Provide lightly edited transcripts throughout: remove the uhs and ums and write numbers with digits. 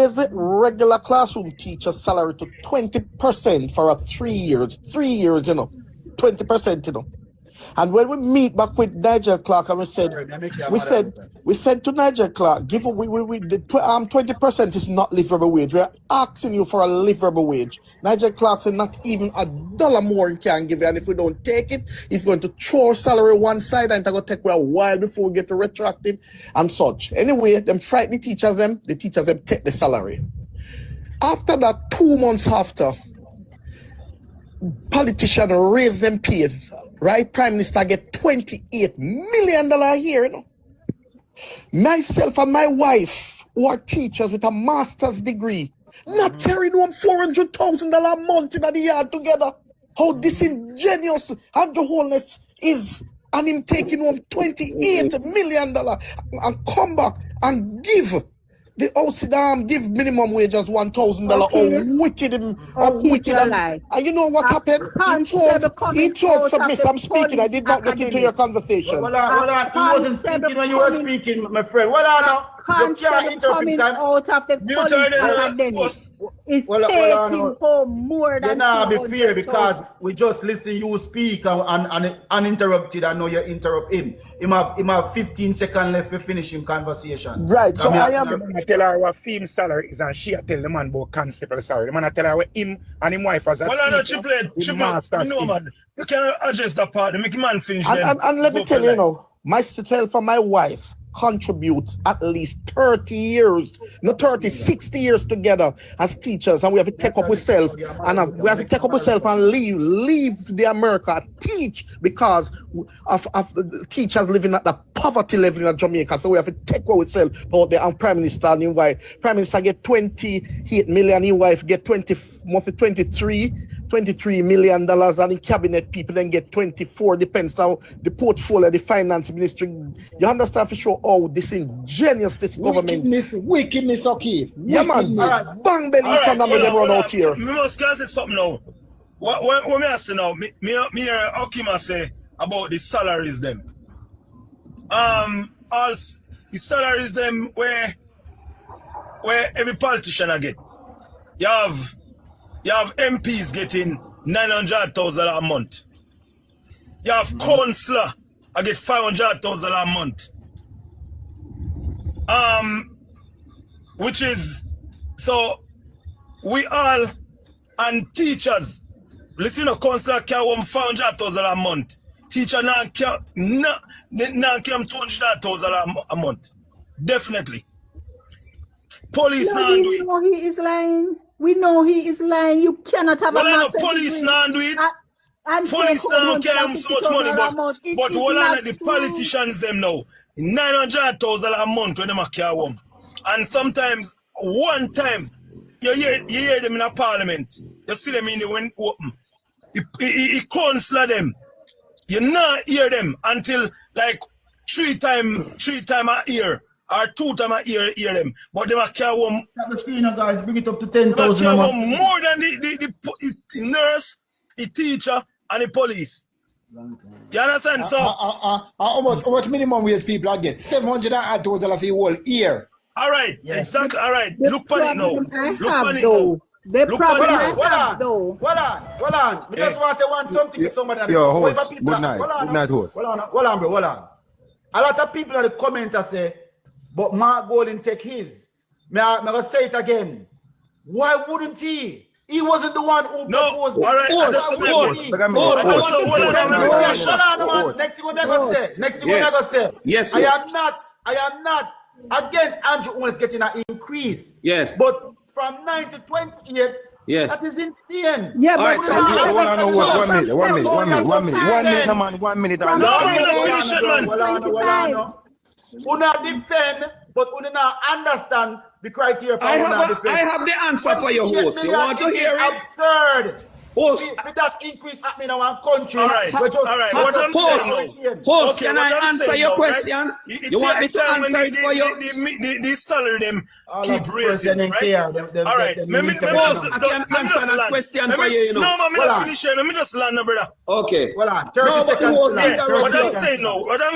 raise the regular classroom teacher salary to 20% for a 3 years. 3 years, 20%, And when we meet back with Nigel Clark, and we said to Nigel Clark, give 20% is not livable wage. We're asking you for a livable wage. Nigel Clark said not even $1 more he can give you, and if we don't take it, he's going to throw our salary one side, and it's going to take a while before we get to retroactive and such. Anyway, them frighten the teachers them take the salary. After that, 2 months after, politicians raise them pay. Right, Prime Minister get $28 million a year, Myself and my wife, who are teachers with a master's degree, not carrying home $400,000 a month in the yard together. How disingenuous Andrew Holness is, and him taking home $28 million and come back and give the OCDAM give minimum wage as $1,000. Okay. Oh, wicked him. Oh, wicked him. And you know what happened? He told submiss. I'm speaking. I did not get into your conversation. Hold on. He wasn't speaking when you were speaking, my friend. Hold on now. You can't coming out of the police academy is taking home more than be fair, because we just listen you speak and uninterrupted. I know you interrupt him. Him have 15 seconds left to finish him conversation. Right. So I tell her what film salary is, and she tell the man about constable salary. The man tell her what him and him wife as a triplet. No, man. You can't address that part. Make man finish. And let me tell you, myself and my wife contribute at least 30 years, not 30, 60 years together as teachers, and we have to take up ourselves, and we have to take up ourselves and leave the America, teach, because of the teachers living at the poverty level in Jamaica. So we have to take up ourselves out there, and Prime Minister and his wife. Prime Minister get 28 million, his wife get 23 million dollars, and the cabinet people then get 24, depends on the portfolio, the finance ministry. You understand for sure how disingenuous this government. Wickedness, okay. Yeah, man. Bang belly economy they run out here. Me must say something now. What me say now? Me hear Okima say about the salaries them. All the salaries them where every politician I get. You have MPs getting $900,000 a month. You have councillor, I get $500,000 a month. Which is, so we all, and teachers, listen to councillor carry $500,000 a month. Teacher now carry $200,000 a month. Definitely. Police now do it. He is lying. We know he is lying. You cannot have a master's police degree. now do it. Police now carry him so much money, but hold on, the politicians them now $900,000 a month when they carry home. And sometimes one time you hear them in a parliament, you see them in the when open. He counsel them. You not hear them until like three time a year. Or 2 times a year hear them, but they might carry home. The screen, guys, bring it up to 10,000. More than the nurse, the teacher, and the police. You understand? So how much minimum wage people get? $700 for the whole year. All right, exactly. All right. Look on it now. Look on it now. The problem Hold on. We just want to say something to somebody. Yo, host. Good night, host. Hold on, bro. A lot of people in the comments say, but Mark Golden take his. I'm going to say it again. Why wouldn't he? He wasn't the one who proposed. All right. Next thing I'm going to say. Yes, I am not against Andrew Owens getting an increase. Yes. But from 9 to 28, yes. that is insane. Yeah, all right, but one minute. No, I'm not finish it, man. Una defend, but una not understand the criteria. I have the answer for your host. You want to hear it? Absurd. Host. With that increase happening in our country. All right. What I'm saying host, can I answer your question? Right? You want me to answer it for you? The salary them keep raising, right? All right. I can answer that question for you, No, I'm not finishing. Let me just land, brother. Okay. Hold on. What I'm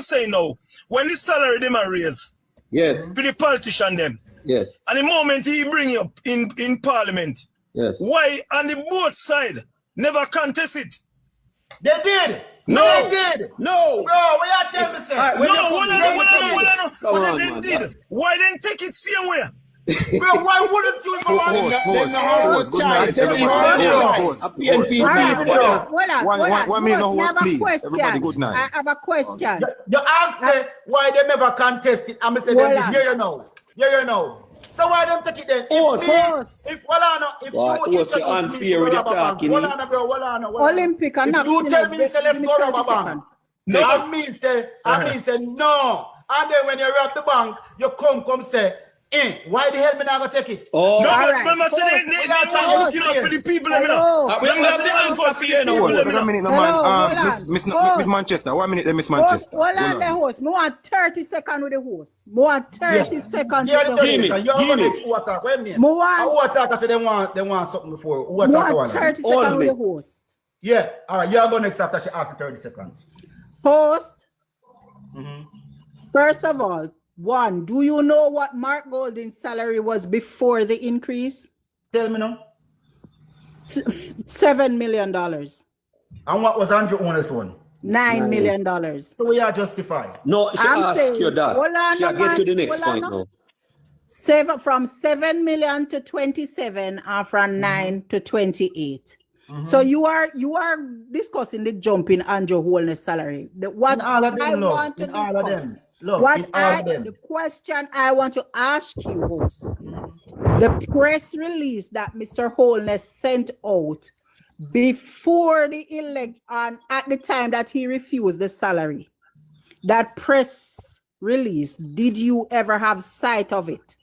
saying now, when the salary them are raised, yes, for the politician them, Yes. And the moment he bring you up in Parliament, Yes. why on the both side never contest it? They did. No. They did. No. Bro, what you tell me, sir? Alright, No, hold on. Come What on, they man. did? Why didn't take it same way? Bro, why wouldn't you? Good night, everybody. A PNP Hold One minute, no Host, host, I have a please. question. Everybody, good night. I have a question. You ask why they never contest it. I'm saying, here you know. Here you know. So why don't take it then? Host. If Why? you Host, you're unfair with your talking. Hold on. Olympic and If you tell me, say, let's go rob a bank. No. I mean, say, no. And then when you rob the bank, you come say, why the hell me not gonna take it? Oh, No, but Alright. remember, say they want looking out for the people. we have the answer for you now. Wait a minute, no man. Miss Manchester. 1 minute, Miss Manchester. Hold on, the host. More than 30 seconds with the host. More than 30 seconds Yeah, with the Give me, host. You're give me. who attack? Wait a minute. More Who attack? I said they want something before. Who attack? than One? 30 All seconds with me. the host. Yeah. All right. You're going next after she asked for 30 seconds. Host. First of all, one, do you know what Mark Golding's salary was before the increase? Tell me now. $7 million. And what was Andrew Owner's one? $9 million. So we are justified. No, she I'm asked saying- you that. hold on, She no, get to the man. next Hold on, point no. now. From 7 million to 27 and from 9 to 28. So you are discussing the jump in Andrew Holness salary. What In all of them, I look. want to In all of discuss, them. Look, in all of them. the question I want to ask you, host, the press release that Mr. Holness sent out before the election, at the time that he refused the salary, that press release, did you ever have sight of it?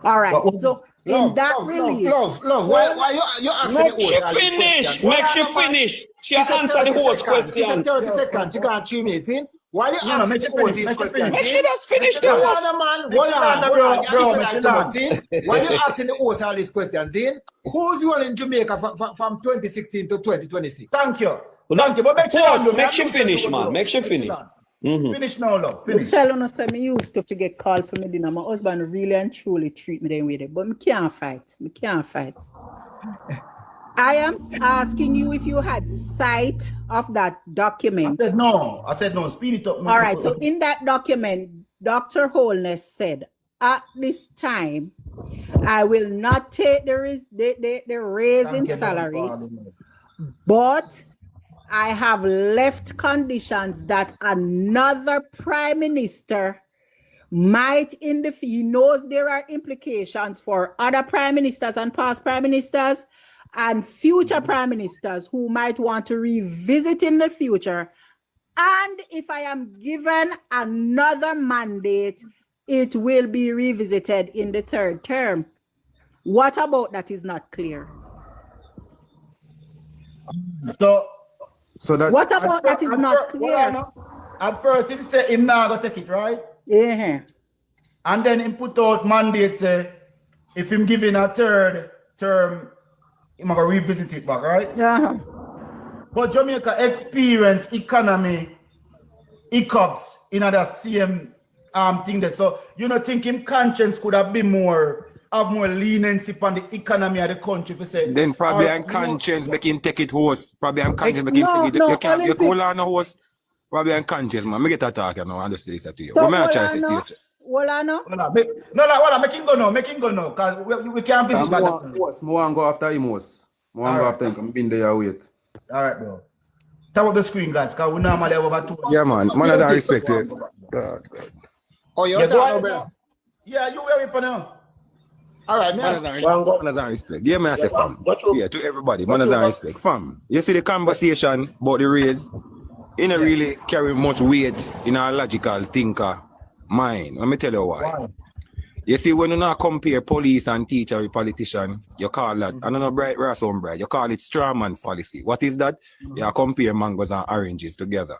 All right. So in that release, Love. Why you asking Make the she host all this finish. question? Make she finish. She answer the host She question. said 30 seconds. She got 3 minutes in. Why you No, asking make the she host finish, this make she question? finish. Make she just finish the Hold host. on, man. Make she land, bro. You Bro, feel make she like too land. much in? Why you asking the host all these questions in? Who's you in Jamaica from 2016 to 2026? Thank you. Thank you. But make sure Pause. Make she finish, man. Make she finish. Finish now, love. me Finish. tell you, say me used to get called for me dinner. My husband really and truly treat me them with it, but me can't fight. I am asking you if you had sight of that document. I said no. Speed it up. All right. So in that document, Dr. Holness said, at this time, I will not take the raise in salary, but I have left conditions that another prime minister might he knows there are implications for other prime ministers and past prime ministers and future prime ministers who might want to revisit in the future. And if I am given another mandate, it will be revisited in the third term. What about that is not clear? So that What about that is not clear? At first, he said him not gonna take it, right? Yeah. And then he put out mandate say if him giving a third term, he gonna revisit it back, right? Yeah. But Jamaica experience economy hiccups in the same thing that. So you know, think him conscience could have been more leniency upon the economy of the country. If you say Then probably I'm conscience make him take it host. Probably I'm conscience make him take it. No, You can't Olympic. hold on no host. Probably I'm conscious, man. Me get a talk now and just say that to you. So What may I try to say to you? Make him go now, because we can't visit back. More and go after him, most. More and go Alright. after him. I've been there, wait. All right, bro. Tap up the screen, guys, because we normally have over 2 Yeah, man. Man, I don't respect it. Oh, you're Yeah, go talking ahead, about. Yeah, you wear it for now. All right, man. Man doesn't respect. Yeah, man, I say fam. Yeah, to everybody. Man doesn't respect. Fam, you see the conversation about the raise, it don't really carry much weight in a logical thinker mind. Let me tell you why. You see, when you not compare police and teacher with politician, you call that, I don't know, bright ras on bright, you call it strawman policy. What is that? You compare mangoes and oranges together.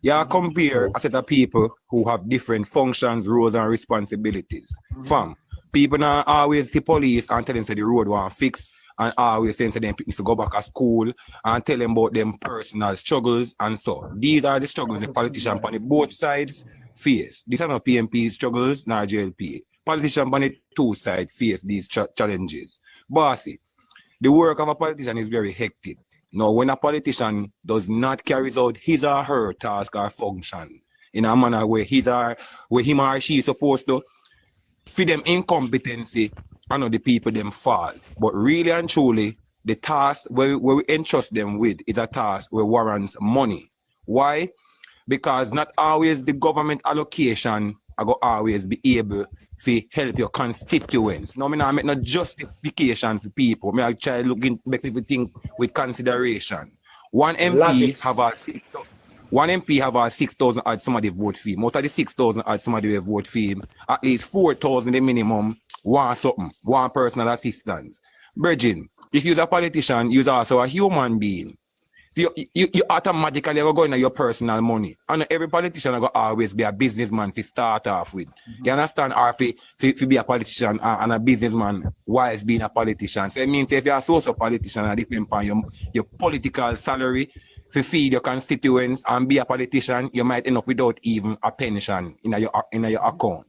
You compare a set of people who have different functions, roles, and responsibilities. Fam, people now always see police and tell them say the road want fix, and always saying to them if you go back to school and tell them about them personal struggles and so. These are the struggles the politicians on the both sides face. These are not PMP struggles, nor JLP. politicians on the two sides face these challenges. Bossy, the work of a politician is very hectic. Now, when a politician does not carry out his or her task or function in a manner where him or she is supposed to, for them incompetency, I know the people them fall. But really and truly, the task where we entrust them with is a task where warrants money. Why? Because not always the government allocation I go always be able to help your constituents. Now, I not make no justification for people. I try looking make people think with consideration. One MP have a 6,000 odd somebody vote for him. Out of the 6,000 odd somebody will vote for him, at least 4,000 the minimum want something, want personal assistance. Virgin, if you're a politician, you're also a human being. You automatically go into your personal money. And every politician will always be a businessman to start off with. You understand? Or to be a politician and a businessman whilst being a politician. So it means if you're a social politician and depend upon your political salary to feed your constituents and be a politician, you might end up without even a pension in your account.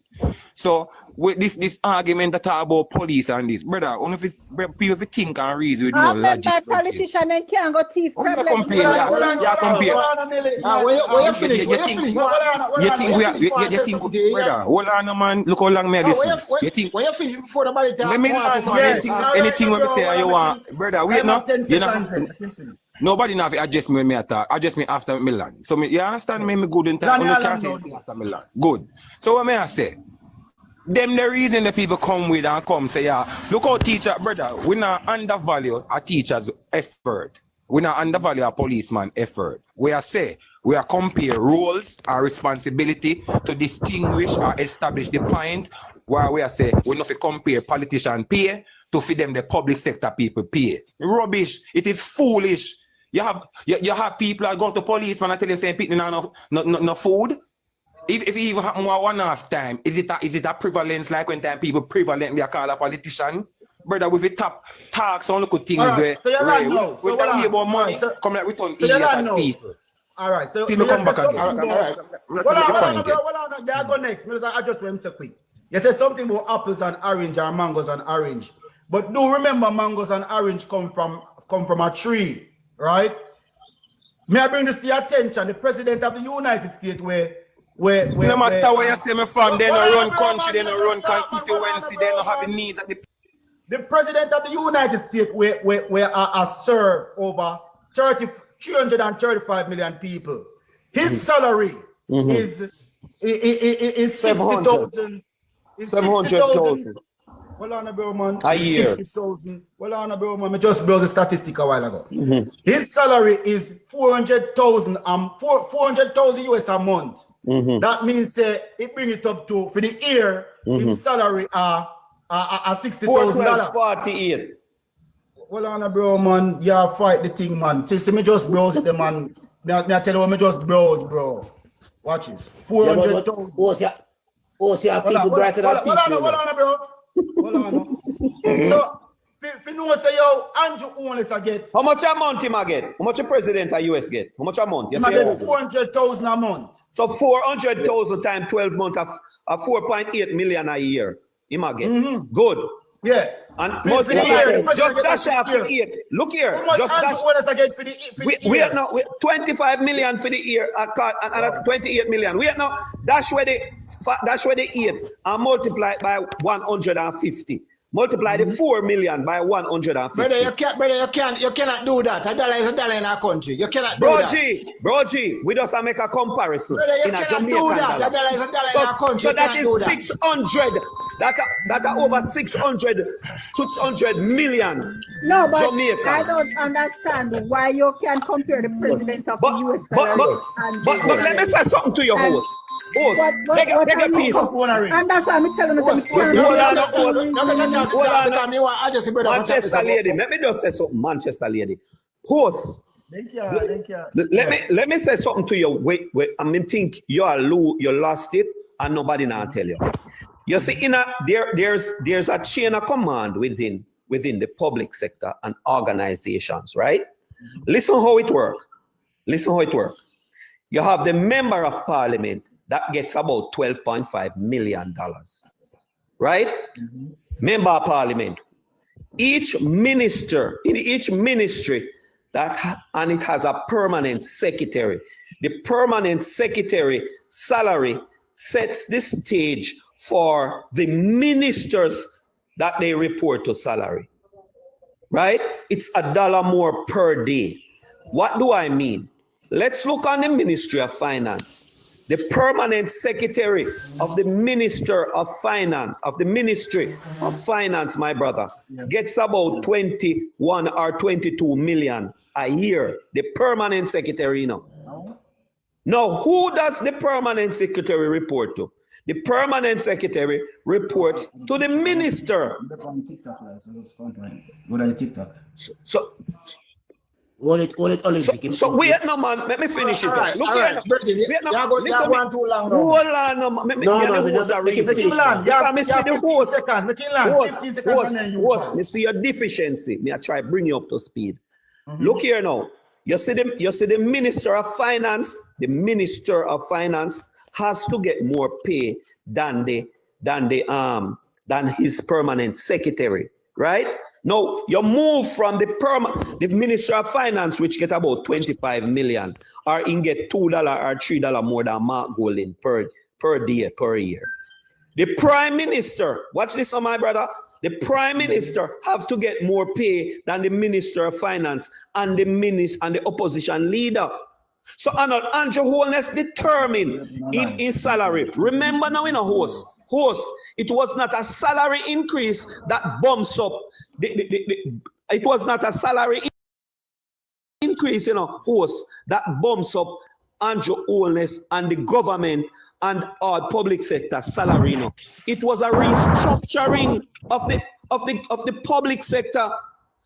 So with this argument that talk about police and this, brother, only if people think and reason with no logic. That politician and can't go thief. You compare. Where you finish? You think, brother, hold on, man. Look how long me this. You think, when you finish before the body let me answer anything when we say you want, brother. Wait now. Nobody now adjust me when me attack. Adjust me after Milan. So you understand me good in time. You can't say anything after Milan. Good. So what may I say? Them the reason the people come with and come say, yeah, look how teacher, brother, we not undervalue a teacher's effort. We not undervalue a policeman's effort. We are say, we are compare roles and responsibility to distinguish or establish the point where we are say, we not compare politician pay to feed them the public sector people pay. Rubbish. It is foolish. You have people that go to policeman and tell them saying people no food. If it even happen one half time, is it a prevalence like when time people prevalently call a politician? Brother, with the top talks on look at things where we don't about money, come like we turn idiot as people. All right, so still come back again. Hold on, there I go next. I just went so quick. You said something about apples and orange or mangoes and orange. But do remember mangoes and orange come from a tree, right? May I bring this to your attention? The president of the United States no matter where you say me from, they don't run country, they don't run constituency, they don't have the needs of the president of the United States where are served over 335 million people. His salary is 60,000. 700,000. Hold on, bro, man. A year. 60,000. Hold on, bro, man. I just browsed the statistic a while ago. His salary is 400,000 US a month. That means it bring it up to for the year in salary $60,000. 48. Hold on, bro, man. Yeah, fight the thing, man. See me just browse it, man. Me tell you, me just browse, bro. Watch this. 400,000. People brighter than people. Hold on, bro. Hold on. So, if you know, say, yo, Andrew only get. How much a month him a get? How much a president of US get? How much a month? He get 400,000 a month. So 400,000 times 12 months of 4.8 million a year. He might get. Good. Yeah. And multiply. Just dash off the 8. Look here. How much just dash. Get for the Wait now. 25 million for the year. And 28 million. Wait now. Dash where the 8 and multiply it by 150. Multiply the 4 million by 150. Brother, you cannot do that. $1 is $1 in our country. You cannot do that. Bro G, we just make a comparison. Brother, you cannot do that. $1 is $1 in our country. So that is 600. That are over 600 million. No, but Jamaica. I don't understand why you can compare the president of the US. But let me say something to your host. Beg a piece. And that's why I'm telling you. Manchester lady. Let me just say something, Manchester lady. Host. Let me say something to you. Wait. I mean, think you lost it and nobody now tell you. You see, there's a chain of command within the public sector and organizations, right? Listen how it works. You have the member of parliament that gets about $12.5 million. right? Member of Parliament. Each minister, in each ministry, and it has a permanent secretary. The permanent secretary salary sets the stage for the ministers that they report to salary, right? It's $1 more per day. What do I mean? Let's look on the Ministry of Finance. The permanent secretary of the Minister of Finance, of the Ministry of Finance, my brother, gets about 21 or 22 million a year. The permanent secretary, you know. Now, who does the permanent secretary report to? The permanent secretary reports to the minister. So wait no man, let me finish it. Right, Look right. here. Virgin, you want too long. Hold on, no, me see the host. Me see your deficiency. Me I try bring you up to speed. Look here now. You see the Minister of Finance. The Minister of Finance has to get more pay than his permanent secretary, right? Now, you move from the Minister of Finance, which get about 25 million, or in get $2 or $3 more than Mark Golding per day, per year. The Prime Minister, watch this on my brother, the Prime Minister have to get more pay than the Minister of Finance and the opposition leader. So Andrew Holness determined in salary. Remember now in a host, it was not a salary increase that bumps up. It was not a salary increase, host that bumps up Andrew Holness and the government and our public sector salary. It was a restructuring of the public sector.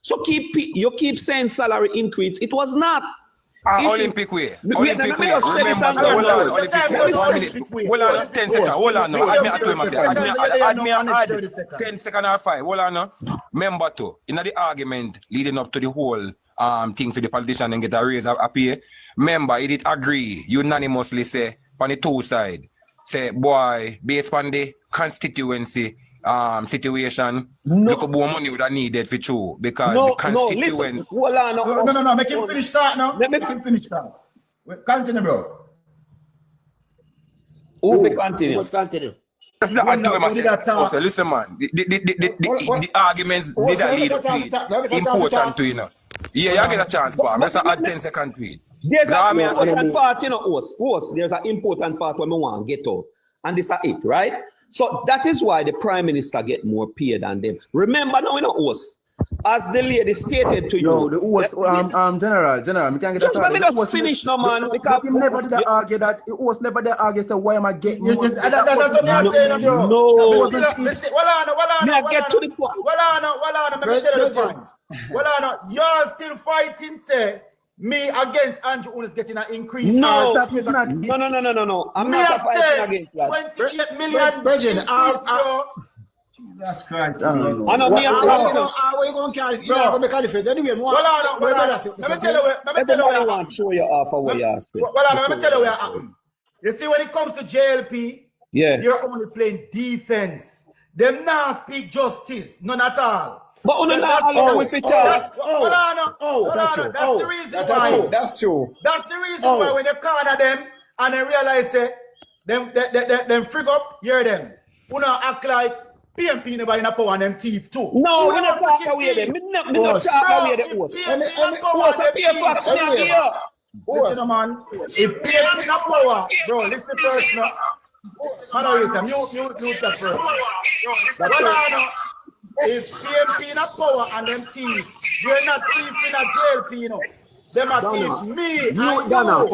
So you keep saying salary increase. It was not. Olympic way. Olympic way. Remember, hold on, Olympic way. 1 minute. Hold on, 10 seconds. Hold on, no. Add me 10 seconds or 5. Hold on, no. Remember, too, in the argument leading up to the whole thing for the politician and get a raise of pay, remember, he did agree unanimously, say, on the two side, say, boy, based on the constituency situation, look at more money would have needed for true because the constituents. No, make him finish that now. Let me finish that. Continue, bro. Continue. Let's continue. That's not so listen, man. The arguments did that lead up important to you know. Yeah, you get a chance, Paul. Let's add 10 seconds to it. There's an important part, host. There's an important part when we want to get out. And this is it, right? So that is why the Prime Minister get more pay than them. Remember now, host. As the lady stated to you. No, the host, General, we can't get just let me just finish now, man. Because you never did argue that. The host never did argue, so why am I getting more? That's what I'm saying, bro. No. Get to the point. You're still fighting, say, me against Andrew Holness getting an increase. No, that is not. No. I'm not fighting against that. 28 million. Virgin, Jesus Christ. I know me. How are you going to carry it? You're not going to make a difference. Anyway, let me tell you Everybody want to show you off of what you asked. Let me tell you what happened. You see, when it comes to JLP, you're only playing defense. Them now speak justice, none at all. But that's the reason why. That's true. That's the reason why when they corner them and they realize them frig up, hear them. You know, act like PMP never in a power and them thief too. No, we not talk away them. We not talk away the host. Host a pay fax me here. Listen, man. If PMP in a power, bro, listen first, no. Mute that first. If PMP in a power and them thieves, you're not thieves in a JLP, you know. Them are thieves. Me Mute Dana.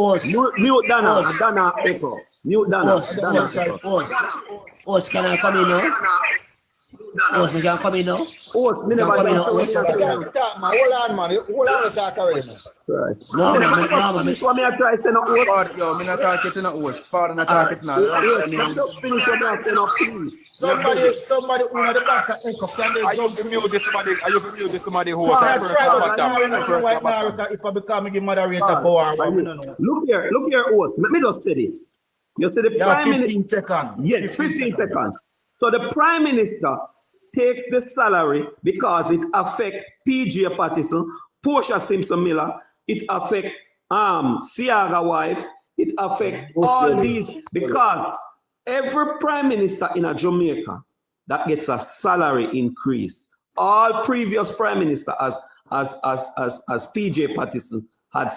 Mute Dana. Dana echo. Mute Dana. Can I come in now? Me can come in now? Me never come in now. Hold on, man. Hold on to talk already, man. No, me I try to say no host. Yo, me not talking to no host. Pardon, not talking now. Finish what I say no please. Somebody who the pastor echo can they jump to mute this somebody? Are you familiar with somebody who if I become a moderator power? Look here, host. Let me just say this. You say the Prime Minister. 15 seconds. Yes, 15 seconds. So the Prime Minister take the salary because it affect PJ Patterson, Portia Simpson Miller, it affect Siaga wife, it affect all these because every Prime Minister in a Jamaica that gets a salary increase. All previous Prime Minister as PJ Patterson had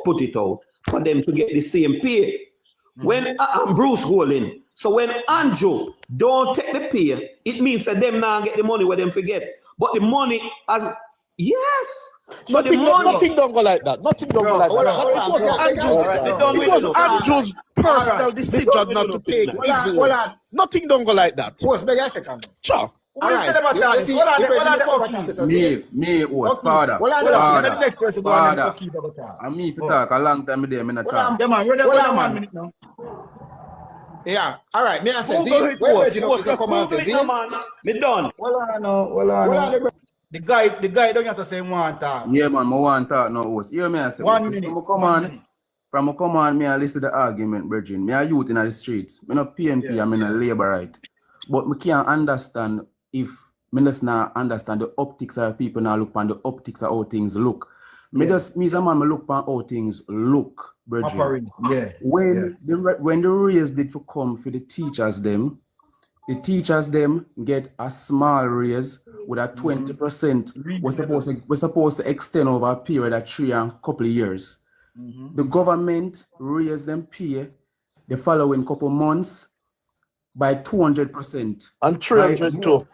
put it out for them to get the same pay. When Bruce Holding, so when Andrew don't take the pay, it means that them now get the money where them forget. But the money as yes. So nothing don't go like that. Nothing don't go like that. It was Andrew's personal decision not to take easily. Nothing don't go like that. Sure. Me was father. And me for talk a long time there, me not talk. Yeah, all right. Me I say, where you know come and say, me done. The guy don't have to say one talk. Yeah, man, I want talk no host. Hear me I say, One minute. From a come on, me I listen to the argument, brethren. Me a youth in the streets. Me not PNP, I'm in a labor right. But me can't understand if me just not understand the optics of people now look on the optics of how things look. Me just me as a man me look on how things look, brethren. When the raise did for come for the teachers them get a small raise with a 20%. We're supposed to extend over a period of 3 and couple of years. The government raised them pay the following couple months by 200%. And 300 too.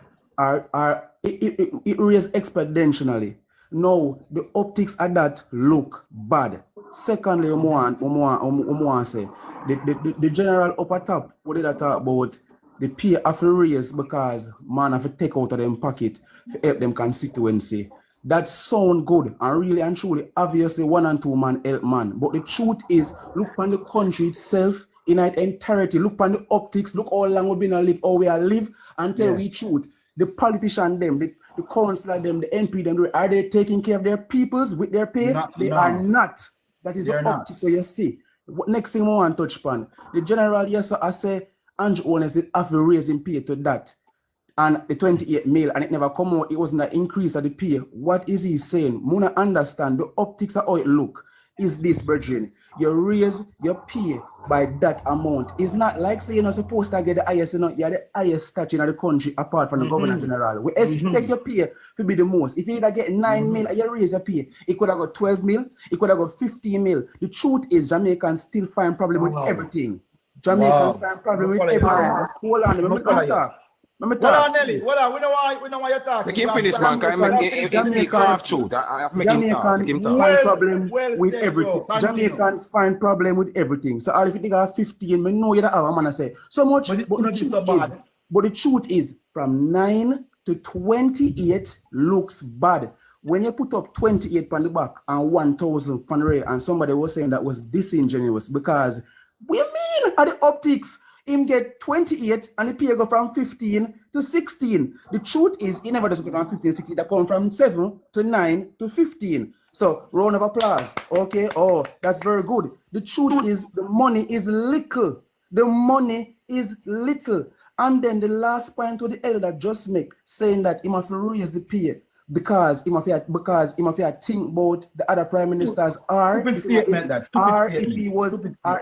It raised exponentially. Now the optics of that look bad. Secondly, I want to say the general upper top, what did I talk about? The pay have to raise because man have to take out of them pocket to help them constituency. That sound good and really and truly obviously 1 and 2 man help man. But the truth is, look on the country itself in its entirety. Look on the optics. Look how long we've been a live, how we are live until we truth. The politician them, the councillor them, the MP them, are they taking care of their peoples with their pay? They are not. That is the optics. So you see. Next thing I want to touch upon. The general, yes, I say Andrew Holness did have to raise him pay to that. And the 28 mil, and it never come out, it wasn't an increase of the pay. What is he saying? Muna understand the optics of how it look. Is this, brethren? You raise your pay by that amount. It's not like say you're not supposed to get the highest, you're the highest statue in the country apart from the governor general. We expect your pay to be the most. If you either get 9 mil, you raise your pay. It could have got 12 mil, it could have got 15 mil. The truth is Jamaicans still find problem with everything. Jamaicans find problem with everything. Hold on, let me talk. Hold on, Nelly. Hold on. We know why you're talking. Make him finish, man. If half truth, I have to make him talk. Find problems with everything. Jamaicans find problem with everything. So if you think of 15, I know you don't have a man to say so much. But the truth is, from 9 to 28 looks bad. When you put up 28 on the back and 1,000 on the rear, and somebody was saying that was disingenuous because we mean at the optics. Him get 28 and the pay go from 15 to 16. The truth is, he never does go from 15 to 16. That come from 7 to 9 to 15. So, round of applause. Okay, oh, that's very good. The truth is, the money is little. The money is little. And then the last point to the elder just make, saying that he must raise the pay because he must think about the other prime ministers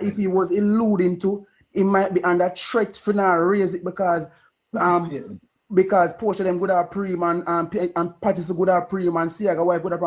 if he was alluding to it might be under threat for now raise it because Portia them good at pre-man and Patterson good at pre-man, Siaga wife good at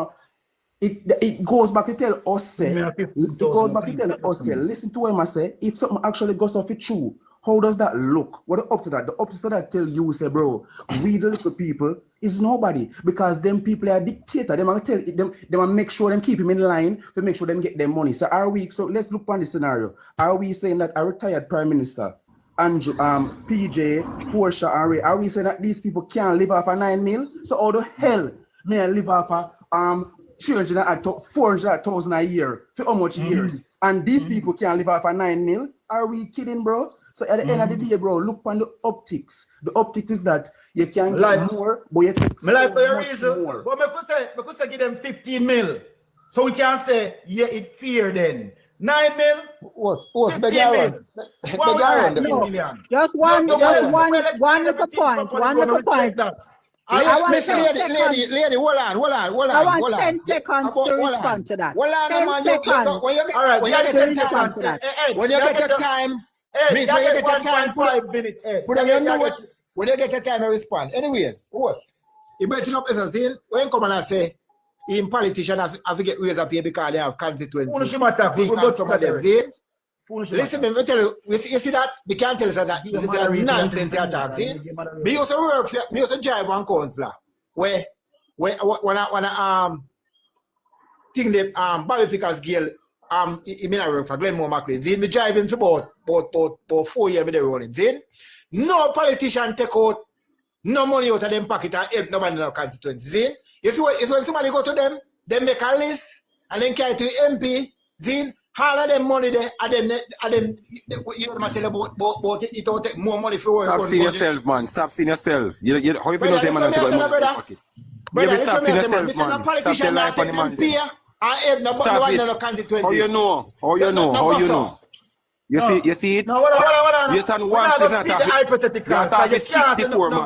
it goes back to tell us listen to what I say, if something actually goes off it true, how does that look? What up to that? The up to that tell you say, bro, we the little people is nobody because them people are dictator. Them are tell them make sure them keep him in line to make sure them get their money. So let's look on the scenario. Are we saying that a retired prime minister, Andrew, PJ, Portia, and Ray, are we saying that these people can't live off a 9 mil? So how the hell may I live off a 400,000 a year for how much years? And these people can't live off a 9 mil? Are we kidding, bro? So at the end of the day, bro, look on the optics. The optics is that you can get more, but you take so much more. But we could say give them 15 mil. So we can say, yeah, it fear then. 9 mil. What's 15 beg mil. Aaron? Beg Aaron. Just one little point. Miss lady, hold on. I want 10 seconds to respond to that. Hold on, 10 man. seconds. When you get the time, Miss, when you get the time, put on your notes. When you get the time, I respond. Anyways, what's you mention up as a thing, when come and say, in politician have to get raised up here because they have constituency. Listen, me tell you, you see that? We can't tell us that this is a nonsense attack. See? Me used to work, me used to drive one councillor where when I think the Bobby Pickers girl he may not work for Glenmore McLean. See? Me drive him for about 4 years me dey run him. See? No politician take out no money out of them pocket and help nobody in the constituency. See? You see when somebody go to them, they make a list and then carry to MP. See? All of them money there, you know tell about it will take more money for Stop seeing yourself, man. Stop seeing yourself. How you feel know them man to go in the pocket? Brother, stop seeing yourself, man. Stop politician not take them pay and no constituency. How you know? How you know? You see it? No, what you turn one person hypothetical. You talk 64, man.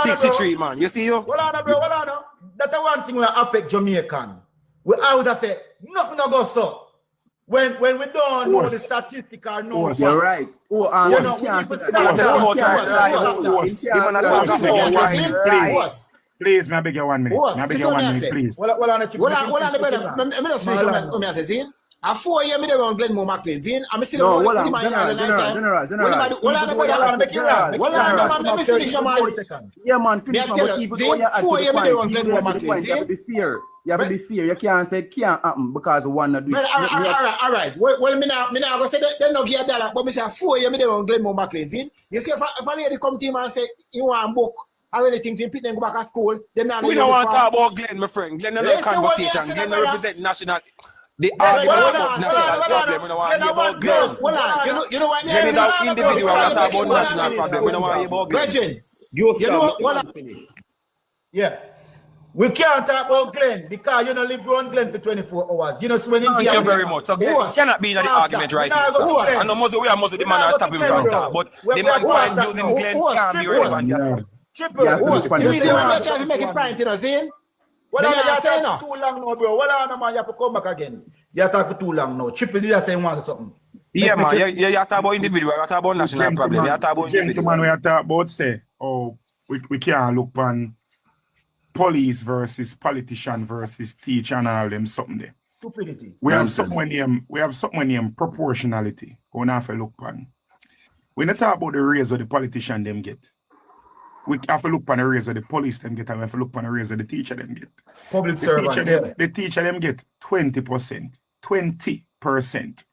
63, man. You see you? Hold on, bro. That's one thing will affect Jamaican. We always say, nothing no go so. When we don't know the statistical numbers. You're right. Please, may I beg you 1 minute? May I beg you 1 minute, please? Hold on, brother. Let me just finish what I say. A 4 year me there on Glenmore McLean. I'm still General. Let me finish, man. Yeah, man, finish. 4 year me there on Glenmore McLean. You have to be fair. You can't say it can't happen because one not do it. All right. Well, me now go say they no give a dollar, but me say 4 year me there on Glenmore McLean. You see, if a lady come to him and say you want book or anything, if them go back to school, then now we don't want to talk about Glenn, my friend. Glenn no conversation. Glenn no represent national. The argument about national problem, we don't want to hear about Glenn. You know what? Glenn is an individual, we talk about national problem, we don't want to hear about Glenn. You know what? Yeah. We can't talk about Glenn because you don't live around Glenn for 24 hours. You know, so when thank you very much. So Glenn cannot be in the argument right now. And no most we are most of the man are stopping him from talk. But the man find using Glenn can't be relevant. Triple. The reason why I'm trying to make a point, you know, saying? Well, you have talked for too long now, bro. Well, man, you have to come back again. You have talked for too long now. Triple, you are saying one or something. Yeah, man. You talk about individual. You talk about national problem. You talk about individual. Man, we are talking about say, oh, we can't look on police versus politician versus teacher and all them something there. Stupidity. We have something named proportionality. We have to look on. We not talk about the raise of the politician them get. We have to look on the raise of the police them get, and we have to look on the raise of the teacher them get. Public servant. The teacher them get 20%. 20%.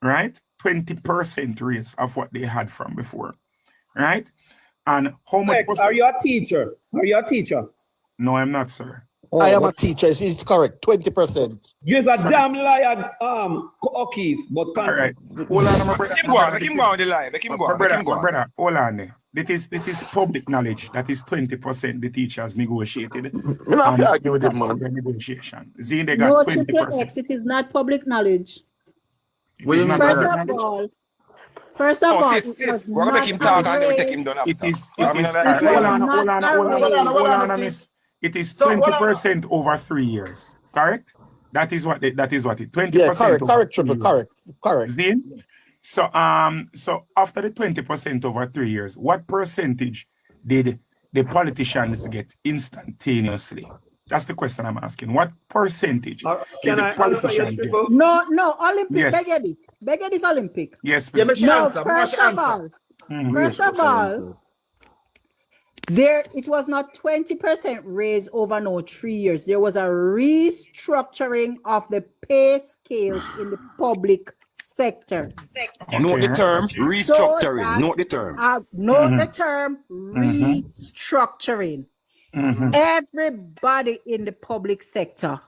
Right? 20% raise of what they had from before. Right? And how much are you a teacher? No, I'm not, sir. I am a teacher. It's correct. 20%. You're a damn liar, O'Keefe. But all right. Hold on, my brother. Keep going the lie. Keep going. Brother, hold on. This is public knowledge. That is 20% the teachers negotiated. I'm not arguing with him, man. Negotiation. See, they got 20%. It is not public knowledge. First of all, we're going to make him talk and then we take him down after. It is 20% over 3 years. Correct? That is what it 20%. Yeah, correct, Triple, correct. See? So after the 20% over 3 years, what percentage did the politicians get instantaneously? That's the question I'm asking. What percentage did the politicians get? No, Olympic. Yes. Beged is Olympic. Yes, please. No, first of all, it was not 20% raise over 3 years. There was a restructuring of the pay scales in the public sector. Note the term restructuring. Note the term. The term restructuring. Everybody in the public sector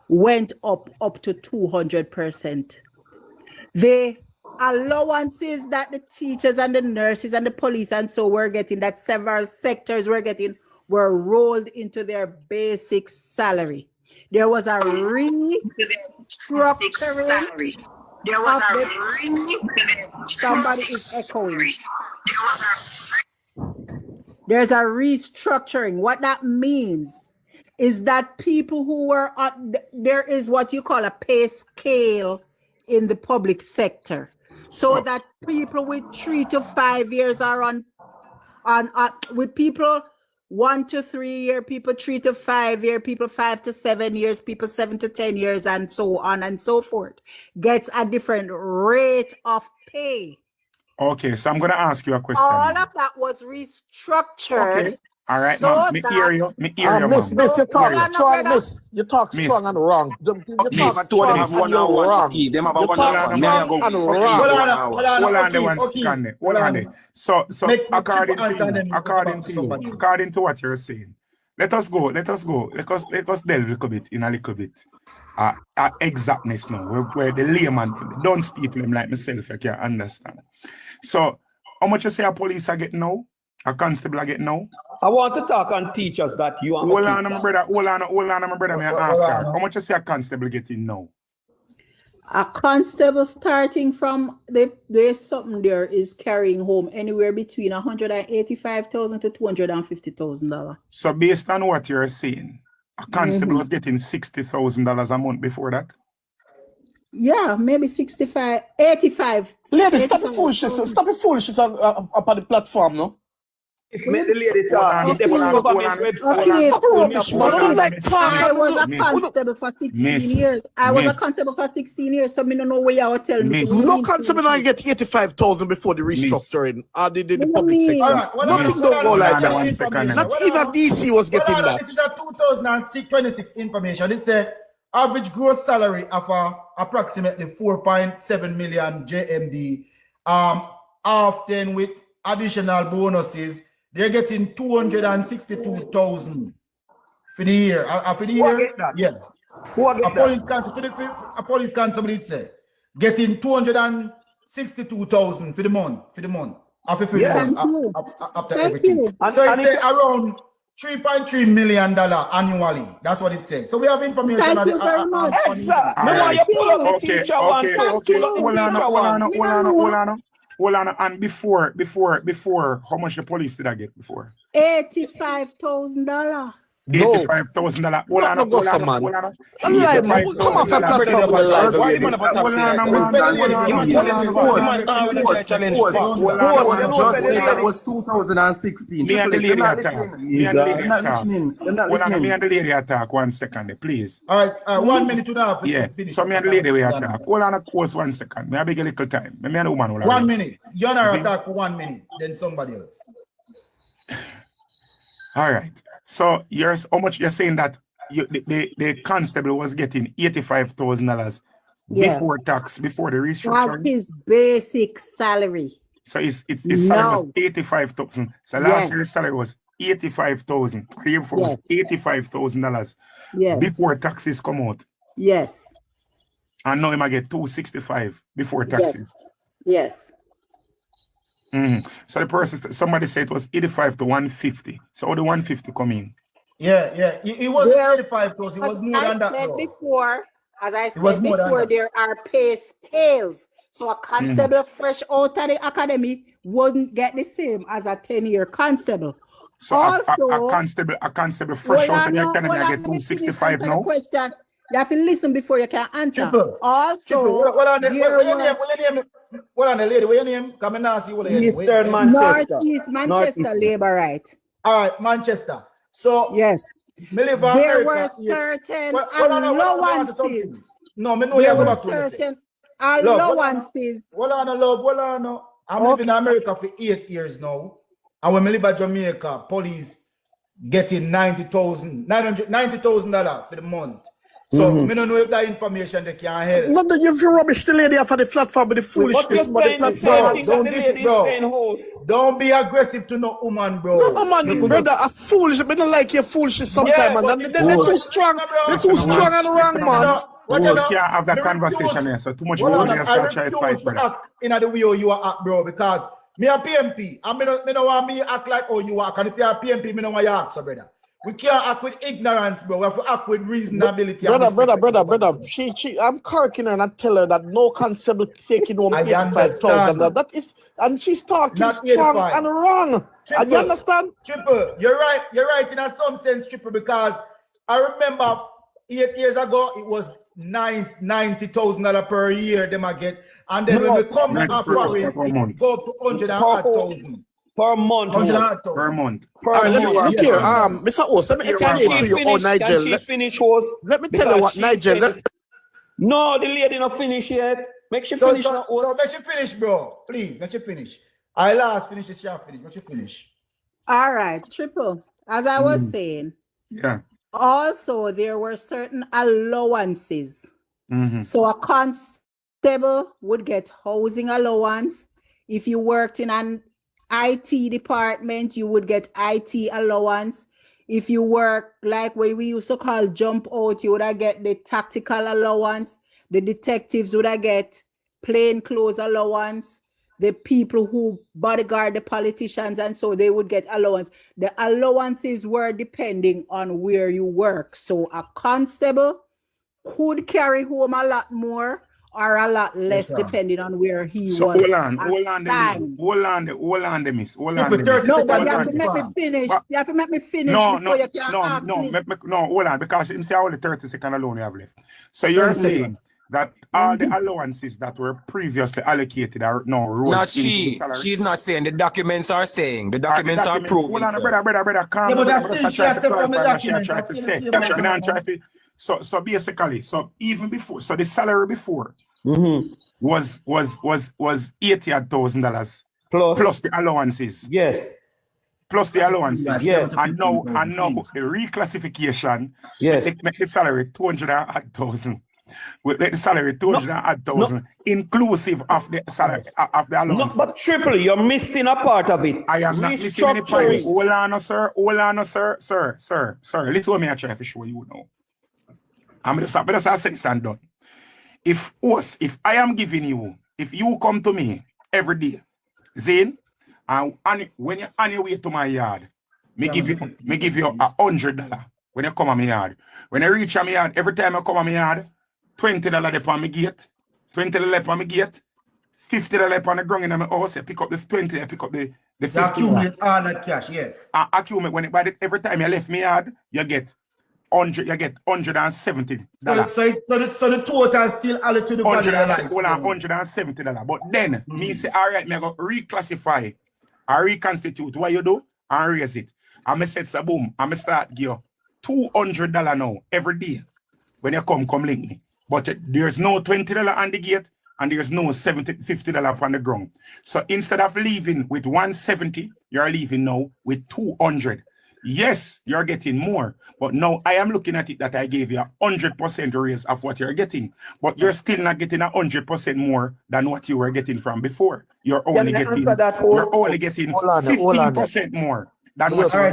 went up to 200%. The allowances that the teachers and the nurses and the police and so were getting, that several sectors were getting, were rolled into their basic salary. There was a restructuring There was somebody is echoing. There's a restructuring. What that means is that people who were there is what you call a pay scale in the public sector. So that people with 3 to 5 years are on with people 1 to 3 year, people 3 to 5 year, people 5 to 7 years, people 7 to 10 years, and so on and so forth, gets a different rate of pay. Okay, so I'm gonna ask you a question. All of that was restructured. Okay. All right, so ma'am. Me hear you. Miss, you talk strong, miss. You talk strong and wrong. Miss, two of them have one on one key. Them have a one on one. Hold on, the one second. Hold on there. So according to what you're saying, let us go. Let us delve a little bit in a little bit. Exactness now, where the layman, the dunce people like myself, I can understand. So, how much you say a police are getting now? A constable are getting now? I want to talk on teachers that you are. Hold on, my brother. May I ask her? How much you say a constable getting now? A constable starting from there's something there is carrying home anywhere between $185,000 to $250,000. So based on what you're saying, a constable was getting $60,000 a month before that? Yeah, maybe 65, 85. Ladies, stop the foolishness. Stop the foolishness up on the platform, no? If me the lady talk, if they put on government website. I was a constable for 16 years. I was a constable for 16 years, so I don't know where you are telling me. No constable don't get 85,000 before the restructuring. The public sector. Nothing don't go like that. Not even DC was getting that. It is a 2026 information. It said average gross salary of approximately 4.7 million JMD. Often with additional bonuses. They're getting 262,000 for the year. For the year, yeah. Who are getting a police constable, it say, getting 262,000 for the month. After everything. So it say around $3.3 million annually. That's what it says. So we have information. Thank you very much. Exactly. Hold on, and before, how much the police did I get before? $85,000. $85,000. Hold on. Come off a platform with that was 2016. Me and the lady attack. 1 second, please. All right, 1 minute to that. Yeah, so me and the lady we attack. Hold on, pause 1 second. May I beg a little time? Me and the woman. 1 minute. You're not attack for 1 minute, then somebody else. All right. So how much you're saying that the constable was getting $85,000 before tax, before the restructuring? That's his basic salary. So his salary was $85,000. So last year's salary was $85,000. The year before was $85,000 before taxes come out. Yes. And now he might get $265 before taxes. Yes. So the person, somebody said it was 85 to 150. So how the 150 come in? Yeah. It wasn't 85 because it was more than that. As I said before, there are pay scales. So a constable fresh out of the academy wouldn't get the same as a 10-year constable. So also, a constable fresh out of the academy I get 265 now? You have to listen before you can answer. Also, what on the lady? What's your name? Come and ask you what it is. Eastern Manchester. Northeast Manchester, Labour right. All right, Manchester. So yes, there were certain allowances. No, me know you go back to certain allowances. Hold on. I'm living in America for 8 years now. And when I live in Jamaica, police getting $90,000 for the month. So, I don't know if that information they can help. No, you feel rubbish the lady for the platform with the foolishness. Don't be aggressive to no woman, bro. No, man, brother, a foolish. I don't like your foolishness sometimes, man. They're too strong. They're too strong and wrong, man. We can't have that conversation here, so too much more than start trying to fight, brother. In the way you are at, bro, because me a PMP, and me don't want me act like how you act, and if you are PMP, me don't want you act, so brother. We can't act with ignorance, bro. We have to act with reasonability. Brother. I'm correcting her and I tell her that no constable taking home 85,000. That is, and she's talking Not strong 85. and wrong. And you understand? Triple, you're right in some sense, Triple, because I remember 8 years ago it was $90,000 per year them I get, and then when we come to Paris, it go to 100,000 per month. 100,000 per month. All right, look here, Mr. Host, let me explain to you, Nigel. Can she finish, host? Let me tell you what, Nigel. No, the lady not finish yet. Make she finish now, host. So make she finish, bro. Please, make she finish. I last finish this, she finish. Make she finish. All right, Triple. As I was saying, also there were certain allowances. So a constable would get housing allowance. If you worked in an IT department, you would get IT allowance. If you work like what we used to call jump out, you would get the tactical allowance. The detectives would get plain clothes allowance. The people who bodyguard the politicians, and so they would get allowance. The allowances were depending on where you work. So a constable could carry home a lot more or a lot less, depending on where he was. So hold on, miss. No, but you have to make me finish. You have to make me finish before you can ask me. No, hold on, because you say only 30 seconds alone you have left. So you're saying that all the allowances that were previously allocated are now rolled not she. She's not saying. The documents are saying. The documents are proving. Hold on, brother, calm down. Yeah, but that's still she has to from the document. So basically, so even before, so the salary before was $80,000 plus the allowances. Yes. Plus the allowances. Yes. And now the reclassification. Yes. Make the salary 200,000. We make the salary 200,000 inclusive of the salary of the allowance. No, but Triple, you're missing a part of it. I am not missing any part. Hold on, sir. Sir. Listen what me I try to show you now. I'm just say this and done. If I am giving you, if you come to me every day, Zane, and when you're on your way to my yard, me give you $100 when you come on my yard. When I reach my yard, every time I come on my yard, $20 upon my gate, $20 upon my gate, $50 upon the ground in my house. I pick up the 20, I pick up the 50. You accumulate all that cash, yes. I accumulate every time you left me yard, you get $170. So the total still added to the value of life. $170. But then me say, all right, me go reclassify or reconstitute what you do and raise it. And me set so boom, and me start give you $200 now every day when you come link me. But there's no $20 on the gate and there's no $50 upon the ground. So instead of leaving with $170, you're leaving now with $200. Yes, you're getting more, but now I am looking at it that I gave you 100% raise of what you're getting, but you're still not getting 100% more than what you were getting from before. You're only getting 15% more than what you're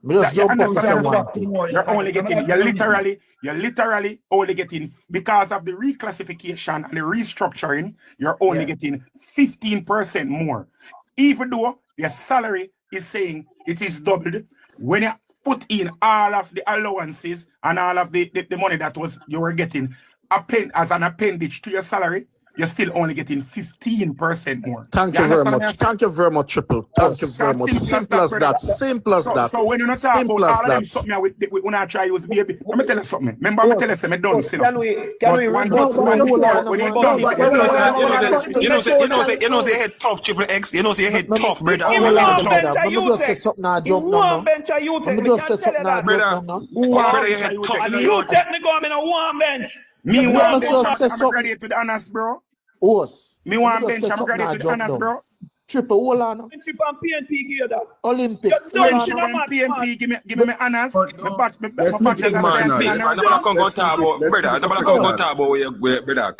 You're only getting, you're literally only getting, because of the reclassification and the restructuring, you're only getting 15% more. Even though your salary is saying it is doubled, when you put in all of the allowances and all of the money that you were getting as an appendage to your salary, you're still only getting 15% more. Thank you very much. Thank you very much, Triple. Thank you very much. Simple as that. Simple as that. So when you not talk about all of them something when I try use baby, let me tell you something. Remember, I tell you something, don't sit Can we run you know say head tough, Triple X. You know say head tough, brother. Let me just say something I jump now. Let me just say something I jump now. Brother, you head tough. You technically I'm in a one bench. Me want bench, just say I'm something. graduate with honors, bro. Us. Me want bench, I'm graduate with honors, bro. Triple, hold on. Friendship and PNP give that. Olympic. PNP, give me honors. I'm not going to talk about, brother. I'm not going to talk about brother.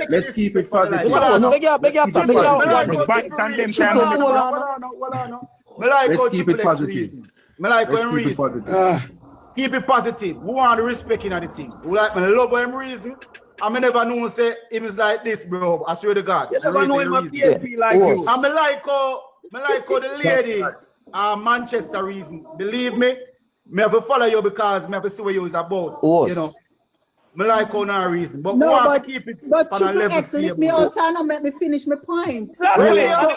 Let's keep it positive. Let's keep it positive. Keep it positive. We want the respect in the thing. We like me love him reason. I never know say him is like this, bro. I swear to God. You never know him a PNP like you. I like Me like how the lady Manchester reason. Believe me have to follow you because me have to see what you is about. Us. You know. Me like how no reason. But No, want but to keep it but on a Triple level X same. leave me out and make me finish my point. Really? I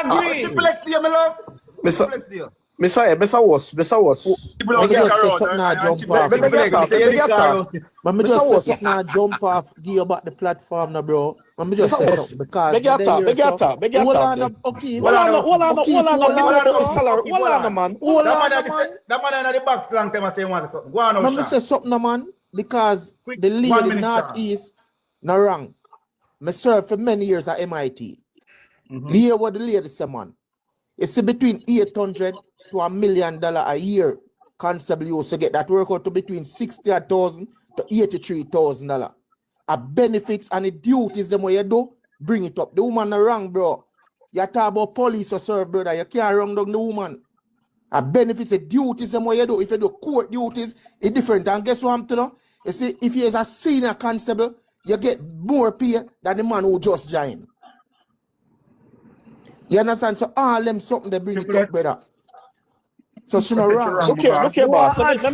agree. Triple X dear, me love. Triple X dear. Mr. Was. People don't Me get just say around. something I jump Let off. me get that. But me just say something I jump off. Give you back the platform now, bro. But me just say something because Beg your talk. Hold on, man. That man in the box long time I say one something. Go on, Let me say something, man, because the lead in the Northeast, no wrong. I served for many years at MIT. Hear what the lady say, man. You see, between $800 to $1 million a year, constable used to get that work out to between $60,000 to $83,000. A benefits and the duties them what you do, bring it up. The woman no wrong, bro. You talk about police or serve, brother. You can't wrong down the woman. A benefits, the duties them what you do. If you do court duties, it's different. And guess what I'm telling you? You see, if you're a senior constable, you get more pay than the man who just joined. You understand? So all them something they bring it up, brother. So she no wrong. Okay, boss. Let me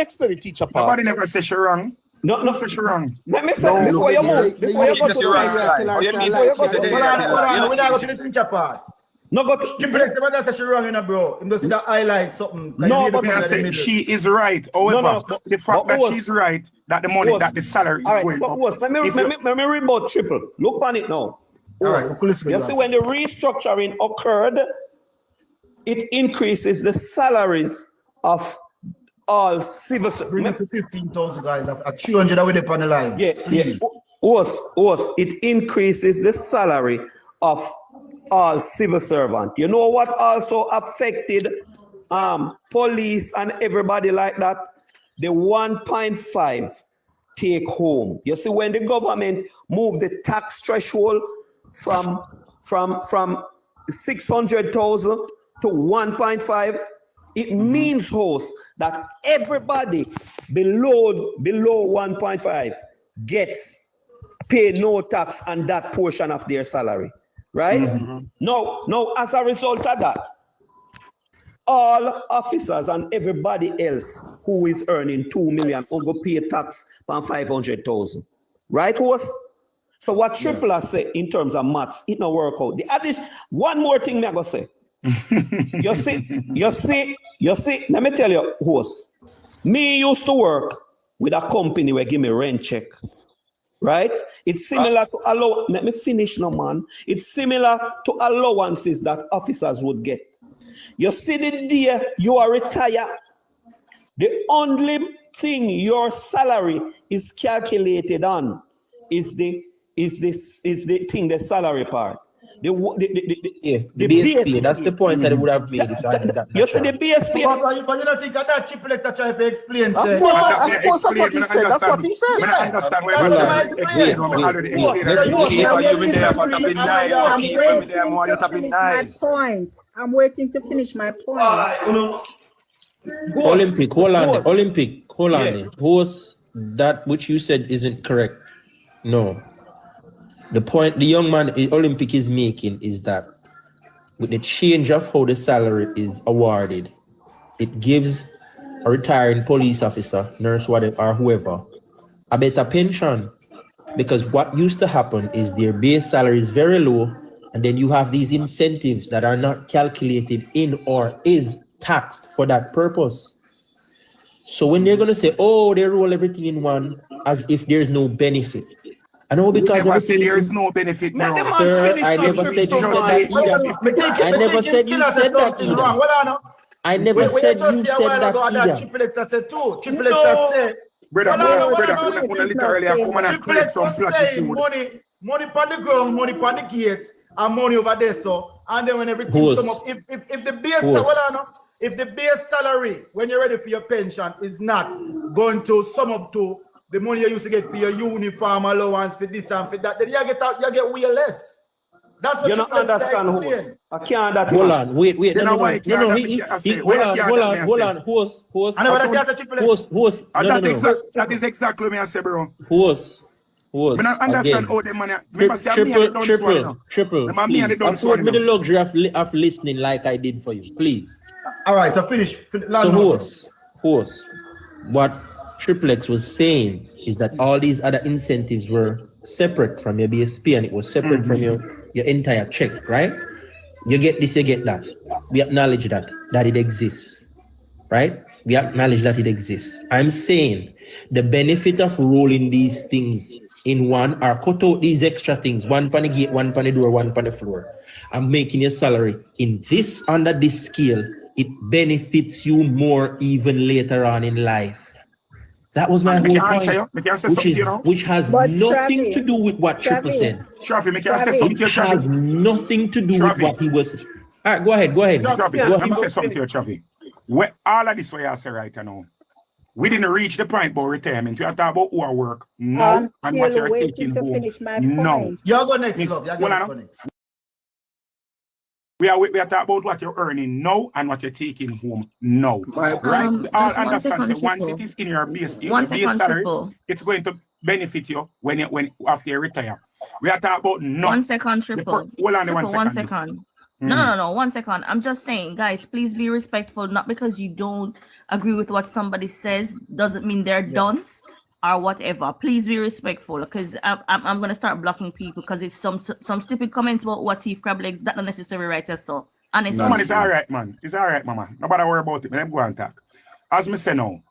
explain the teacher part. Nobody never say she wrong. No, say she wrong. Let me say before you move. Before you go to the We're not going to the teacher part. No, go to Triple X, but that's she wrong, you know, bro. I'm just gonna highlight something. No, but I say she is right. However, the fact that she's right, that the money, that the salary is going up. Let me read about Triple. Look on it now. All right, you see, when the restructuring occurred, it increases the salaries of all civil servants. Bring it to 15,000 guys. At 300 away upon the line. Yeah. It increases the salary of all civil servants. You know what also affected police and everybody like that? The 1.5 take home. You see, when the government moved the tax threshold from 600,000 to 1.5, it means, host, that everybody below 1.5 gets paid no tax on that portion of their salary, right? Now, as a result of that, all officers and everybody else who is earning 2 million will go pay tax on 500,000, right, host? So what Triple has said in terms of maths, it no work out. One more thing me I go say. You see, let me tell you, host. Me used to work with a company where give me rent check. Right? It's similar to let me finish now, man. It's similar to allowances that officers would get. You see the day you are retired, the only thing your salary is calculated on is the thing, the salary part. The BSP, that's the point that it would have made if I had that. You see the BSP. But you don't think that Triple X are trying to explain, Of sir? course, that's what he said. That's what he said. I understand where I'm waiting to finish my point. Olympic, hold on. Host, that which you said isn't correct. No. The point the young man Olympic is making is that with the change of how the salary is awarded, it gives a retiring police officer, nurse, whatever, or whoever, a better pension. Because what used to happen is their base salary is very low, and then you have these incentives that are not calculated in or is taxed for that purpose. So when they're going to say, oh, they roll everything in one, as if there's no benefit. I know because never said there is no benefit, bro. I never said you said that either. I never said you said that either. I never said you said that either. Triple X said too. Triple X said, brother, literally come and collect some platitude. Money on the ground, money on the gate, and money over there. So, and then when everything sum up, if the base, if the base salary when you're ready for your pension is not going to sum up to the money you used to get for your uniform allowance, for this and for that, then you get way less. That's what you don't understand, host. I can't that. Hold on, wait. Hold on. Host. That is exactly me I say, bro. Host. Horse, I don't understand again. how the money. Remember, say, me and the done one, you know. Triple, Remember, me and the please. done Afford one, me the you know. luxury of listening like I did for you, please. All right, so finish. So horse. What Triple X was saying is that all these other incentives were separate from your BSP and it was separate from your entire check, right? You get this, you get that. We acknowledge that it exists, right? We acknowledge that it exists. I'm saying the benefit of rolling these things in one or cut out these extra things, one pan the gate, one pan the door, one pan the floor, and making your salary in this under this scale, it benefits you more even later on in life. That was my whole point, which has nothing to do with what Triple said. Travi, I say something to you, Travi. Has nothing to do with what he was. All right, go ahead. Travi, let me say something to you, Travi. All of this what you say right now, we didn't reach the point about retirement. We are talking about our work now and what you're taking home. No. Y'all go next, love. Y'all go next. We are talking about what you're earning now and what you're taking home now. Right? All understand. So once it is in your base salary, it's going to benefit you when after you retire. We are talking about now. 1 second, Triple. Hold on, Triple, 1 second. No, 1 second. I'm just saying, guys, please be respectful. Not because you don't agree with what somebody says doesn't mean they're dunce or whatever. Please be respectful, because I'm gonna start blocking people because it's some stupid comments about what Chief Crab Legs that not necessarily right as so. Honestly. No, man, it's all right, man. It's all right, mama. Nobody worry about it. Let me go and talk. As me say now,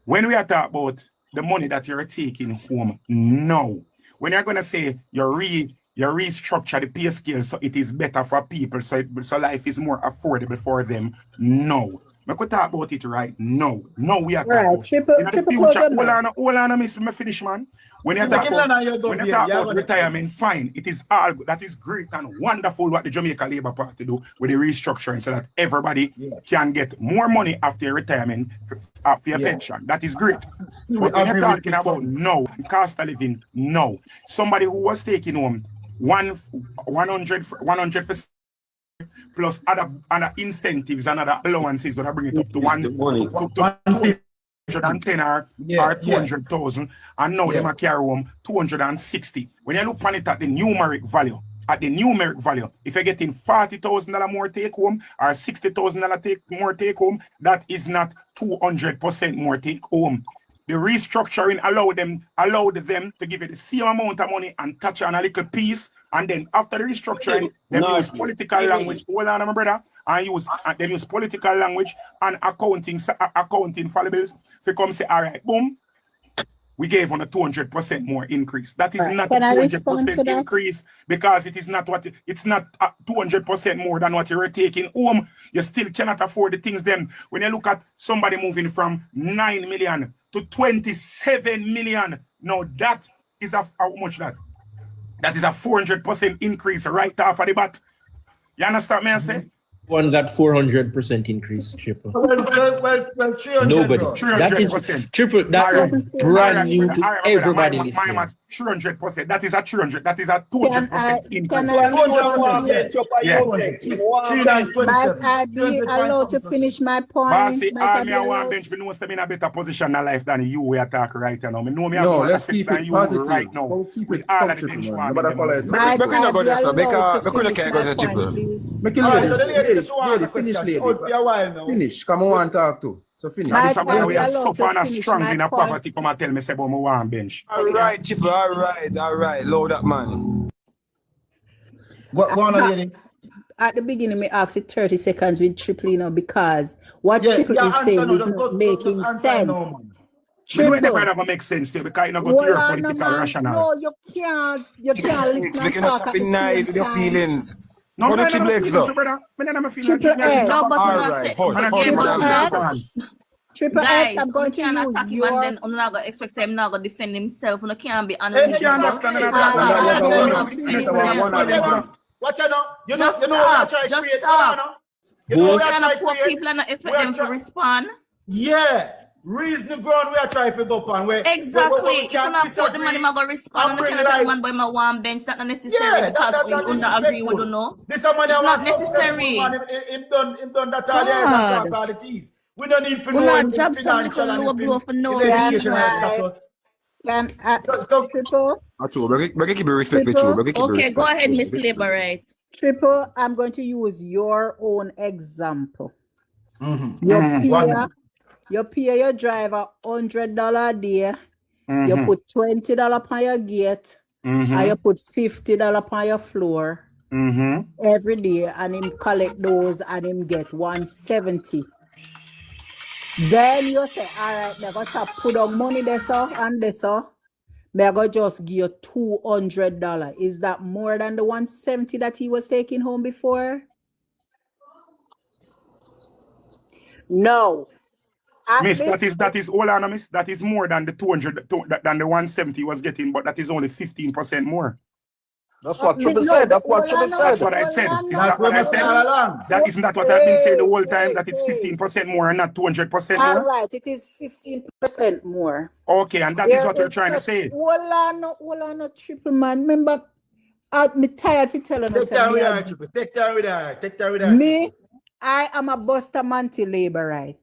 when we are talking about the money that you're taking home now, when you're gonna say you restructure the pay scale so it is better for people, so life is more affordable for them. No. I could talk about it right now. No, we are talking about Triple hold on, miss me finish, man. When you talk about retirement, fine. It is all good. That is great and wonderful what the Jamaica Labour Party do with the restructuring so that everybody can get more money after retirement after your pension. That is great. But when you're talking about now and cost of living, no. Somebody who was taking home 100 plus other incentives and other allowances when I bring it up to 210 or 200,000, and now they might carry home 260. When you look on it at the numeric value, if you're getting $40,000 more take home or $60,000 more take home, that is not 200% more take home. The restructuring allowed them to give it the same amount of money and touch on a little piece, and then after the restructuring, they use political language. Hold on, my brother, and they use political language and accounting fallibles. If you come say, all right, boom, we gave on a 200% more increase. That is not a 200% increase because it is not it's not 200% more than what you're taking home. You still cannot afford the things them. When you look at somebody moving from 9 million to 27 million, now that is how much that? That is a 400% increase right off of the bat. You understand me I say? One got 400% increase, Triple. Well, 300. Nobody. 300%. That is Triple. That is brand new to everybody in this game. 300%. That is a 300. That is a 200% increase. 200%. Might I be allowed to finish my point? Bossy, I want bench. Me know I'm in a better position in life than you. We attack right now. Me know me have more assets than you right now. With all of the bench one. Finish. Come on, talk to. So finish. Somebody we are suffering and strong in a poverty. Come and tell me say about me one bench. All right, Chipper. All right. Load up, man. Go on, lady. At the beginning, me ask you 30 seconds with Triple, because what Triple is saying is not making sense. Triple. You never ever make sense to you because you don't go to your political rationale. No, you can't listen and talk at the nice with your feelings. No, what Triple X up? Triple X, I'm going to use your... And then I'm not going to expect him not going to defend himself. You can't be honest. Watch out now. You know what I try to create. You know what I try to create. People are not expecting them to respond. Yeah. Reason ground we are trying to go on. Exactly. If you not put the money, I'm going to respond. You cannot tell man by my one bench. That's not necessary because we don't agree with you know. This is not necessary. Him done that all the teas. We don't need to know him financial and education and stuff. Can Triple? We're keep respect with you. Okay, go ahead, Miss Labor Right. Triple, I'm going to use your own example. Mm-hmm. You pay your driver $100 a day. You put $20 on your gate, and you put $50 on your floor every day, and him collect those, and him get $170. Then you say, all right, they're going to put on money this and this. They're going to just give you $200. Is that more than the $170 that he was taking home before? No. Miss, that is hold on, miss. That is more than the 200 than the 170 was getting, but that is only 15% more. That's what Triple said. That's what Triple said. That's what I said. Is that what I said? That isn't that what I've been saying the whole time, that it's 15% more and not 200% more? All right, it is 15% more. Okay, and that is what you're trying to say. Hold on, Triple man. Remember, I'm tired of telling us. Take that with her. Me, I am a Bustamante labor right.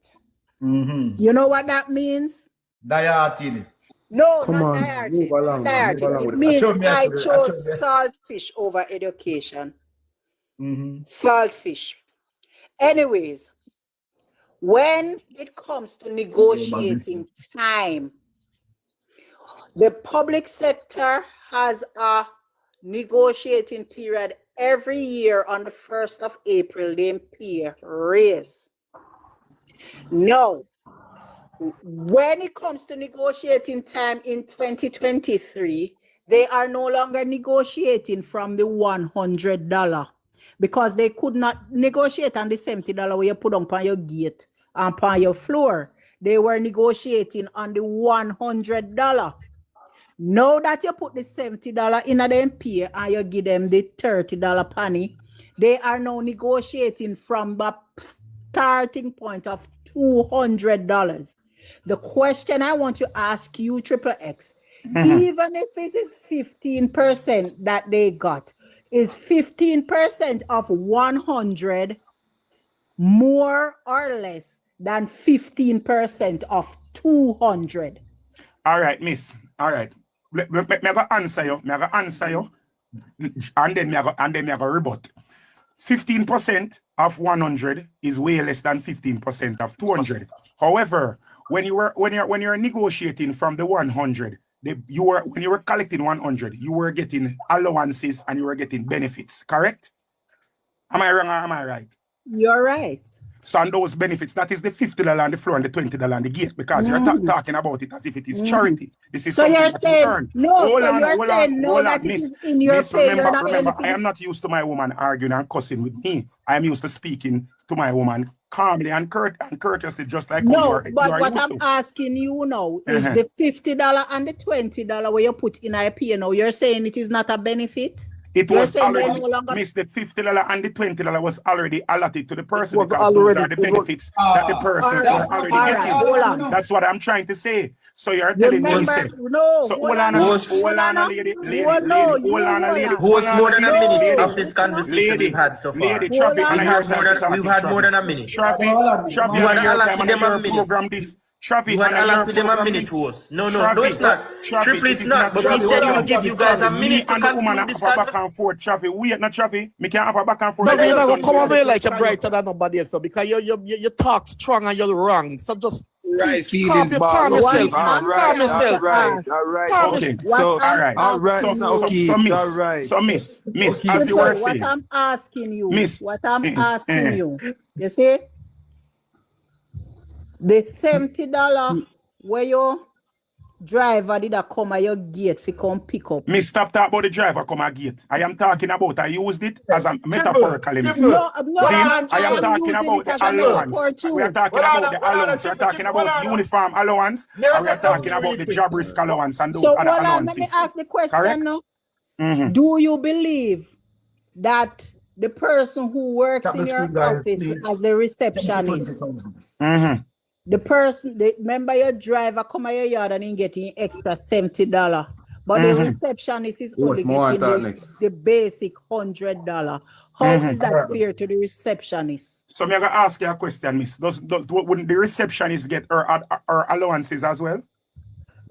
You know what that means? Dieted. No, Come not on, dieted. move along, Not move along dieted. It with it. means I chose chose saltfish over education. Saltfish. Anyways, when it comes to negotiating time, the public sector has a negotiating period every year on the 1st of April. They pay a raise. Now, when it comes to negotiating time in 2023, they are no longer negotiating from the $100 because they could not negotiate on the $70 where you put on your gate and on your floor. They were negotiating on the $100. Now that you put the $70 in them pay and you give them the $30 penny, they are now negotiating from the starting point of $200. The question I want to ask you, Triple X, even if it is 15% that they got, is 15% of 100 more or less than 15% of 200? All right, miss. All right. Me go answer you. And then me go rebut. 15% of 100 is way less than 15% of 200. However, when you're negotiating from the 100, when you were collecting 100, you were getting allowances and you were getting benefits, correct? Am I wrong or am I right? You're right. So on those benefits, that is the $50 on the floor and the $20 on the gate, because you're talking about it as if it is charity. This is so something you're that saying, you earn. Miss, in your miss, pay, remember, I am not used to my woman arguing and cussing with me. I am used to speaking to my woman calmly and courteously, just like no, you are. But you are what used I'm to. asking you now is the $50 and the $20 where you put in a pay now, you're saying it is not a benefit? It was already, miss, the $50 and the $20 was already allotted to the person because those are the benefits that the person was already getting. That's what I'm trying to say. So you're telling me, hold on a lady. Who was more than a minute of this conversation we've had so far? Lady, Travi, we've had more than a minute. Travi, you had allotted them a minute. Program this. Travi, you had allotted them a minute to us. No, it's not. Triple, it's not. But we said you will give you guys a minute to conclude this conversation. Back and forth, Travi. Wait, not Travi. Me can't have a back and forth. No, you're not gonna come over here like you're brighter than nobody else, so because you talk strong and you're wrong. So just right, calm yourself, man. Calm yourself. All right. Okay. So all right. So miss, as you were saying. What I'm asking you, you see? The $70 where your driver did a come at your gate to come pick up. Me stop talking about the driver come at gate. I am talking about I used it as a metaphorical. I am talking about the allowance. We are talking about the allowance. We are talking about uniform allowance. We are talking about the job risk allowance and those other allowances. Let me ask the question now. Do you believe that the person who works in your office as the receptionist, the person, remember your driver come at your yard and he getting extra $70, but the receptionist is only getting the basic $100. How is that fair to the receptionist? So I'm going to ask you a question, miss. Wouldn't the receptionist get her allowances as well?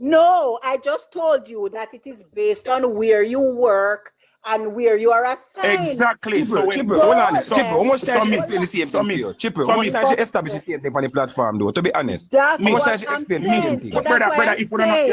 No, I just told you that it is based on where you work and where you are assigned. Exactly. Chipper, hold on. Chipper, how much time she explain the same thing to you? Chipper, how much time she establish the same thing on the platform, though? To be honest, That's how much what time she I'm explain the saying. same thing? But brother, that's why I'm if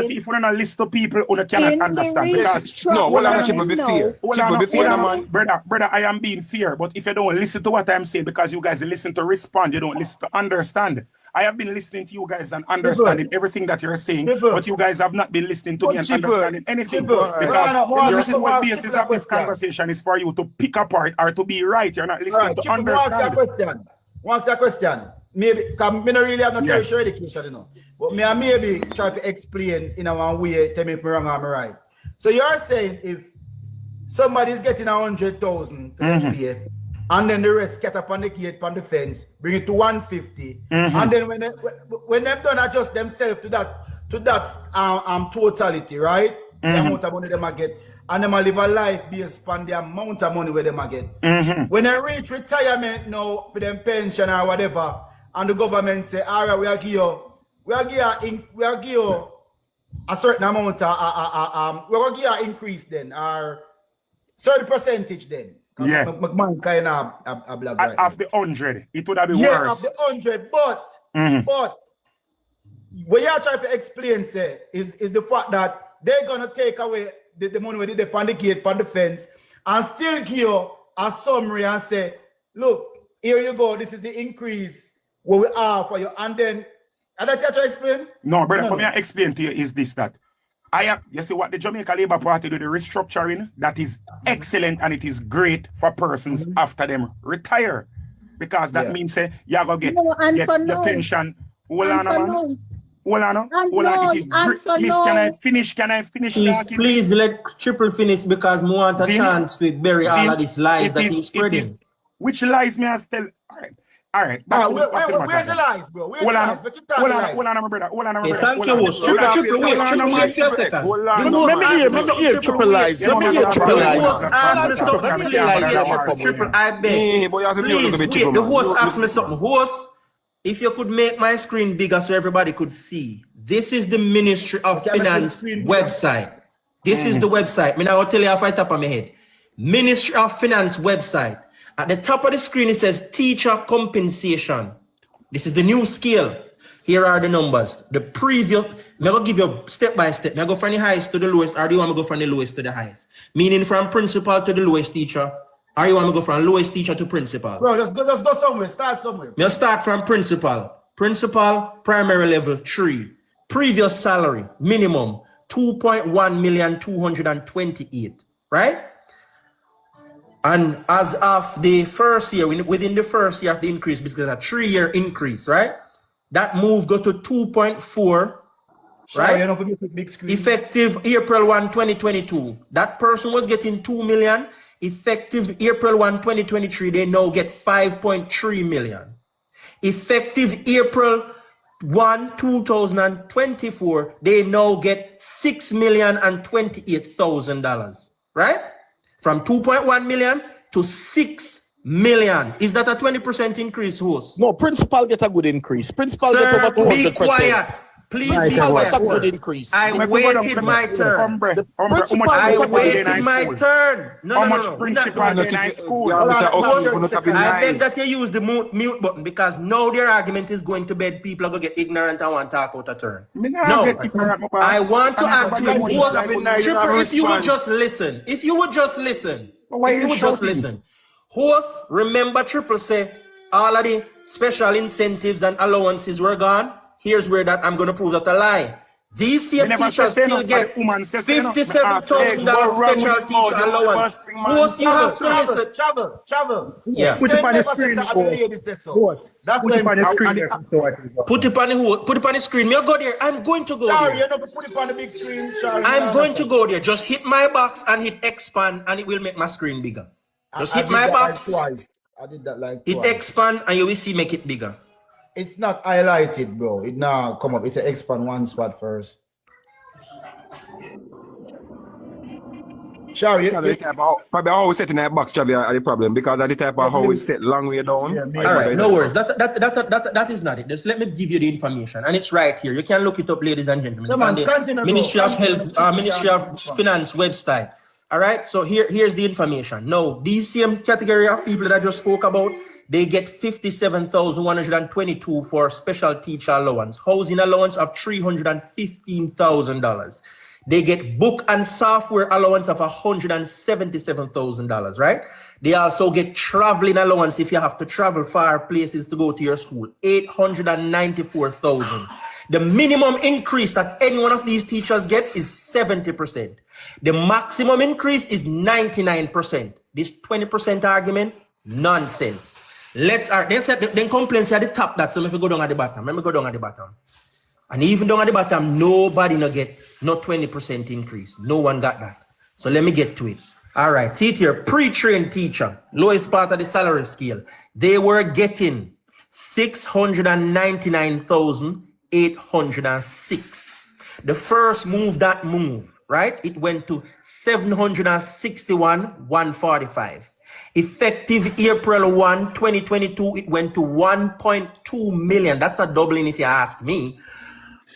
you don't list to people who cannot in the understand. Because No, hold on, Chipper, be No. fair. Chipper, be fair, man. Brother, I am being fair, but if you don't listen to what I'm saying, because you guys listen to respond, you don't listen to understand. I have been listening to you guys and understanding everything that you're saying, but you guys have not been listening to me and understanding anything. Because the whole basis of this conversation is for you to pick apart or to be right. You're not listening to understand. What's a question? Maybe, because I don't really have no tertiary education, you know. But me and maybe try to explain in a one way, tell me if I'm wrong or I'm right. So you're saying if somebody is getting 100,000 to pay, and then the rest get up on the gate, on the fence, bring it to 150, and then when they've done adjust themselves to that totality, right? The amount of money they might get, and they might live a life based on the amount of money where they might get. When they reach retirement now for them pension or whatever, and the government say, all right, we are give you a certain amount, we're going to give you an increase then, or certain percentage then. Yeah. McMahon kind of a black right of the 100, it would have been worse. worse. Of the 100, but what you're trying to explain, say, is the fact that they're gonna take away the money where they on the gate, on the fence, and still give you a summary and say, look, here you go, this is the increase what we are for you, and then that you try to explain? No, brother, what I explain to you is this, that you see what the Jamaica Labour Party do, the restructuring, that is excellent and it is great for persons after them retire. Because that means you're going to get your pension. Hold on, man. Hold on. It is great. Miss, can I finish? Please let Triple finish because I want a chance to bury all of these lies that he's spreading. Which lies me as tell? All right. Where's the lies, bro? Where's the lies? Hold on, my brother. Thank you, host. Triple, wait a second. Let me hear triple lies. Let me hear triple lies. Triple, I beg. Please, wait, the host asked me something. Host, if you could make my screen bigger so everybody could see. This is the Ministry of Finance website. This is the website. I will tell you if I tap on my head. Ministry of Finance website. At the top of the screen, it says teacher compensation. This is the new scale. Here are the numbers. The previous, I'm going to give you step by step. I'm going to go from the highest to the lowest, or do you want me to go from the lowest to the highest? Meaning from principal to the lowest teacher, or you want me to go from lowest teacher to principal? Bro, let's go somewhere. Start somewhere. I'll start from principal. Principal, primary level 3. Previous salary, minimum, 2.1,228,000, right? And as of the first year, within the first year of the increase, because a 3-year increase, right? That move go to 2.4, right? Effective April 1, 2022. That person was getting 2 million. Effective April 1, 2023, they now get 5.3 million. Effective April 1, 2024, they now get $6,028,000, right? From 2.1 million to 6 million. Is that a 20% increase, host? No, principal get a good increase. Principal get over 200%. Be quiet. Please be quiet. A good increase. I waited my turn. I waited my turn. No. Principal in high school? I beg that you use the mute button because now their argument is going to bed. People are going to get ignorant and want to talk out a turn. No, I want to add to it. If you would just listen. If you would just listen. Host, remember Triple say all of the special incentives and allowances were gone. Here's where that I'm going to prove that a lie. These same teachers still get $57,000 special teacher allowance. Who's you have to listen? Travel. Yeah. Put it on the screen. Put it on the screen. Me go there. I'm going to go there. Sorry, you're not put it on the big screen. I'm going to go there. Just hit my box and hit expand and it will make my screen bigger. Just hit my box. I did that like twice. Hit expand and you will see make it bigger. It's not highlighted, bro. It now come up. It's an expand one spot first. Sorry, probably how we set in that box, Chavi, are the problem because of the type of how we set long way down. All right, no worries. That is not it. Just let me give you the information, and it's right here. You can look it up, ladies and gentlemen. It's on the Ministry of Health, Ministry of Finance website. All right, so here's the information. Now, these same category of people that I just spoke about, they get $57,122 for special teacher allowance, housing allowance of $315,000. They get book and software allowance of $177,000, right? They also get traveling allowance if you have to travel far places to go to your school, $894,000. The minimum increase that any one of these teachers get is 70%. The maximum increase is 99%. This 20% argument, nonsense. Then complaints at the top that, so if you go down at the bottom, let me go down at the bottom. And even down at the bottom, nobody no get no 20% increase. No one got that. So let me get to it. All right, see it here. Pre-trained teacher, lowest part of the salary scale. They were getting $699,806. The first move, right? It went to $761,145. Effective April 1, 2022, it went to 1.2 million. That's a doubling if you ask me.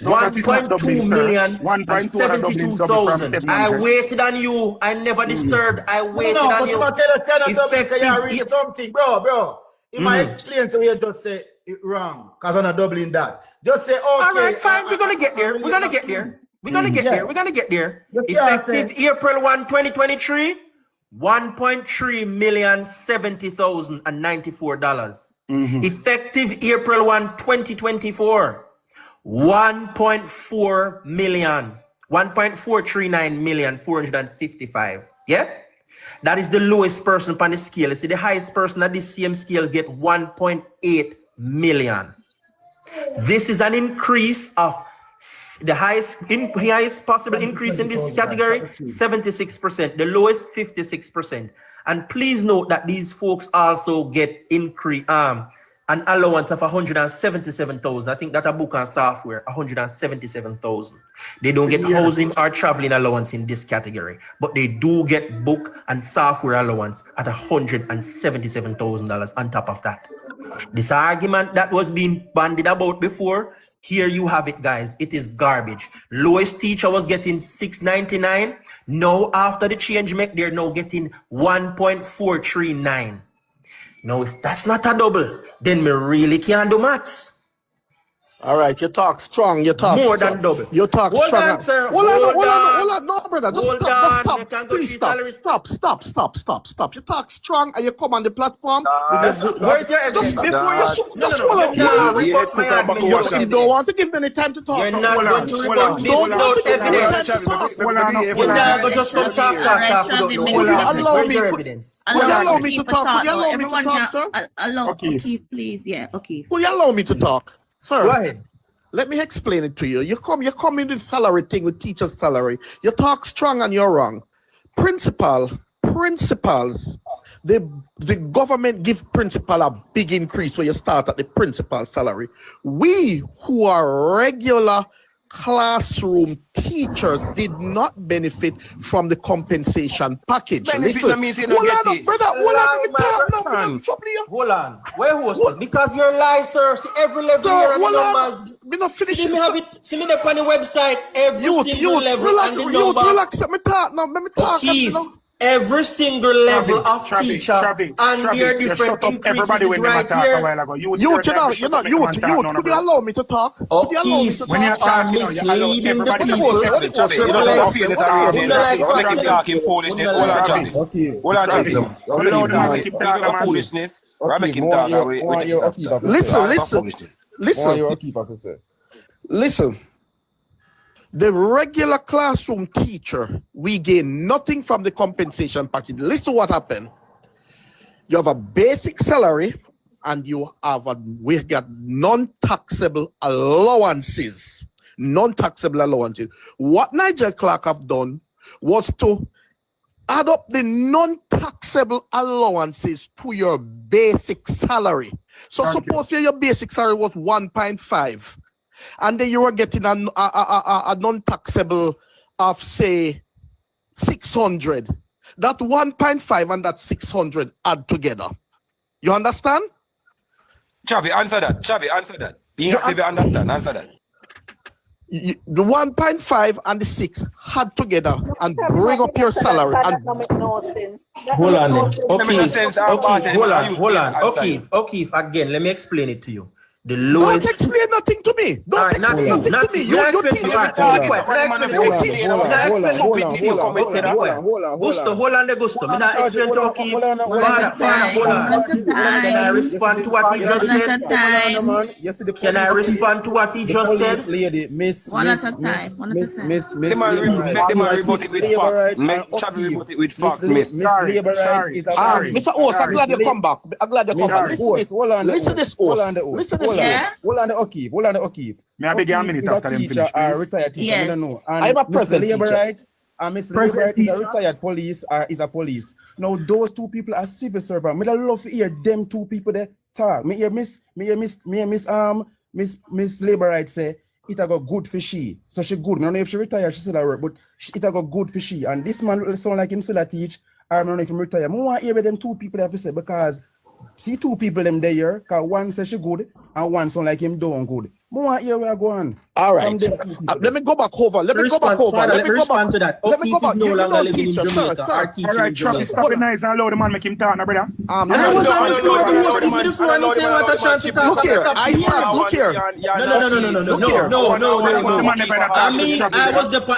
1.2 million, 72,000. I waited on you. I never disturbed. I waited on you. Effective something, bro. You might explain so you just say it wrong because I'm not doubling that. Just say, okay. All right, fine. We're gonna get there. Effective April 1, 2023, $1.3,070,094. Effective April 1, 2024. 1.439,455. Yeah, that is the lowest person on the scale. You see, the highest person at this same scale get 1.8 million. This is an increase of the highest possible increase in this category, 76%. The lowest, 56%. And please note that these folks also get an allowance of 177,000. I think that a book and software, 177,000. They don't get housing or traveling allowance in this category, but they do get book and software allowance at $177,000 on top of that. This argument that was being bandied about before, here you have it, guys. It is garbage. Lowest teacher was getting $699. Now, after the change, they're now getting $1.439. Now, if that's not a double, then me really can't do maths. All right, you talk strong. You talk more strong. than double. You talk Hold strong. on, sir. Hold on, no, brother. Just stop. Please stop. You talk strong and you come on the platform. Where's your evidence? Before you you don't want to give me any time to talk. You're not going to rebut this without evidence. You're not going to just come talk. Allow me to talk. Could you allow me to talk, sir? Okay, please. Yeah, okay. Could you allow me to talk? Sir, go ahead. Let me explain it to you. You come in with salary thing, with teacher's salary. You talk strong and you're wrong. Principals, the government give principal a big increase when you start at the principal salary. We who are regular classroom teachers did not benefit from the compensation package. Listen, hold on. Where was it? Because you're lying, sir. See every level here and the numbers. Me not finish. See me have it. See me up on the website. Every single level and the number. Relax. Let me talk now. Let me talk. Every single level of teacher and their different increases right here. Could you allow me to talk? Could you allow me to talk? When you're talking, misleading the people. Listen. The regular classroom teacher, we gain nothing from the compensation package. Listen to what happened. You have a basic salary and we got non-taxable allowances. What Nigel Clark have done was to add up the non-taxable allowances to your basic salary. So suppose your basic salary was 1.5. And then you were getting a non-taxable of, say, 600. that 1.5 and that 600 add together. You understand? Chavi, answer that. Chavi, answer that. You have to understand. Answer that. The 1.5 and the 6 had together and bring up your salary. And That make no sense. Hold on. Hold on. Okay. Again, let me explain it to you. The don't lowest. explain nothing to me. Don't explain nothing to me. You teach Gusto, hold on. Me not explain to O'Keefe. Hold on. Can I respond to what he just said? Can I respond to what he just said? Lady, Miss. Let Mr. O's, I'm glad you come back. Listen this, O's. Yes. Hold on the O'Keefe. May I begin a minute after them finish, please? Retired teacher, Yes. I don't know. And I'm a Mr. present teacher. Laborite, Mr. Laborite is a retired police or is a police. Now those two people are civil servants. Me love to hear them two people there talk. Me hear Miss Laborite say it a got good for she. So she good. I don't know if she retired, she still at work, but it a got good for she. And this man sound like him still a teach. I don't know if him retire. I want to hear what them two people have to say because see two people them there, because one says she good and one sound like him doing good. More here we are going. All right. Let me go back over. Let me respond to that. Let me go back. No longer living in teacher, Jamaica. sir. All right, Travis, stop it nice and allow the man make him talk, no, brother. I was on the floor. The host give me the floor and he said what I chant to talk. Look here. I said, look here. No.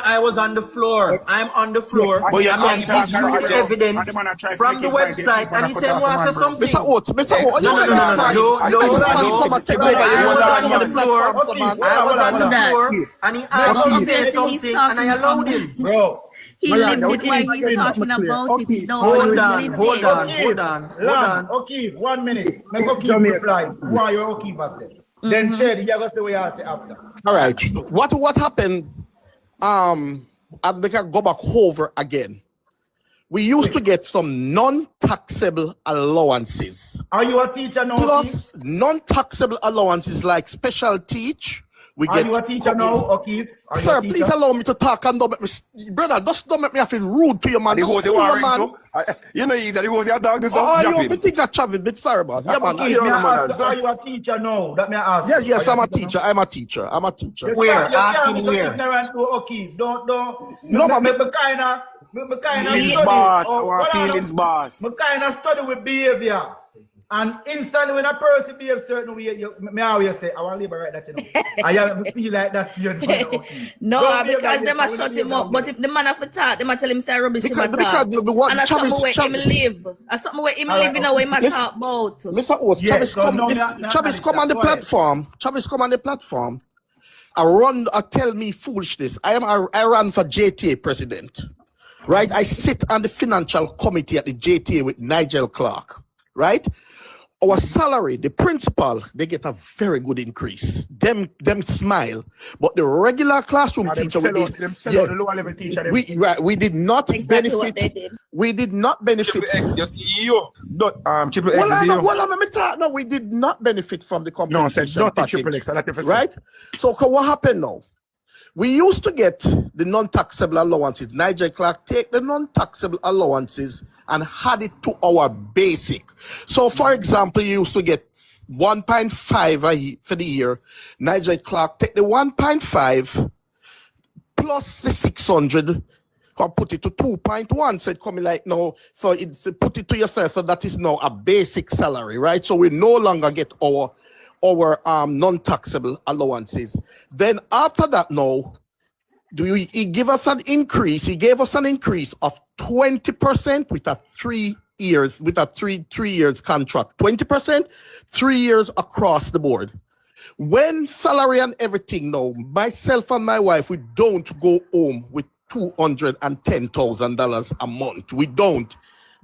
I was on the floor. I'm on the floor. I mean, give you the evidence from the website and he said, "Well, I said something." Mr. Oates, No. I was on the floor and he asked me to say something and I allowed him. Bro. He lived it while he's talking about it. Hold on. Okay, 1 minute. Make O'Keefe reply. Why your O'Keefe said. Then Ted, you got the way I say after. All right. What happened? As we can go back over again. We used to get some non-taxable allowances. Are you a teacher now? Plus non-taxable allowances like special teach. Are you a teacher now, O'Keefe? Sir, please allow me to talk and don't make me, brother, just don't make me feel rude to you, man. You know, he's a dog. You think I travel, but sorry, boss. Yeah, man. Are you a teacher now? That may I ask. Yes, I'm a teacher. I'm a teacher. Where? Ask him where. O'Keefe, don't. No, man. Me kind of study with behavior. And instantly when a person behaves certain way, me always say, I want to liberate that, you know. I feel like that, you know. No, because they must shut him up. But if the man have to talk, they must tell him say rubbish him talk. And that's something where him live. That's something where him live in a way he talk about. Mr. Oates, Travis come on the platform. Travis come on the platform. I tell me foolishness. I ran for JTA president. Right? I sit on the financial committee at the JTA with Nigel Clark. Right? Our salary, the principal, they get a very good increase. Them smile, but the regular classroom teacher, we did not benefit. We did not benefit. No, we did not benefit from the compensation package. Right? So what happened now? We used to get the non-taxable allowances. Nigel Clark take the non-taxable allowances and had it to our basic. So, for example, you used to get 1.5 for the year. Nigel Clark take the 1.5 plus the 600 and put it to 2.1. So it coming like no. So it's put it to yourself. So that is now a basic salary, right? So we no longer get our non-taxable allowances. Then after that now, he gave us an increase. He gave us an increase of 20% with a 3 years, with a three years contract. 20%, 3 years across the board. When salary and everything now, myself and my wife, we don't go home with $210,000 a month. We don't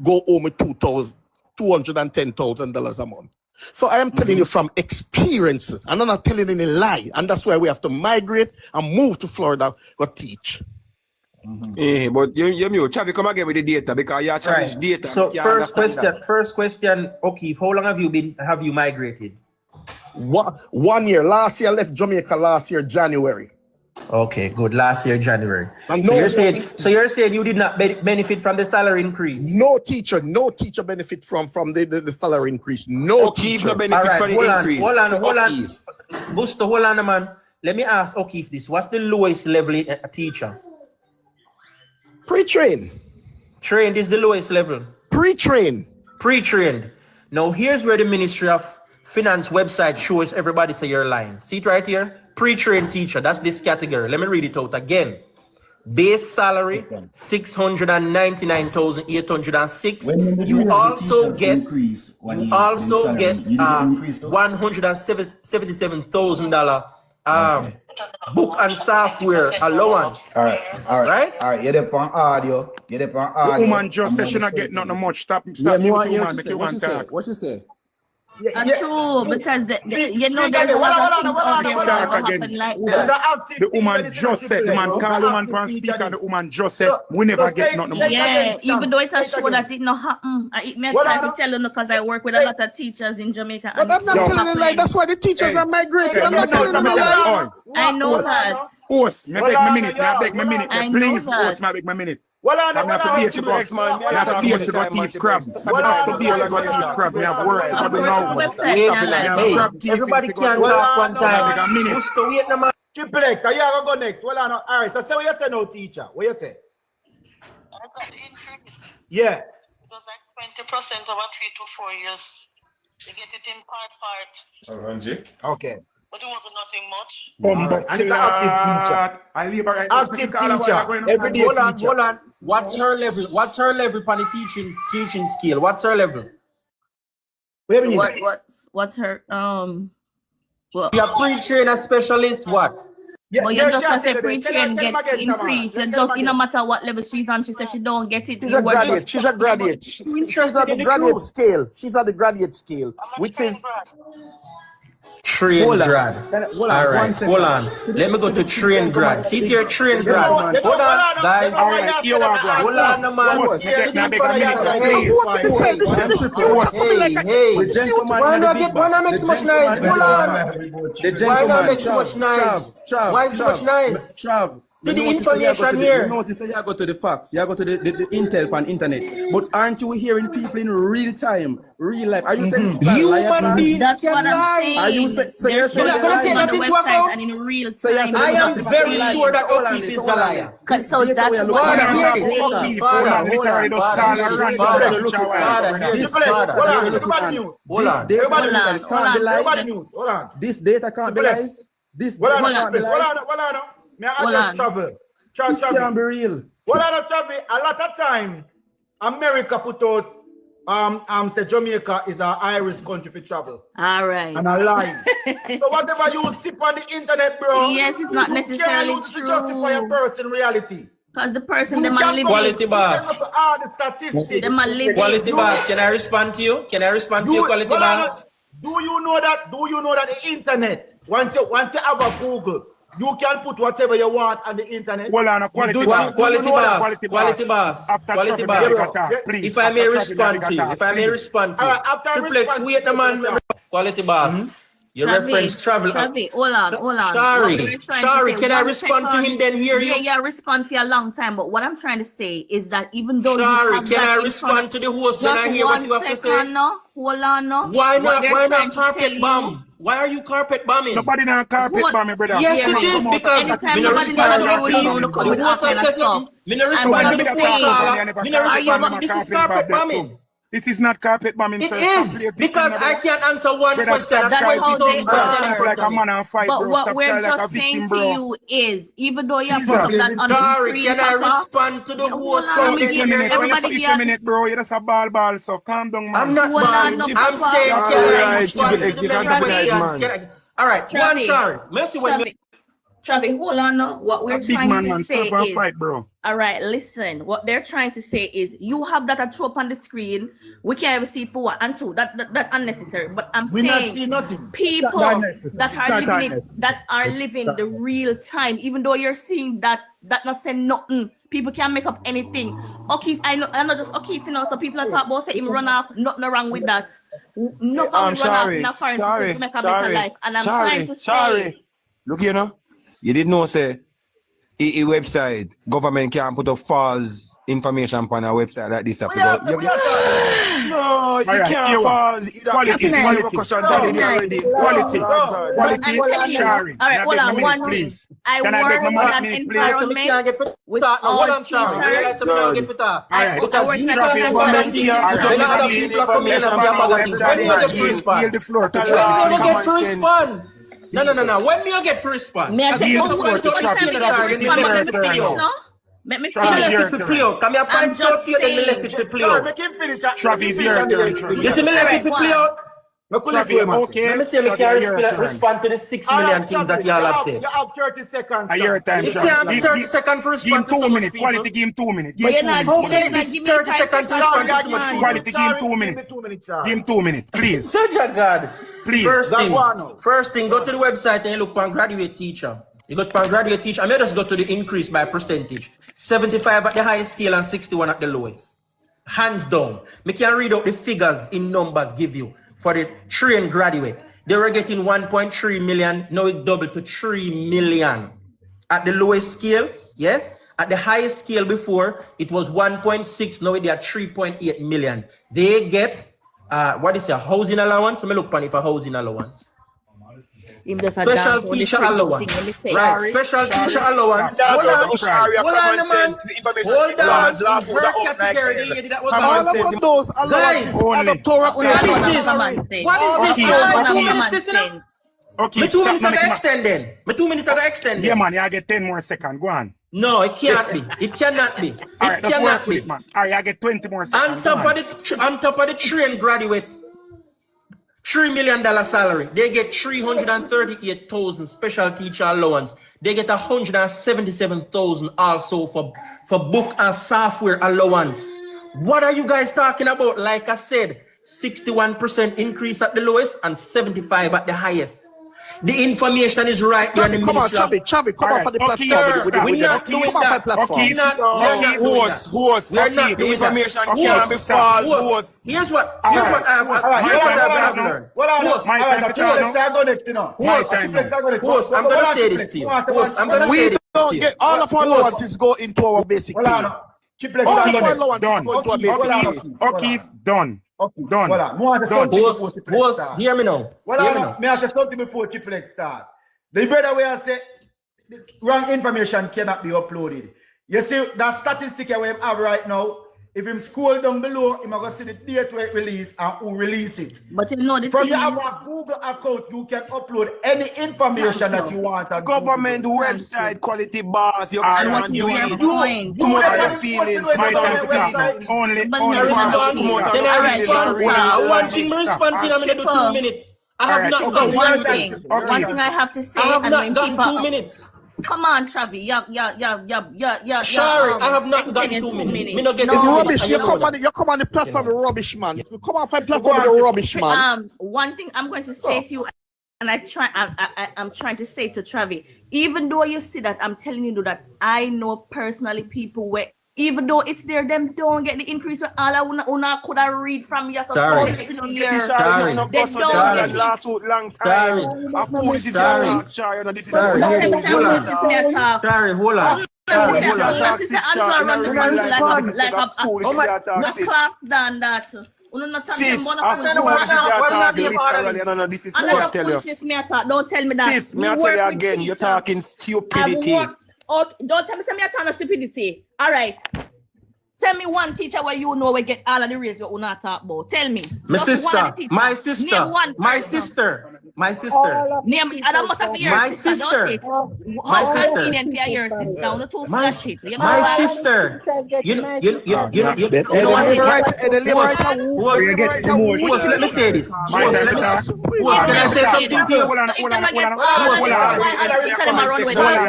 go home with $210,000 a month. So I am telling you from experience, and I'm not telling any lie, and that's why we have to migrate and move to Florida to teach. But you Chavi, come again with the data because you challenge data. So first question, O'Keefe, how long have you migrated? 1 year. Last year I left Jamaica January. Okay, good. Last year, January. And So no- you're saying you did not benefit from the salary increase? No teacher benefit from the salary increase. No O'Keefe teacher. no benefit All right, from the hold on, increase. hold on. O'Keefe. Buster, hold on, man. Let me ask O'Keefe this. What's the lowest level in a teacher? Pre-trained. Trained is the lowest level. Pre-trained. Pre-trained. Now, here's where the Ministry of Finance website shows everybody say you're lying. See it right here? Pre-trained teacher. That's this category. Let me read it out again. Base salary, 699,806. You also get $177,000 book and software allowance. All right. You're there on audio. The woman just said she not get nothing much. Stop Yeah, me with the yeah, woman, make you want to talk. what she say? True, because you know Big there's a again. lot of Hold things on, out there hold that on, will again. happen like There's that. an active The teacher woman in just said, the man Trickle-down. call woman Active from teacher speaker, the this. woman just said, we never So get take- nothing take much. Yeah, again, even though it's a take show again. that it not happen. I Well, try I to know. tell you because I work with a lot of teachers in Jamaica. But I'm not it's telling you like that's why the teachers are migrating. I'm not telling you like. I know that. Horse, me beg me minute, me beg me minute. I know Please, that. horse, me beg me minute. Well, I I'm not to be a to go. Triple X, man. Me have to be a to go thief crab. Me have to be a to go thief crab. Me have work to I'll do purchase now. website, Wait, can't lie. hey, everybody can't talk one time. Make a minute. Buster, wait, no, man. Triple X, are you going to go next? Well, I know. All right, so say what you say now, teacher. What you say? I got the increase. Yeah. It was like 20% over 3 to 4 years. You get it in part. Okay. But it wasn't nothing much. And it's an active teacher. I liberate Active teacher. Every day Hold on, teacher. hold on. What's her level? What's her level on the teaching scale? What's her level? Wait a minute. What's her well, You're pre-trainer specialist, what? Yeah, but you yeah, just she have to say said it. pre-train Tell him get again, increase. Tamara. You Tell him just no again. matter what level she's on, she says she don't get it. She's You a were graduate. just- She's a graduate. She's at the graduate scale. She's at the graduate scale, which is Train Hold on. grad. Hold on, All one right, second. hold on. Let me go to train grad. See here, train grad. Hold on, guys. All right, you are grad. Hold on, man. Horse, Sit me in beg front me of minute, your please. what did they say? This you talk to me like a Hey, The gentleman why in the not big get? Why box. not make so much noise? Hold on. The Why not gentleman, make so much noise? Why so much noise? Trav, To the you notice that you information go to the- here. You notice that you go to the facts, you go to the intel on internet. But aren't you hearing people in real time, real life? Are you saying this guy liar, Human man? beings That's can what I'm lie. saying. Are you say- so you're They're saying showing they're us lying? on the Take that into website account? and in real So you're time. saying I am that- very Hold on, sure that hold on, O'Keefe is hold a on. liar. Cause so Data that's we are what looking Father, I'm hear at. this. saying. Hold on, Father, hold on, Father, hold on. hear this. Father, Father, hear hear this. this. Father, look at- Father, hear This this. Triple X, Father, hold hear on, this. everybody mute. Hold on. This Everybody data mute. can't be Everybody lies. mute. Hold on. This data can't be Triple X. lies. This Hold data on, can't be hold lies. on. May I Hold address on. travel? This can't be Travel. real. Hold on, travel. A lot of time, America put out say Jamaica is an Irish country for travel. All right. And a lie. So whatever you see on the internet, bro. Yes, it's not you necessarily can't use it to justify a true. person reality. Because the person You them a can't live Quality it. boss. You can't all the statistics. Them a live Quality it. boss, can I respond to you? Can I respond to you, quality hold on, boss? do you know that the internet, once you have a Google, you can put whatever you want on the internet. Well, on a quality You boss. do Quality know that? boss. Quality boss. After Quality traffic, boss. please. If I may After respond traffic, to you, if I may please. respond to All you. right, after I Duplex, respond wait a man. Quality boss. You reference travel. Hold on. Sorry, What we're trying to sorry. say, Can I 1 respond to second. him then hear you? Yeah, respond for a long time. But what I'm trying to say is that even though Sorry, you have can that I in front respond of- to the host when I Just hear what 1 you have to say? second, no. Hold on, no. Why What not? they're Why trying not to tell carpet you- bomb? Why are you carpet bombing? Nobody now carpet What? bomb me, brother. Yes, Yeah, it is because anytime me no somebody respond to never the know, team. you don't come The with that host kind of says stuff. something. Me no I'm respond to the just phone saying. caller. Me no respond. Are you- This is carpet bombing. This is not carpet bombing, It sir. is Stop because playing I can't answer one Brother, question. stop That's trying how to they think yourself are. like a man on fight, But bro. what Stop we're trying like a just saying victim, to bro. you is, even though you put Jesus. up that on the Sorry, screen, can I Papa, respond to the Yeah, host? hold on, So let me if give you you- hear everybody If get- a minute, bro, you're just a ball, so calm down, man. I'm not Hold on, balling. no, I'm Papa. saying, All can I right, respond Triple to X, the you can't many capitalize, questions? man. All right, one Travis, sorry. Mercy when me. Travis, hold on. No. What we're A big trying man, to man. say Stop and is, fight, bro. all right, listen. What they're trying to say is, you have that at up on the screen. We can't even see it for 1 and 2. That unnecessary. But I'm We not saying, see nothing. people That unnecessary. that are That living unnecessary. that are living the real time, even though you're seeing that not saying nothing. People can make up anything. Okay, I know just okay, you know. So people are talking about say him run off. Nothing wrong with that. No, I'm run off in a sorry, foreign country to make a better life. And I'm trying to say, Look, you know, you didn't know, say, website, government can't put up false information on a website like this. No, you can't false. Quality, sharing. All right, hold on, one thing. I work in an environment with all teachers. No. When do you get free response? Let me finish. Travis, your turn. You see me left it for play out? Okay. Let me see if I can respond to the 6 million things that y'all have said. You have 30 seconds. A year time. It can't be 30 seconds for Give him respond to so 2 much minutes. people. Quality, give him 2 minutes. But you're not, how can it be 30 seconds to respond to so much people? Quality, give him 2 minutes. Give him 2 minutes, please. Judge of God. Please. First thing, go to the website and you look for graduate teacher. You go to graduate teacher. I may just go to the increase by percentage. 75 at the highest scale and 61 at the lowest. Hands down. Me can read out the figures in numbers give you for the trained graduate. They were getting 1.3 million. Now it doubled to 3 million. At the lowest scale, yeah? At the highest scale before, it was 1.6. Now they are 3.8 million. They get, what is a housing allowance? Let me look on it for housing allowance. Special teacher allowance. Right, special teacher allowance. Hold on, man. Hold on. Her category, the lady that was all of those allowances add up to what is this? Okay, Me 2 minutes ago extended. Me 2 minutes ago extended. Yeah, man, you get 10 more seconds. Go on. No, it can't be. It cannot be. It cannot be. Man. All right, I get 20 more seconds. On top of the trained graduate, $3 million salary. They get 338,000 special teacher allowance. They get 177,000 also for book and software allowance. What are you guys talking about? Like I said, 61% increase at the lowest and 75 at the highest. The information is right there in the Come on, ministry. Chavi, come on for the platform. We're not doing that. Host. We're not The doing information that. can't be false. Here's what I have learned. Host, I'm going to say this to you. Host, I'm going to say this to you. All of our allowances go into our basic pay. All of our allowances go into our basic pay. Okay, done. Done. Host, hear me now. May I say something before Triple X start? The brother where I say the wrong information cannot be uploaded. You see that statistic we have right now. If him scroll down below, him going to see the date where it release and who release it. But you know the from thing your Google account, you can upload any information that you want. Government website quality bars. You can't do it. Too much of your feelings. Only. One thing me respond to, I'm going to do 2 minutes. I have not got one thing. One thing I have to say. I have not gotten 2 minutes. Come on, Travi. Sorry, I have not gotten 2 minutes. Me not get It's rubbish. You come on the platform with rubbish, man. You come on the platform with the rubbish, man. One thing I'm going to say to you, and I'm trying to say to Travi, even though you see that, I'm telling you that I know personally people where, even though it's there, them don't get the increase. All I una could have read from you. So Sorry. they don't get it. Last long time. Sorry, hold on. Don't tell me that. This, me I tell you again, you're talking stupidity. Don't tell me some you're stupidity. All right. Tell me one teacher where you know we get all of the raise you not talk about. Tell me. My sister. Name Adam must have your my sister. My sister. Let me say this. Can I say something to you?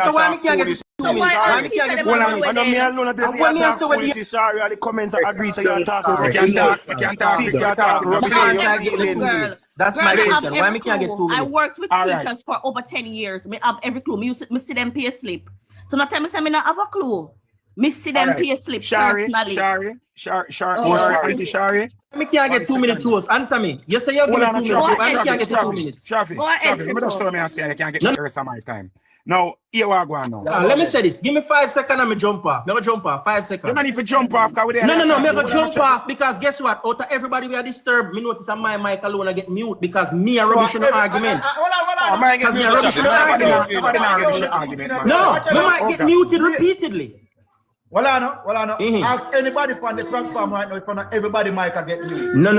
So why me can't get the comments agree, so you're talking. That's my question. Why me can't get 2 minutes? I worked with teachers for over 10 years. Me have every clue. Me see them pay slip. So not tell me me not have a clue. Me see them pay slip personally. Shari. Me can't get 2 minutes to us. Answer me. You say you're going to 2 minutes. I can't get 2 minutes. Shafi, let me just tell me and say I can't get the rest of my time. Now, here we go now. Let me say this. Give me 5 seconds and me jump off. Me go jump off. 5 seconds. You don't need to jump off. No. Me go jump off because guess what? Out of everybody we are disturbed, me notice that my mic alone I get mute because me a rubbish in the argument. No, me might get muted repeatedly. Well, I know. Ask anybody on the platform right now if everybody mic can get muted. No.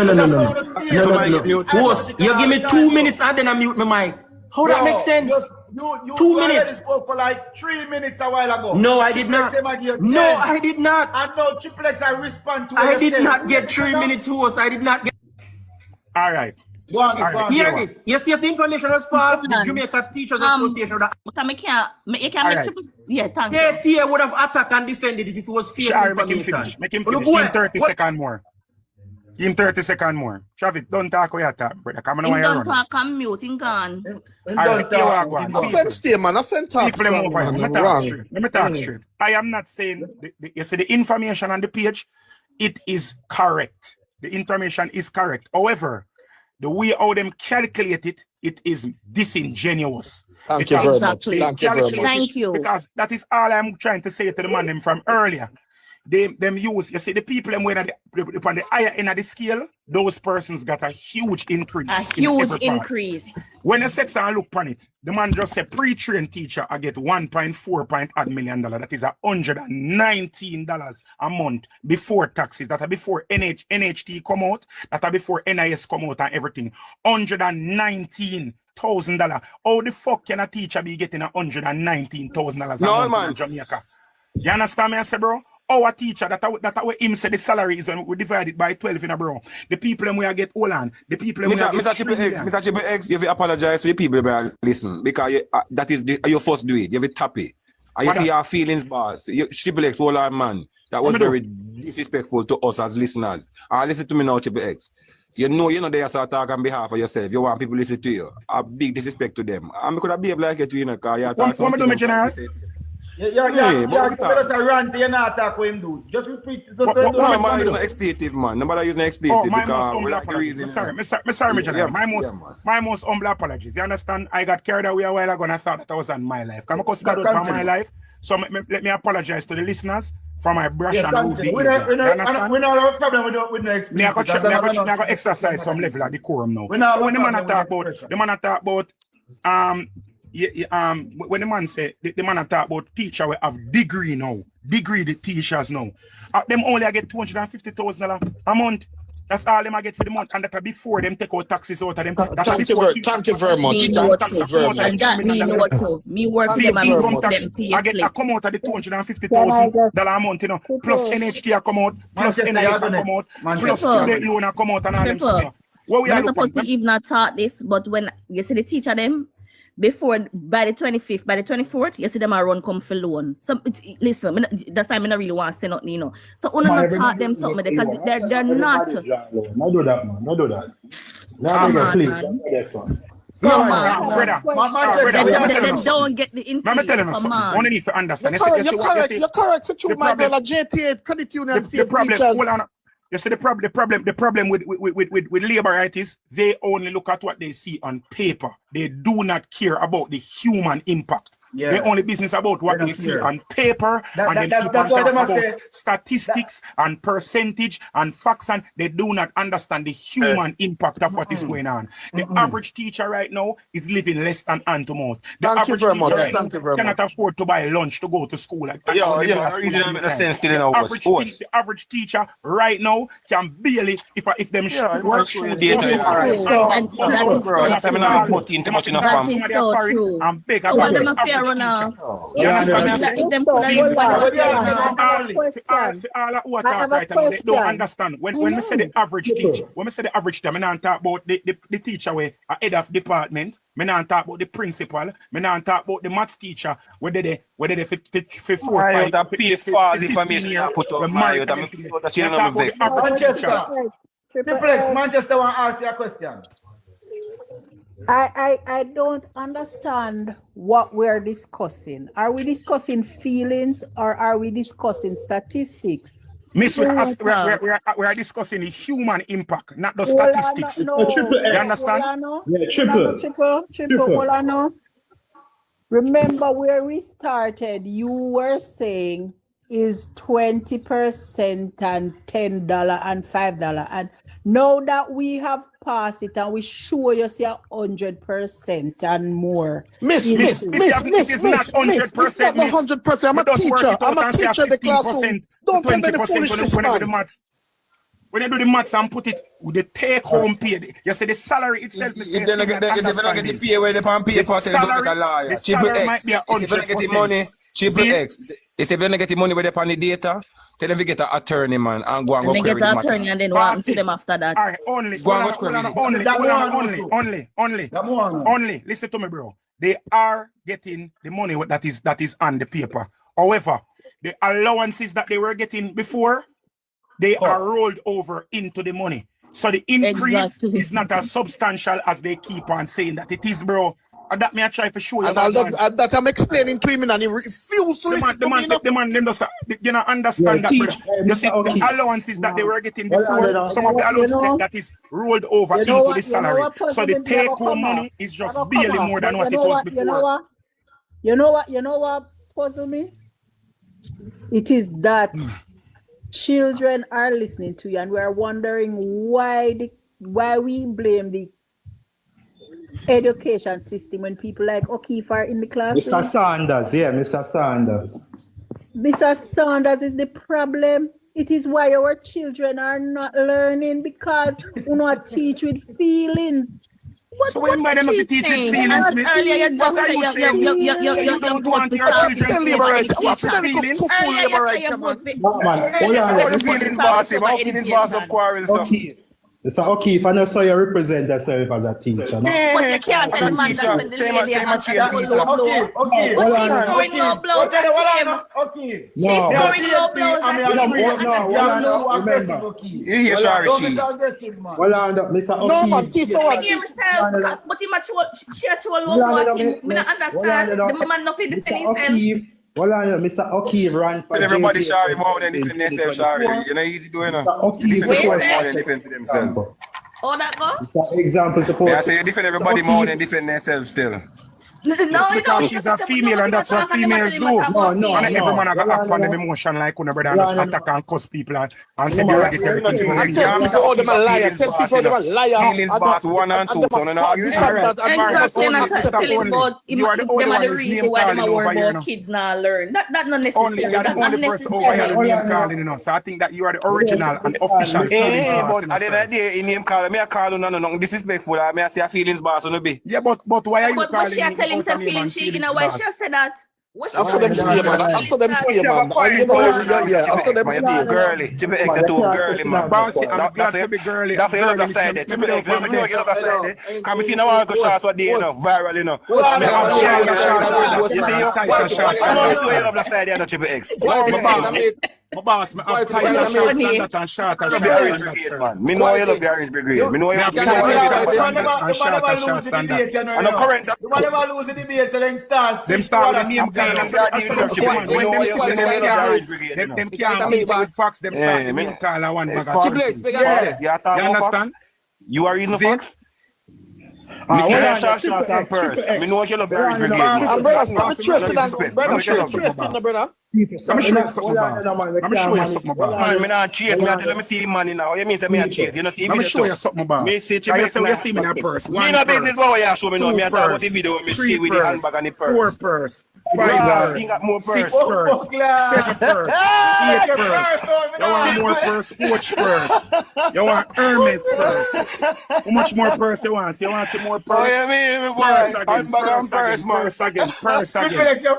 Host, you give me 2 minutes and then I mute my mic. How that makes sense? You 2 minutes. spoke for like 3 minutes a while ago. No, I did not. No, I did not. And now Triple X I respond to I did not get 3 minutes, host. I did not get. All right. Go on. Hear this. You see if the information was false, the Jamaica Teachers Association would have. You can't make triple. Yeah, thank you. KTA would have attacked and defended it if it was fake information. Make him finish. Give him 30 seconds more. Give him 30 seconds more. Travis, don't talk where you talk, brother. Come on, don't talk, I'm muting gone. Offense there, man. Offense talk. Let me talk straight. I am not saying, you see the information on the page, it is correct. The information is correct. However, the way how them calculate it, it is disingenuous. Thank you very much. Thank you. Because that is all I'm trying to say to the man them from earlier. Them use, you see, the people them when upon the higher end of the scale, those persons got a huge increase. When you sit and look upon it, the man just say pre-trained teacher I get $1.4 million. That is $119 a month before taxes. That are before NHT come out. That are before NIS come out and everything. $119,000. How the fuck can a teacher be getting $119,000 a month in Jamaica? You understand me, I say, bro? Our teacher, that way him say the salary is we divide it by 12 in a bro. The people them we get all on. The people Mr. Triple X, you have to apologize to the people that listen because that is your first do it. You have to tap it. And you see your feelings, boss. Triple X, all on man. That was very disrespectful to us as listeners. And listen to me now, Triple X. You know there to talk on behalf of yourself. You want people to listen to you. A big disrespect to them. And I could have behaved like it to you, because you talk something. You're not talk with him, dude. Just repeat it. Man using expletive, man. Nobody using expletive because we like the reason. Sorry, my most humble apologies. You understand? I got carried away a while ago and I thought that I was on my life. Come on, my life. So let me apologize to the listeners for my brush and rude behavior. You understand? We don't have a problem with the expletive. I got to exercise some level of decorum now. So when the man talk about when the man say the man talk about teacher we have degree the teachers now. Them only get $250,000 a month. That's all them I get for the month, and that before them take out taxes out of them. Thank you very much. Me work I get a come out of the $250,000 a month, you know, plus NHT come out, plus NIS come out, plus student loan come out, and all them stuff. What we are supposed to even not taught this, but when you see the teacher them. Before by the 25th, by the 24th, you see them are run come for loan. So listen, that's time I don't really want to say nothing, you know. So not taught them something because they're not. Not do that, man. Not do that. Now they don't get the increase. I'm telling you something. I need to understand. You're correct. So true, my brother. JTA Credit Union Safe Teachers. You see the problem with labor rights is they only look at what they see on paper. They do not care about the human impact. Yeah. They only business about what they see on paper, and then that's why they must say statistics and percentage and facts, and they do not understand the human impact of what is going on. The average teacher right now is living less than hand to mouth. The average teacher cannot afford to buy lunch to go to school. The average teacher right now can barely if them work through and beg about it. You understand? They don't understand. When we say the average teacher, when we say the average teacher, I don't talk about the teacher where a head of department. I don't talk about the principal. I don't talk about the maths teacher. Where they for 4 or 5 information put up Manchester want to ask you a question. I don't understand what we're discussing. Are we discussing feelings or are we discussing statistics? Miss, we are discussing the human impact, not the statistics. No. You understand? Yeah, triple. Remember where we started, you were saying is 20% and $10 and $5. And now that we have passed it and we show you see 100% and more. Miss, it's not 100%. I'm a teacher. I'm a teacher in the classroom. Don't tell me the foolishness, man. When you do the maths and put it with the take-home pay, you say the salary itself is... If they don't get the pay where they can pay for, tell them a liar. Triple X. If you don't get the money, Triple X. If you don't get the money where they on the data, tell them to get an attorney, man, and go and go query the matter. And they get an attorney and then what to them after that. All right, only. Only. Listen to me, bro. They are getting the money that is on the paper. However, the allowances that they were getting before, they are rolled over into the money. So the increase is not as substantial as they keep on saying that it is, bro. And that may I try for sure. And that I'm explaining to him and he refused to listen to me. The man, them just, you know, understand that, bro. You see, the allowances that they were getting before, some of the allowances that is rolled over into the salary. So the take-home money is just barely more than what it was before. You know what puzzles me? It is that children are listening to you and we are wondering why we blame the education system when people like O'Keefe are in the classroom. Mr. Sanders, Mr. Sanders. Mr. Sanders is the problem. It is why our children are not learning because we not teach with feelings. So when might not be teaching feelings, miss? Earlier you just said you don't want your children to liberate. teach feelings. Feelings boss of quarrels. Mr. O'Keefe, I know so you represent yourself as a teacher. No? But you can't tell the man that when the lady and Okay. But she's throwing low blows at him. She's throwing low blows at him. You hear Shari, she. Well, Mr. O'Keefe. No, man, teach her. But he much share to a low blow at him. I understand the man nothing defend himself. Well, Mr. O'Keefe ran for everybody Shari more than defend themselves, Shari. You know easy doing it. More than defend themselves. Oh, that go? Example support. I say you defend everybody more than defend themselves still. No, because she's a female and that's what females do. No. And every man got act on them emotion like when brother just attack and cuss people and say they get everything. And tell people all them a liar. Tell people them a liar. Feelings boss 1 and 2, so no argue. Exactly, not telling about you are the only one who's name calling over here. Kids now learn. That not necessary. Only you are the only person over here name calling, you know. So I think that you are the original and official. But at the end of the day, in name calling, me a call no disrespectful. I may say a feelings boss on the be. Yeah, but why are you calling? Him to feeling she, you know why she said that? After them stay, man. After them stay, man. You know, after them stay. Girly. Triple X is too girly, man. Bossy, I'm glad to be girly. That's the other side there. Triple X, you know the other side there. Can we see now one go shots for day, you know, viral, you know. You see, I know this way of the side there, no Triple X. My boss, I'm tired of shots and that and shot and shot. Me know you love the Irish Brigade. Me know you love the Irish Brigade. And the current, the one never lose the debate, so them stars. Them start with the name call. When them see them can't beat with facts, them start with name call and one bag of yes, you understand? You are reading facts? Me see them shots and purse. Me know you love the Irish Brigade. And brother, stop stressing that. Brother, stressing brother. Let me show you something, boss. Let me show you something, boss. Man, I chase. Me tell me see the money now. You mean say me a chase? You know see let me show you something, boss. Me see you see me in a purse. Me no business what you show me now. Me talk about the video me see with the handbag and the purse. 4 purse. 5 purse. You got more purse. 6 purse. 7 purse. 8 purse. You want more purse? Coach purse. You want Hermes purse. How much more purse you want? You want to see more purse? Oh, yeah, me boy. Handbag and purse, man. Purse again.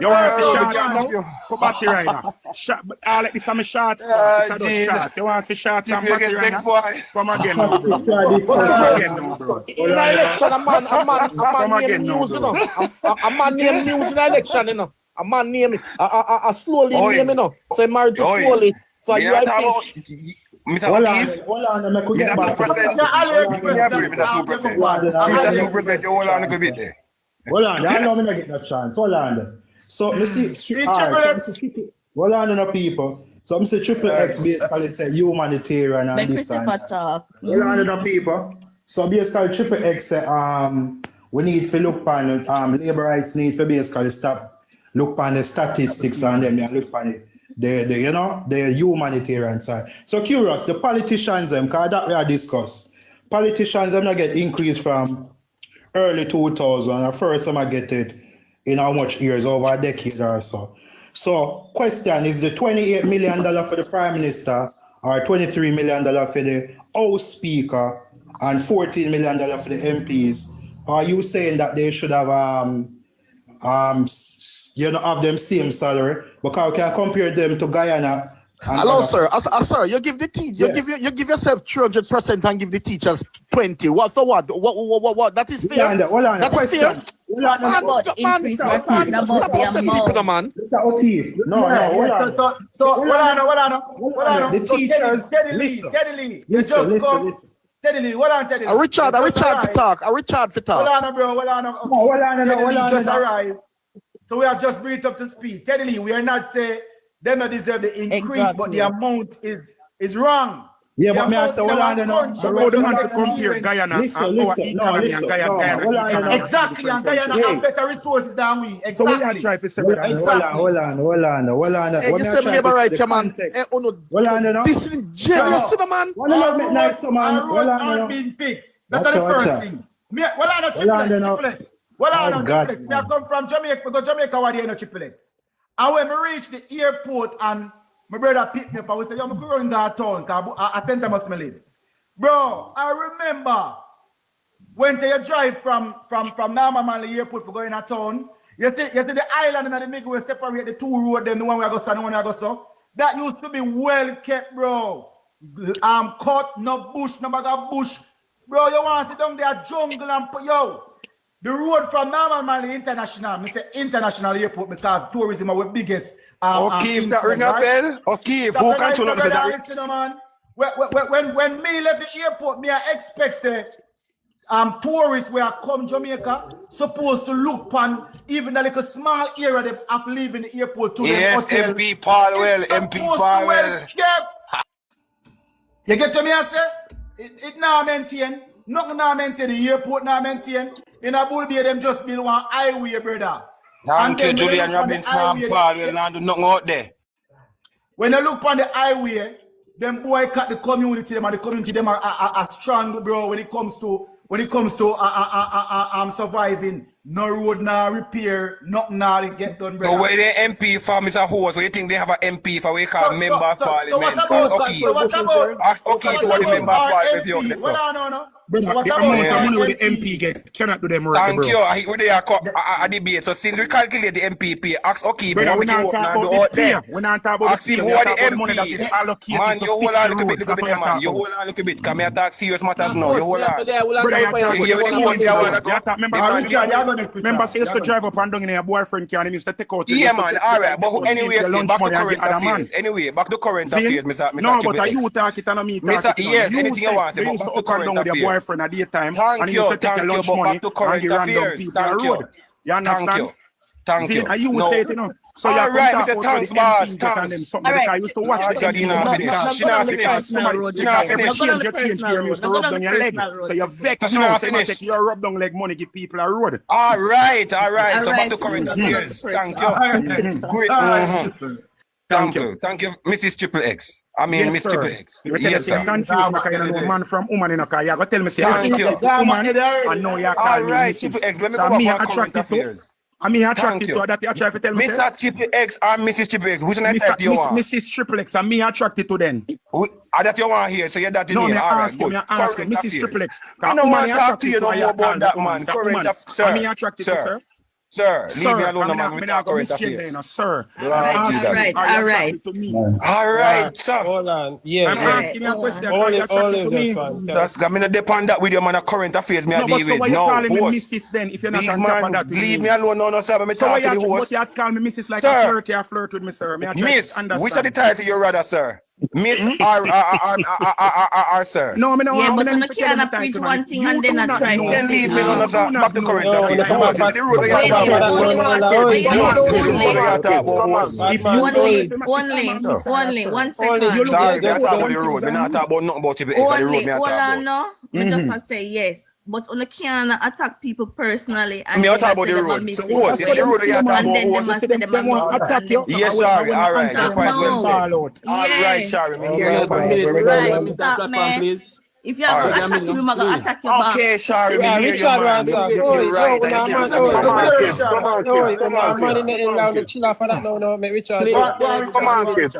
You want to see shots now? Go back to right now. Shot, but all like this are my shots. This are those shots. You want to see shots and back right now? Come again now, bro. Come again now, bro. In the election, a man named News, you know. A man named News in the election, you know. A man named a slowly name, you know. So he married to slowly. So you have to... Mr. O'Keefe, hold on, I'm going to get back. Mr. 2%, hold on a bit there. Hold on, I know I'm going to get that chance. Hold on. So, let's see. Hold on, people. So, I'm saying Triple X basically say humanitarian and this and that. Hold on, people. So, basically Triple X say, we need to look on labor rights need to basically stop look on the statistics and then look on the humanitarian side. So curious, the politicians because that we are discussed. Politicians them not get increased from early 2000 and first time I get it in how much years, over a decade or so. So question is the $28 million for the Prime Minister or $23 million for the House Speaker and $14 million for the MPs? Are you saying that they should have have them same salary? Because we can compare them to Guyana. Hello, sir. Sir, you give the you give yourself 300% and give the teachers 20. What? So what? What? That is fair. That is fair. Man. The teachers, steadily. You just go. Steadily, hold on, Teddy. Richard for talk. Hold on, bro. Hold on. Just arrived. So we have just bring it up to speed. Teddy, we are not saying they not deserve the increase, but the amount is wrong. Yeah, but me I say, hold on, so how the man to compare Guyana and our economy and Guyana. Exactly, and Guyana have better resources than we. Exactly. So we are trying to separate. Hold on. Hey, you said labor rights, man. This is genius, man. Aren't being fixed. That's the first thing. Triplets. Me I come from Jamaica, because Jamaica was there no triplets. And when we reach the airport and my brother picked me up and we said, yo, I'm going to town because I think I must live. Bro, I remember when you drive from Namamali airport for going to town, you take the island and the middle will separate the two roads, then the one we go and the one we go so. That used to be well kept, bro. Cut, no bush, no bag of bush. Bro, you want to sit down there jungle and put, yo. The road from Namamali International, I say international airport because tourism are the biggest. Okay, if that ring a bell, okay, if who control that? When me left the airport, me I expect say tourists where come Jamaica supposed to look upon even a little small area they have leaving the airport to the hotel. MP Palwell. You get to me, I say? It now maintain. Nothing now maintain. The airport now maintain. In a bull them just build one highway, brother. Thank you, Julian Robinson and Palwell, and do nothing out there. When you look on the highway, them boycott the community, them and the community them are strong, bro, when it comes to surviving. No road now repair, nothing now to get done, brother. So where the MP farm is a horse, where you think they have an MP for we call member of parliament? So what the member of parliament you no. Brother, the amount of money with the MP get cannot do them right. Thank you. We are a debate. So since we calculate the MPP, ask O'Keefe how we can work and do out there. We're not talking about ask him who are the MPs. Man, you hold on a little bit, man. You hold on a little bit. Come here, talk serious matters now. You hold on. Remember, say you used to drive up and down in your boyfriend car and he used to take out. Yeah, man. All right. But anyway, back to current affairs. Anyway, back to current affairs, Mr. No, but you talk it and me talk it. Yes, anything you want. They used to up and down with your boyfriend at daytime. Thank you, but back to current affairs. Thank you. You understand? Thank you. And you will say it, you know. So all you right, Mr. Thanks, boss. Thanks. All right. I used to watch the She not finished. She not finished. You change gear, you used to rub down your leg. So you're vexed now. So you take your rub down leg money, give people a road. All right. So back to current affairs. Thank you. Great. Thank you, Mrs. Triple X. I mean, Miss Triple X. Yes, sir. Confused because you know man from woman in a car. You go tell me say thank you. Woman, I know you all right, Triple X. Let me go back to current affairs. I mean, attracted to that. You try to tell me, Mr. Triple X and Mrs. Triple X. Which one do you want? Mrs. Triple X and me attracted to them. That you want here, so you're that in here. All right, good. Ask him, Mrs. Triple X. I don't want to talk to you no more about that, man. Current affairs, sir. Me attracted to, sir. Sir, leave me alone, man. With that current affairs. Sir. All right. All right, sir. Hold on. Yeah. I'm asking you a question. Are you attracted to me? Just, I'm going to depend that with you, man. Current affairs, me I deal with. So why you calling me Mrs. then if you're not on top of that? Leave me alone, no, sir. I'm talking to the host. So why you call me Mrs. like a flirt with me, sir? Miss, which are the title you rather, sir? Miss R, sir. No, me no. Yeah, but you can't preach one thing and then I try. Then leave me alone, sir. Back to current affairs. Only 1 second. Sorry, we are talking about the road. We're not talking about nothing about you. Hold on, no. I just want to say yes. but on can attack people personally. I mean, I talk about the road. So, what? The road you talk about attack you. Yes, sorry. All right. That's quite well said. All right, sorry. Me hear your point. Please. If you are going to attack you, I'm going to attack you back. Okay, sorry. Me hear you, man. You're right. Come on, man. Chill out for that now. Make Richard. Come on, kid.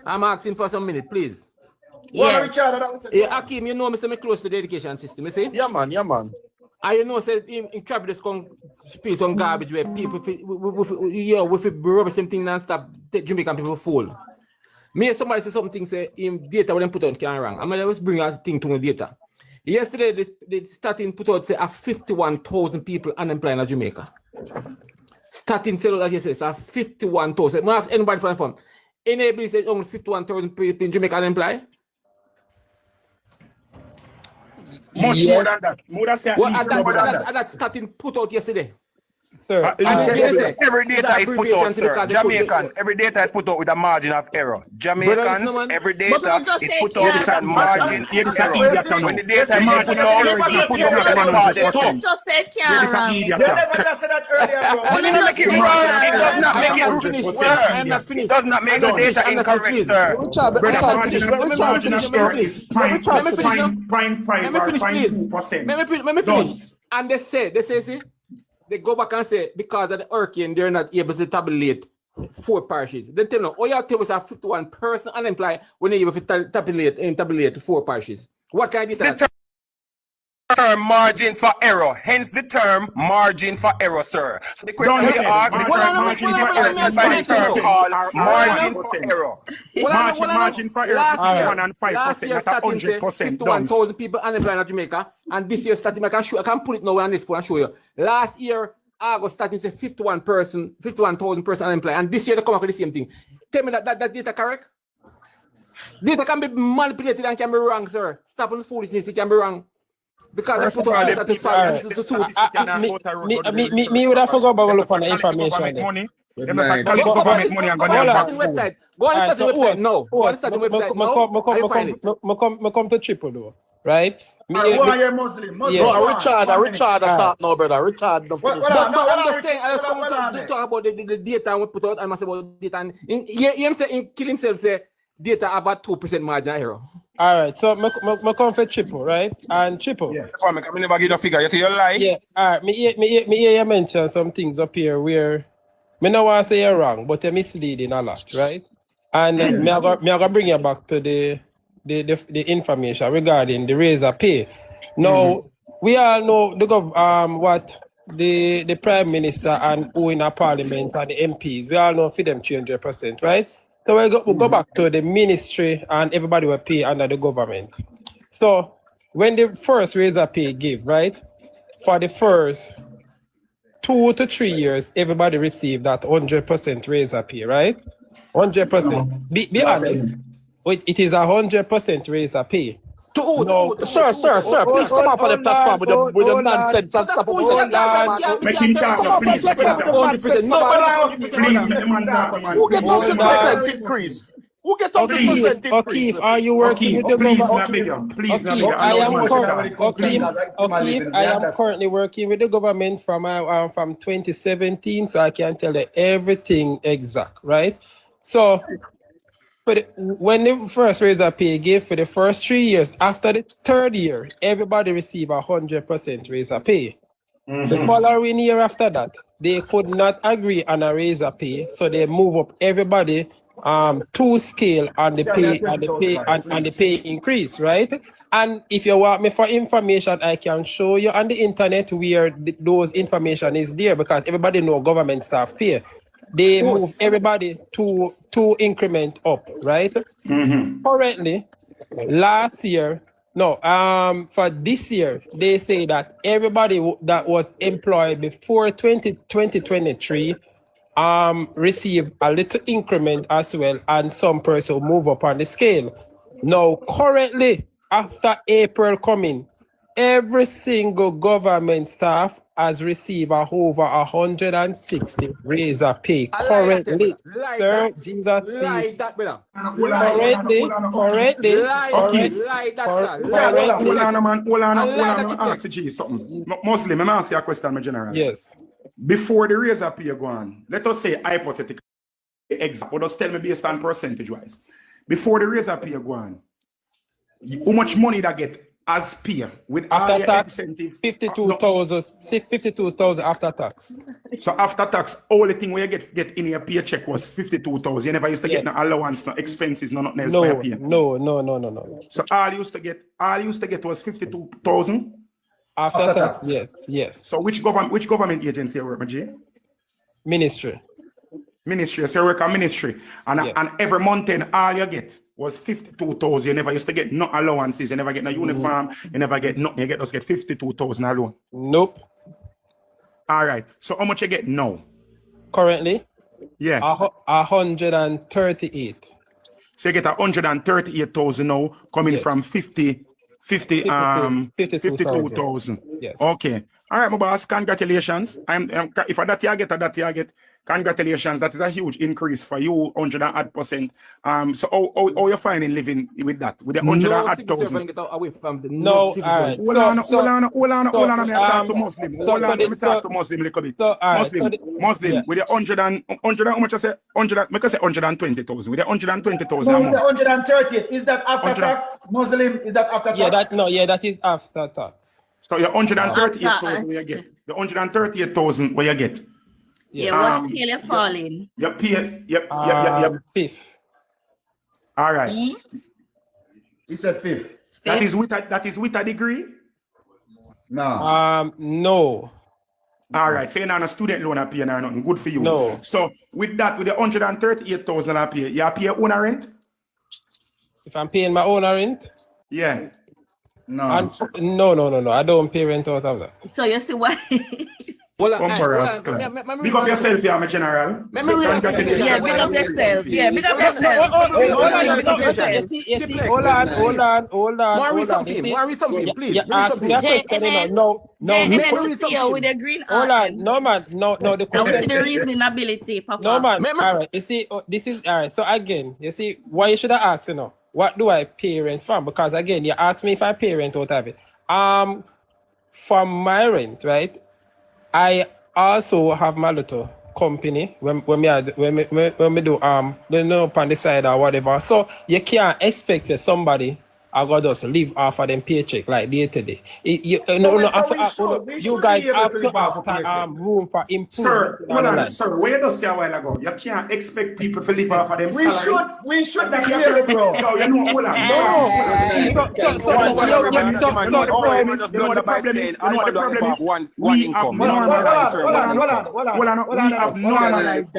I'm asking for some minute, please. Yeah. Yeah, Akim, you know me say me close to the education system, you see? Yeah, man. And you know, say in traffic just come spill some garbage where people we rubbish something and stop Jamaican people fool. Me somebody say something say in data when put out can wrong. I'm gonna just bring a thing to the data. Yesterday they starting put out say 51,000 people unemployed in Jamaica. Starting say that yesterday, 51,000. I'm ask anybody from the phone. Anybody say only 51,000 people in Jamaica unemployed? Much more than that. More than that. That's starting put out yesterday. Sir, every data is put out, sir. Jamaican, every data is put out with a margin of error. Jamaicans, every data is put out with a margin of error. When the data is put out, you put out with a part of the Just said make it wrong. It does not make it, sir. It does not make the data incorrect, sir. Let me finish. And they say, see, they go back and say because of the hurricane, they're not able to tabulate 4 parishes. Then tell me, all you have to tell us are 51 person unemployed when they're able to tabulate 4 parishes. What kind of data? Term margin for error, hence the term margin for error, sir. So the question we ask, the term margin for error is by the term called margin for error. Margin for error is 1 and 5%. Last year That's 100%. 51,000 people unemployed in Jamaica, and this year starting, I can put it now on this phone and show you. Last year, August starting say 51,000 person unemployed, and this year they come up with the same thing. Tell me that data correct? Data can be manipulated and can be wrong, sir. Stop on the foolishness, it can be wrong. Because that's what I me would have forgot about look on the information. Money. Government money and going back school. Go on the website. No. Go on the website. No. Come to Triple though, right? Why are you Muslim? No, Richard, I can't know, brother. Richard, I'm just saying, I was coming to talk about the data we put out. I must say about data. And him say, kill himself, say data about 2% margin error. All right, so I come for Triple, right? And Triple. Yeah. I never get a figure. You see your lie? Yeah. All right. Me hear you mention some things up here where me no want to say you're wrong, but you're misleading a lot, right? And me I go bring you back to the information regarding the raise of pay. Now we all know what the Prime Minister and who in a Parliament and the MPs. We all know for them change their percent, right? So we go back to the ministry and everybody will pay under the government. So when the first raise of pay give, right? For the first 2 to 3 years, everybody received that 100% raise of pay, right? 100%. Be honest. It is 100% raise of pay. Sir, please come off of the platform with your nonsense and stop Make him talk, please. Who get 100% increase? Who get 100% increase? O'Keefe, are you working with the government? Please, I am currently working with the government from 2017, so I can tell you everything exact, right? So, but when the first raise of pay gave for the first 3 years, after the 3rd year, everybody received 100% raise of pay. The following year after that, they could not agree on a raise of pay, so they move up everybody to scale on the pay and the pay increase, right? And if you want me for information, I can show you on the internet where those information is there, because everybody know government staff pay. They move everybody to increment up, right? Currently, for this year, they say that everybody that was employed before 2023 receive a little increment as well, and some person move up on the scale. Now, currently, after April coming, every single government staff has received over 160 razor pay currently. Sir, Jesus, please. Correctly. Hold on, man. Ask you something. Muslim, I'm asking you a question, my general. Yes. Before the razor pay go on, let us say hypothetical example. Just tell me based on percentage wise. Before the razor pay go on, how much money that get as pay with after all tax? incentive? 52,000 after tax. So after tax, all the thing where you get in your paycheck was 52,000. You never used to get no allowance, no expenses, nothing else for your pay. No. So all you used to get was 52,000 after tax. Yes. So which government agency you work, G? Ministry. So you work at ministry, and every month then all you get was 52,000. You never used to get no allowances. You never get no uniform. You never get nothing. You just get 52,000 alone. Nope. All right. So how much you get now? Currently? Yeah. 138. So you get 138,000 now, coming from 52,000. Yes. Okay. All right, my boss. Congratulations. If that you get. Congratulations. That is a huge increase for you, 100%. So how you finding living with that? With the 100,000? No, all right. Hold on. Let me talk to Muslim. Let me talk to Muslim a little bit. Muslim. With the 100 and how much I say? 100. Make I say 120,000. With the 120,000. No, the 130. Is that after tax? Muslim, is that after tax? That is after tax. So your 138,000 where you get. The 138,000 where you get. Yeah, what scale you falling? Yep. Fifth. All right. He said fifth. That is with a degree? No. No. All right. So you're not a student loan up here, nothing good for you. No. So with that, with the 138,000 up here, you pay your own rent? If I'm paying my own rent? Yeah. No. No. I don't pay rent out of that. So you see why? Big up yourself, yeah, my general. Big up yourself. Big up yourself. Hold on. Read something, please. You ask me a question, no. With the green hold on, no, man. No, the question. the reasoning ability, Papa. No, man. All right, you see, this is, all right. So again, you see, why you should have asked, what do I pay rent from? Because again, you asked me if I pay rent out of it. From my rent, right? I also have my little company when we do on the side or whatever. So you can't expect somebody I got just live off of them paycheck like day to day. You guys have to have room for improvement. Sir, where does say a while ago? You can't expect people to live off of them salary. We should be clear, bro. No, you know, hold on. We have normalized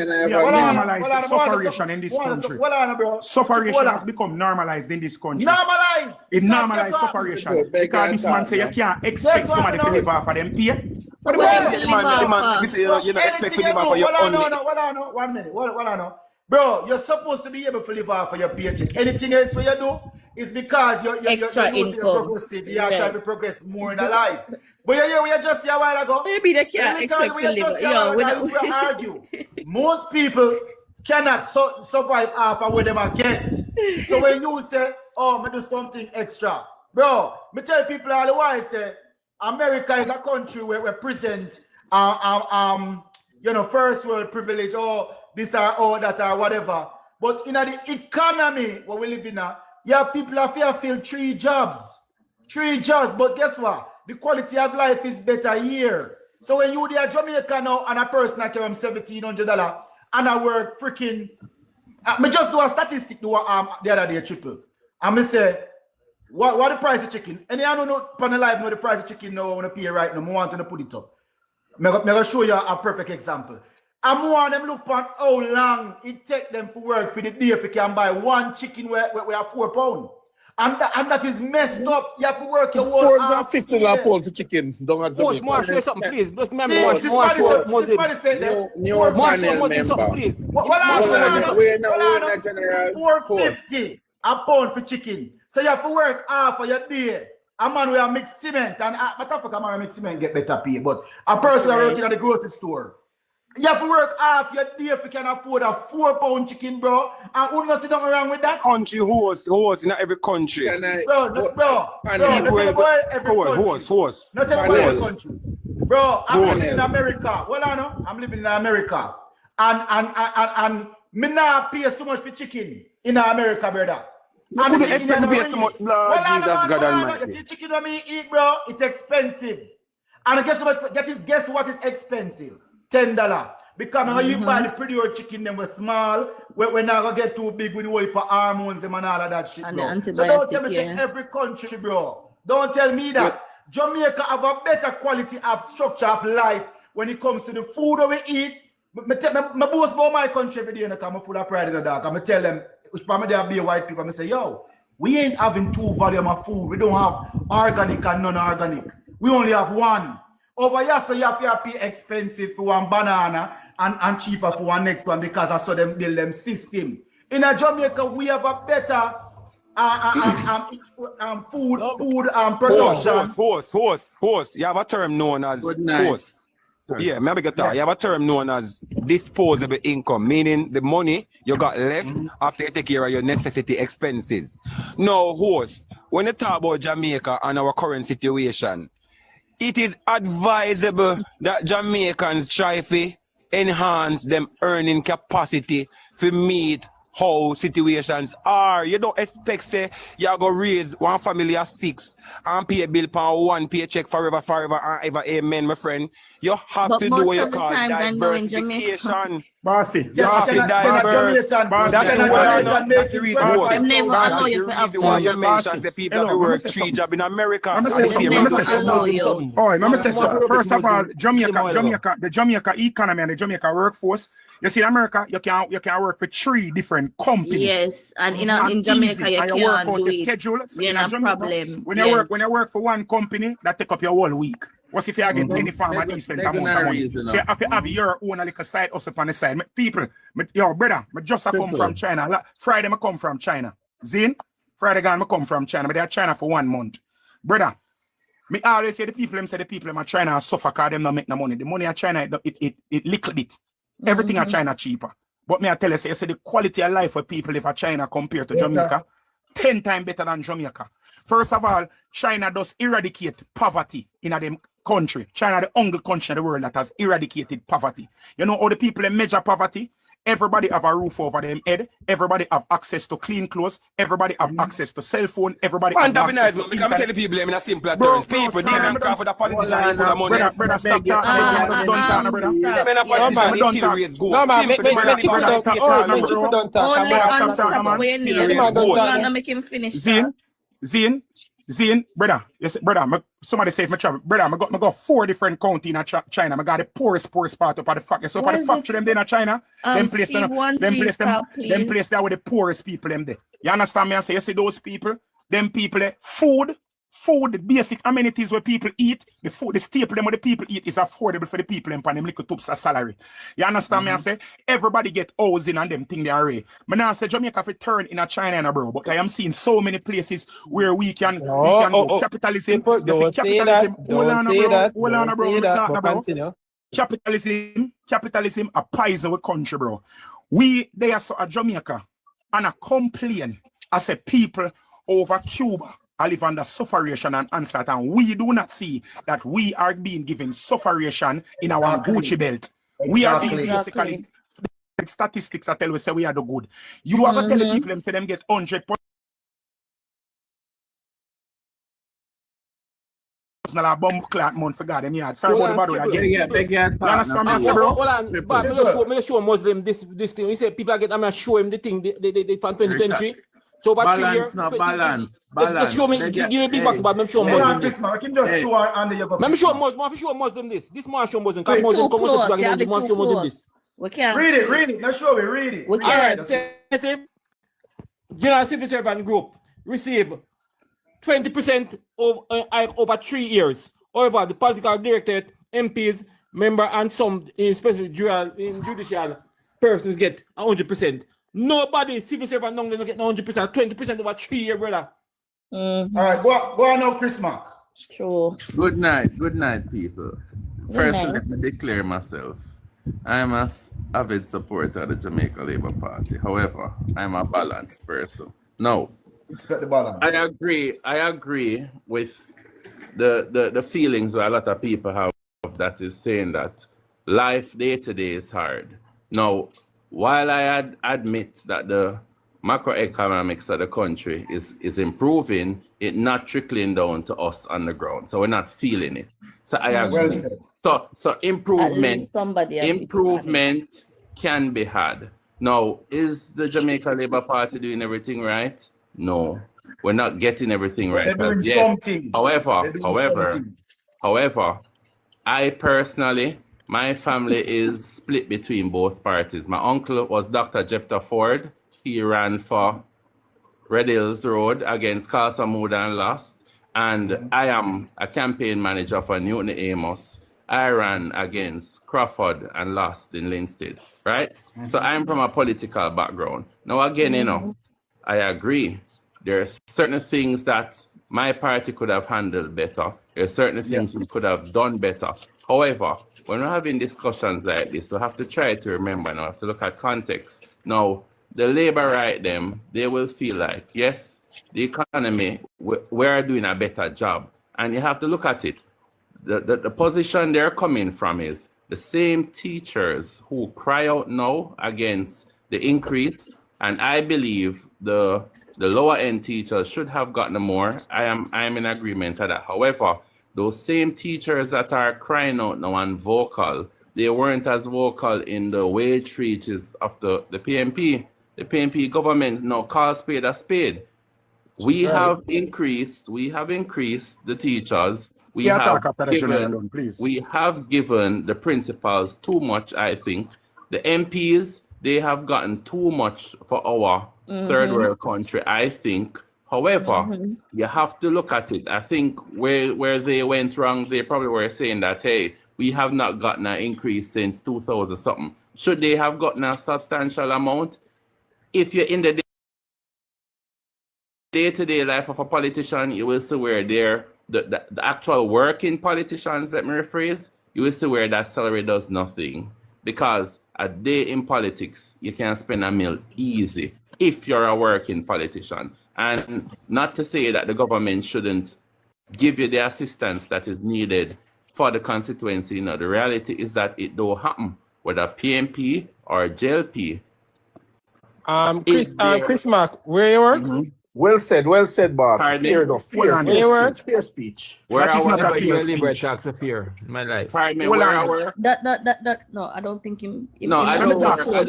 sufferation in this country. Sufferation has become normalized in this country. It normalized sufferation. Because this man say you can't expect somebody to live off of them pay. You don't expect to live off of your own. No, 1 minute. Bro, you're supposed to be able to live off of your paycheck. Anything else what you do is because you're progressive. You are trying to progress more in life. But we just see a while ago. Maybe they can't expect to live. We argue. Most people cannot survive off of what they get. So when you say, oh, me do something extra. Bro, me tell people all the while, say, America is a country where we present first world privilege or this or that or whatever. But in the economy where we live in now, people have filled 3 jobs. 3 jobs, but guess what? The quality of life is better here. So when you are Jamaica now and a person that carry $1,700 and I work freaking, me just do a statistic the other day, Triple. And me say, what the price of chicken? And I don't know, panel live know the price of chicken now I want to pay right now. I want to put it up. I'm going to show you a perfect example. I want them look at how long it take them to work for the day if you can buy 1 chicken where have £4. And that is messed up. You have to work your whole ass. $50 pound for chicken. Don't have to more show something, please. Just remember, this money say that. Please. $4.50 a pound for chicken. So you have to work half of your day a man will mix cement, and matter of fact, a man will mix cement get better pay. But a person working at the grocery store, you have to work half your day if you can afford a 4-pound chicken, bro. And who not sit down around with that? Country horse in every country. Bro, Horse. Not every country. Bro, I'm living in America. Well, I know, I'm living in America. And me not pay so much for chicken in America, brother. You couldn't expect to pay so much. Lord Jesus, God Almighty. You see chicken when me eat, bro, it's expensive. And guess what is expensive? $10. Because when you buy the pretty old chicken, them were small, we're not gonna get too big with the whole heap of hormones and all of that shit, bro. So don't tell me say every country, bro. Don't tell me that. Jamaica have a better quality of structure of life when it comes to the food that we eat. I boast about my country every day and I'm full of pride in the dark. I'm tell them, which probably there be white people, I say, yo, we ain't having 2 volume of food. We don't have organic and non-organic. We only have one. Over here, so you have to pay expensive for one banana and cheaper for one next one because I saw them build them system. In Jamaica, we have a better food production. Horse. You have a term known as horse. Yeah, maybe get that. You have a term known as disposable income, meaning the money you got left after you take care of your necessity expenses. Now, horse, when you talk about Jamaica and our current situation, it is advisable that Jamaicans try to enhance them earning capacity to meet how situations are. You don't expect say you're going to raise one family of 6 and pay a bill for one paycheck forever and ever. Amen, my friend. You have to do what you call diversification. Bossy. You have to diverse. That's the reason why you mentioned the people who work 3 jobs in America. First of all, the Jamaica economy and the Jamaica workforce. You see, in America, you can work for 3 different companies. Yes, and in Jamaica, you can't work out do the it. schedule. So You're not problem. When you work for one company, that take up your whole week. What if you get any farm a decent amount of money? So if you have your own like a side hustle on the side. People, yo, brother, I just come from China. Friday, I come from China. Zin? Friday, I come from China. But they're China for 1 month. Brother, me always say the people in China suffer because them not make no money. The money in China, it liquid it. Everything in China cheaper. But me I tell you, say the quality of life for people if China compared to Jamaica, 10 times better than Jamaica. First of all, China does eradicate poverty in a them country. China the only country in the world that has eradicated poverty. You know how the people measure poverty? Everybody have a roof over them head. Everybody have access to clean clothes. Everybody have access to cell phone. Everybody have access to because I tell the people in a simpler terms. People, they don't care for the politicians for the money. Brother, stop talking. Brother. Even a politician is still raise gold. No, man, make make him finish. Zin, brother, yes, brother, somebody say my travel. Brother, I got 4 different counties in China. I got the poorest part of the factory. So for the factory them there in China, them place there with the poorest people them there. You understand me? I say, you see those people, them people, food, the basic amenities where people eat, the food, the staple them where the people eat is affordable for the people and them little tubs of salary. You understand me? I say, everybody get housing and them thing they are. But now I say Jamaica have turn in a China, bro. But I am seeing so many places where we can go. Capitalism. Don't say that. Capitalism a poison with country, bro. They are so a Jamaica and a complain as a people over Cuba. I live under sufferation and onslaught, and we do not see that we are being given sufferation in our Gucci belt. We are being basically statistics. I tell you, say we are the good. You have to tell the people them say them get 100%. Not a bomb clock month for God. Them yard. Sorry about the bad again. You understand me, bro? Hold on. But me show Muslim this thing. He said people get. I'm gonna show him the thing. They from 2023. So over 3 years, balance. Show me, give me big box, but I'm sure Muslim this. Let me show Muslim this. This man show Muslim. Because Muslim come to show Muslim this. We can't read it. Let's show it. Read it. We can't. Say, General Civil Servant Group receive 20% over 3 years. However, the political directorate, MPs, member, and some specific judicial persons get 100%. Nobody, civil servant, don't get 100%, 20% over 3 years, brother. All right, go on now, Chris Mark. True. Good night, people. First, let me declare myself. I am an avid supporter of the Jamaica Labour Party. However, I'm a balanced person. No, Expect the balance. I agree with the feelings that a lot of people have that is saying that life day to day is hard. Now, while I admit that the macroeconomics of the country is improving, it not trickling down to us on the ground. So we're not feeling it. So I agree. So improvement can be had. Now, is the Jamaica Labour Party doing everything right? No, we're not getting everything right. They're doing something. However, I personally, my family is split between both parties. My uncle was Dr. Jephthah Ford. He ran for Red Hills Road against Casa Muda and lost. And I am a campaign manager for Newton Amos. I ran against Crawford and lost in Linstead, right? So I'm from a political background. Now, again, you know, I agree. There are certain things that my party could have handled better. There are certain things we could have done better. However, when we're having discussions like this, we have to try to remember and we have to look at context. Now, the labor right them, they will feel like, yes, the economy, we're doing a better job. And you have to look at it. The position they're coming from is the same teachers who cry out now against the increase. And I believe the lower end teachers should have gotten more. I am in agreement with that. However, those same teachers that are crying out now and vocal, they weren't as vocal in the wage freezes of the PNP. The PNP government now calls spade a spade. We have increased the teachers. We have given the principals too much, I think. The MPs, they have gotten too much for our third world country, I think. However, you have to look at it. I think where they went wrong, they probably were saying that, hey, we have not gotten an increase since 2000 something. Should they have gotten a substantial amount? If you're in the day-to-day life of a politician, you will see where the actual working politicians, let me rephrase, you will see where that salary does nothing. Because a day in politics, you can spend a meal easy if you're a working politician. And not to say that the government shouldn't give you the assistance that is needed for the constituency. You know, the reality is that it don't happen, whether PNP or JLP. Chris Mark, where you work? Well said, boss. Fair speech. Where I want to hear Libra talks of fear in my life. Pardon me, where I work? No, I don't think him. No, I don't work for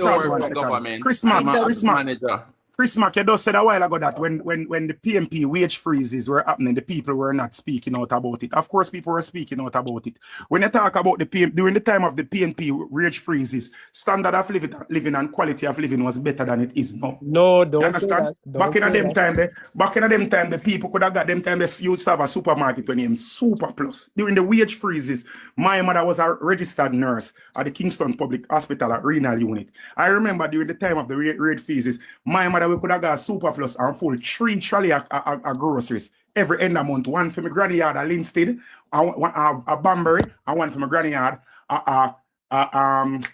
government. Chris Mark, you just said a while ago that when the PNP wage freezes were happening, the people were not speaking out about it. Of course, people were speaking out about it. When you talk about the PNP, during the time of the PNP wage freezes, standard of living and quality of living was better than it is now. No, don't you understand? Back in them time, the people could have got them time. They used to have a supermarket when named Super Plus. During the wage freezes, my mother was a registered nurse at the Kingston Public Hospital at Renal Unit. I remember during the time of the wage freezes, my mother we could have got Super Plus and full 3 trolley of groceries every end of month. One for my granny yard at Linstead, a Banbury, and one for my granny yard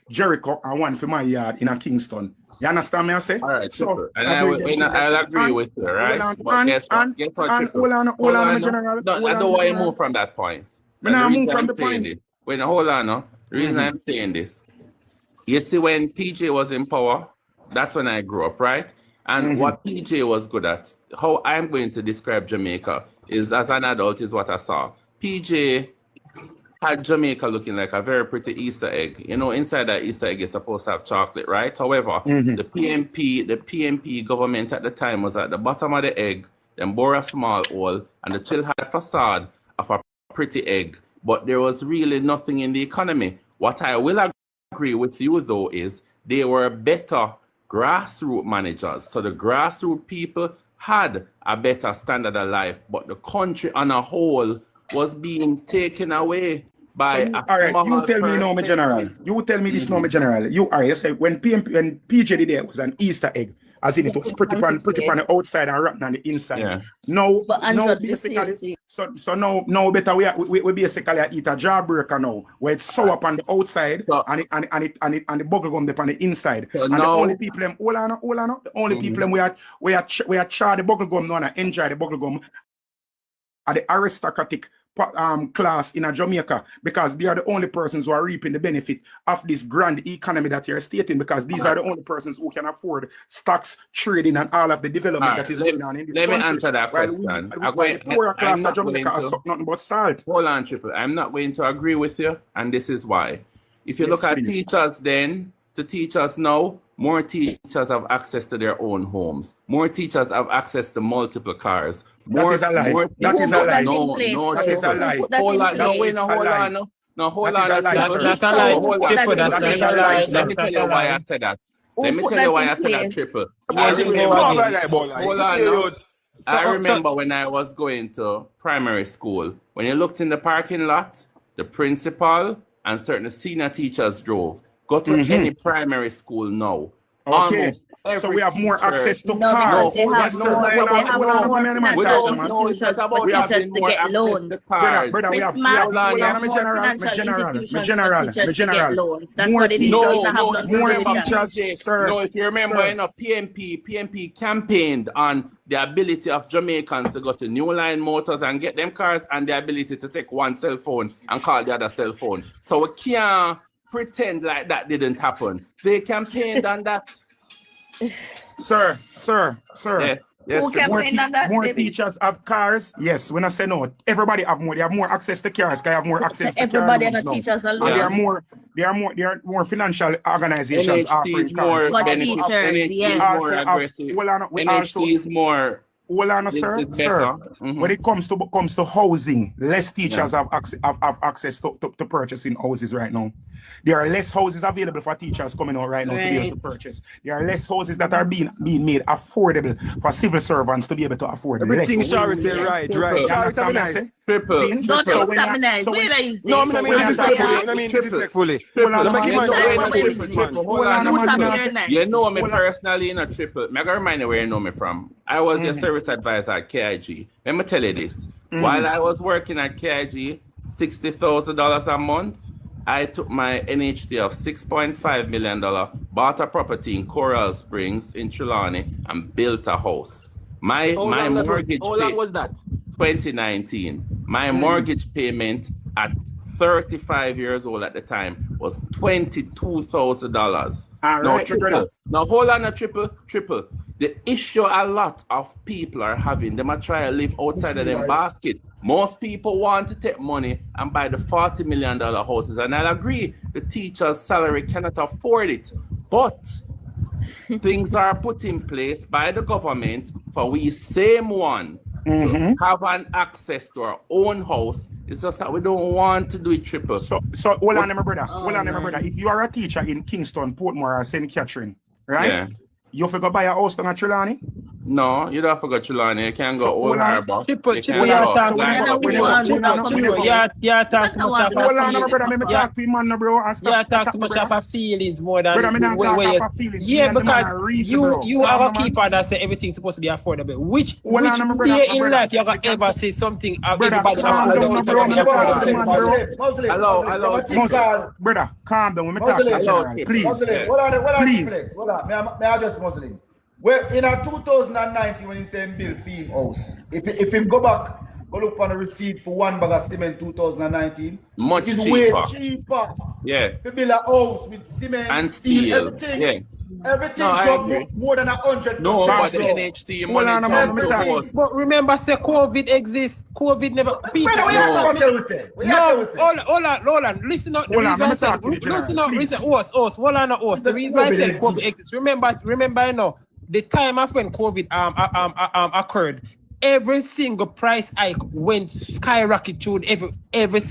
Jericho, and one for my yard in a Kingston. You understand me? I say? All right, so and I'll agree with you, right? But guess what? Hold on, General. I don't want to move from that point. Hold on, no. The reason I'm saying this, you see, when PJ was in power, that's when I grew up, right? And what PJ was good at, how I'm going to describe Jamaica is, as an adult, is what I saw. PJ had Jamaica looking like a very pretty Easter egg. You know, inside that Easter egg is supposed to have chocolate, right? However, the PNP government at the time was at the bottom of the egg, then bore a small hole, and the chill had facade of a pretty egg. But there was really nothing in the economy. What I will agree with you, though, is they were better grassroots managers. So the grassroots people had a better standard of life, but the country on a whole was being taken away by So, all right, you tell me now, my general. You tell me this now, my general. You say when PJ did it was an Easter egg, as in it was pretty on the outside and rotten on the inside. Yeah. No, But no, Andrew, basically. So now better we basically eat a jawbreaker now, where it's sour up on the outside and the bubble gum on the inside. So and now, the only people hold on. The only people we are try the bubble gum now and enjoy the bubble gum are the aristocratic class in Jamaica, because they are the only persons who are reaping the benefit of this grand economy that you're stating, because these are the only persons who can afford stocks, trading, and all of the development that is going on in this country. Let me answer that question. The poorer class of Jamaica are nothing but salt. Hold on, Triple. I'm not going to agree with you, and this is why. If you Yes, look at please. teachers then, to teach us now, more teachers have access to their own homes. More teachers have access to multiple cars. That is a lie. That is a lie. No, that is a lie. Hold on. No, wait, no, hold on. No, hold on. That's a lie. Let me tell you why I said that. Let me tell you why I said that, Triple. Hold on. I remember when I was going to primary school, when you looked in the parking lot, the principal and certain senior teachers drove. Go to any primary school now. Okay. So we have more access to cars. They have more institutions for teachers to get loans. Brother, we have more That's what it is. More teachers, sir. No, if you remember, PMP campaigned on the ability of Jamaicans to go to New Line Motors and get them cars, and the ability to take one cell phone and call the other cell phone. So we can't pretend like that didn't happen. They campaigned on that. Sir. Yes, Who campaigned on that? More teachers have cars. Yes, when I say no, everybody have more. They have more access to cars. They have more access to everybody cars. and the teachers alone. And there are more financial organizations offering NHT cars. For teachers, yes. More aggressive. NHT is more. Hold on, sir. When it comes to housing, less teachers have access to purchasing houses right now. There are less houses available for teachers coming out right now to be able to purchase. There are less houses that are being made affordable for civil servants to be able to afford them. Everything Shari said right. Shari tell me nice. Triple. Don't tell me nice. Where is this? No, I mean disrespectfully. You know me personally in a Triple. I'm gonna remind you where you know me from. I was your service advisor at KIG. Let me tell you this. While I was working at KIG, $60,000 a month, I took my NHT of $6.5 million, bought a property in Coral Springs in Trelawney, and built a house. My mortgage How long was that? 2019. My mortgage payment at 35 years old at the time was $22,000. Now, Triple. Now, hold on a Triple. The issue a lot of people are having, them are trying to live outside of their basket. Most people want to take money and buy the $40 million houses. And I'll agree, the teacher's salary cannot afford it. But things are put in place by the government for we same one to have an access to our own house. It's just that we don't want to do it Triple. So hold on, my brother. If you are a teacher in Kingston, Portmore, or St. Catherine, right? Yeah. You have to go buy a house down at Trelawney? No, you don't have to go Trelawney. You can go Old Harbor. Triple, you are talking too much of a feelings more than yeah, because you are a keeper that say everything's supposed to be affordable. Which day in life you ever say something everybody affordable? Hello. Brother, calm down. Let me talk to you, please. Please. May I just Muslim? Well, in 2019, when he said build theme house, if him go back, go look on the receipt for one bag of cement 2019, much it is cheaper. Way cheaper. Yeah. To build a house with cement and steel, everything. Yeah. Everything dropped more than 100%. No, but the NHT money. But remember, say COVID exists. COVID never. People. Hold on. Listen up. The reason I said. Listen up. Hold on. The reason I said COVID exists. Remember, you know, the time of when COVID occurred, every single price hike went skyrocket through every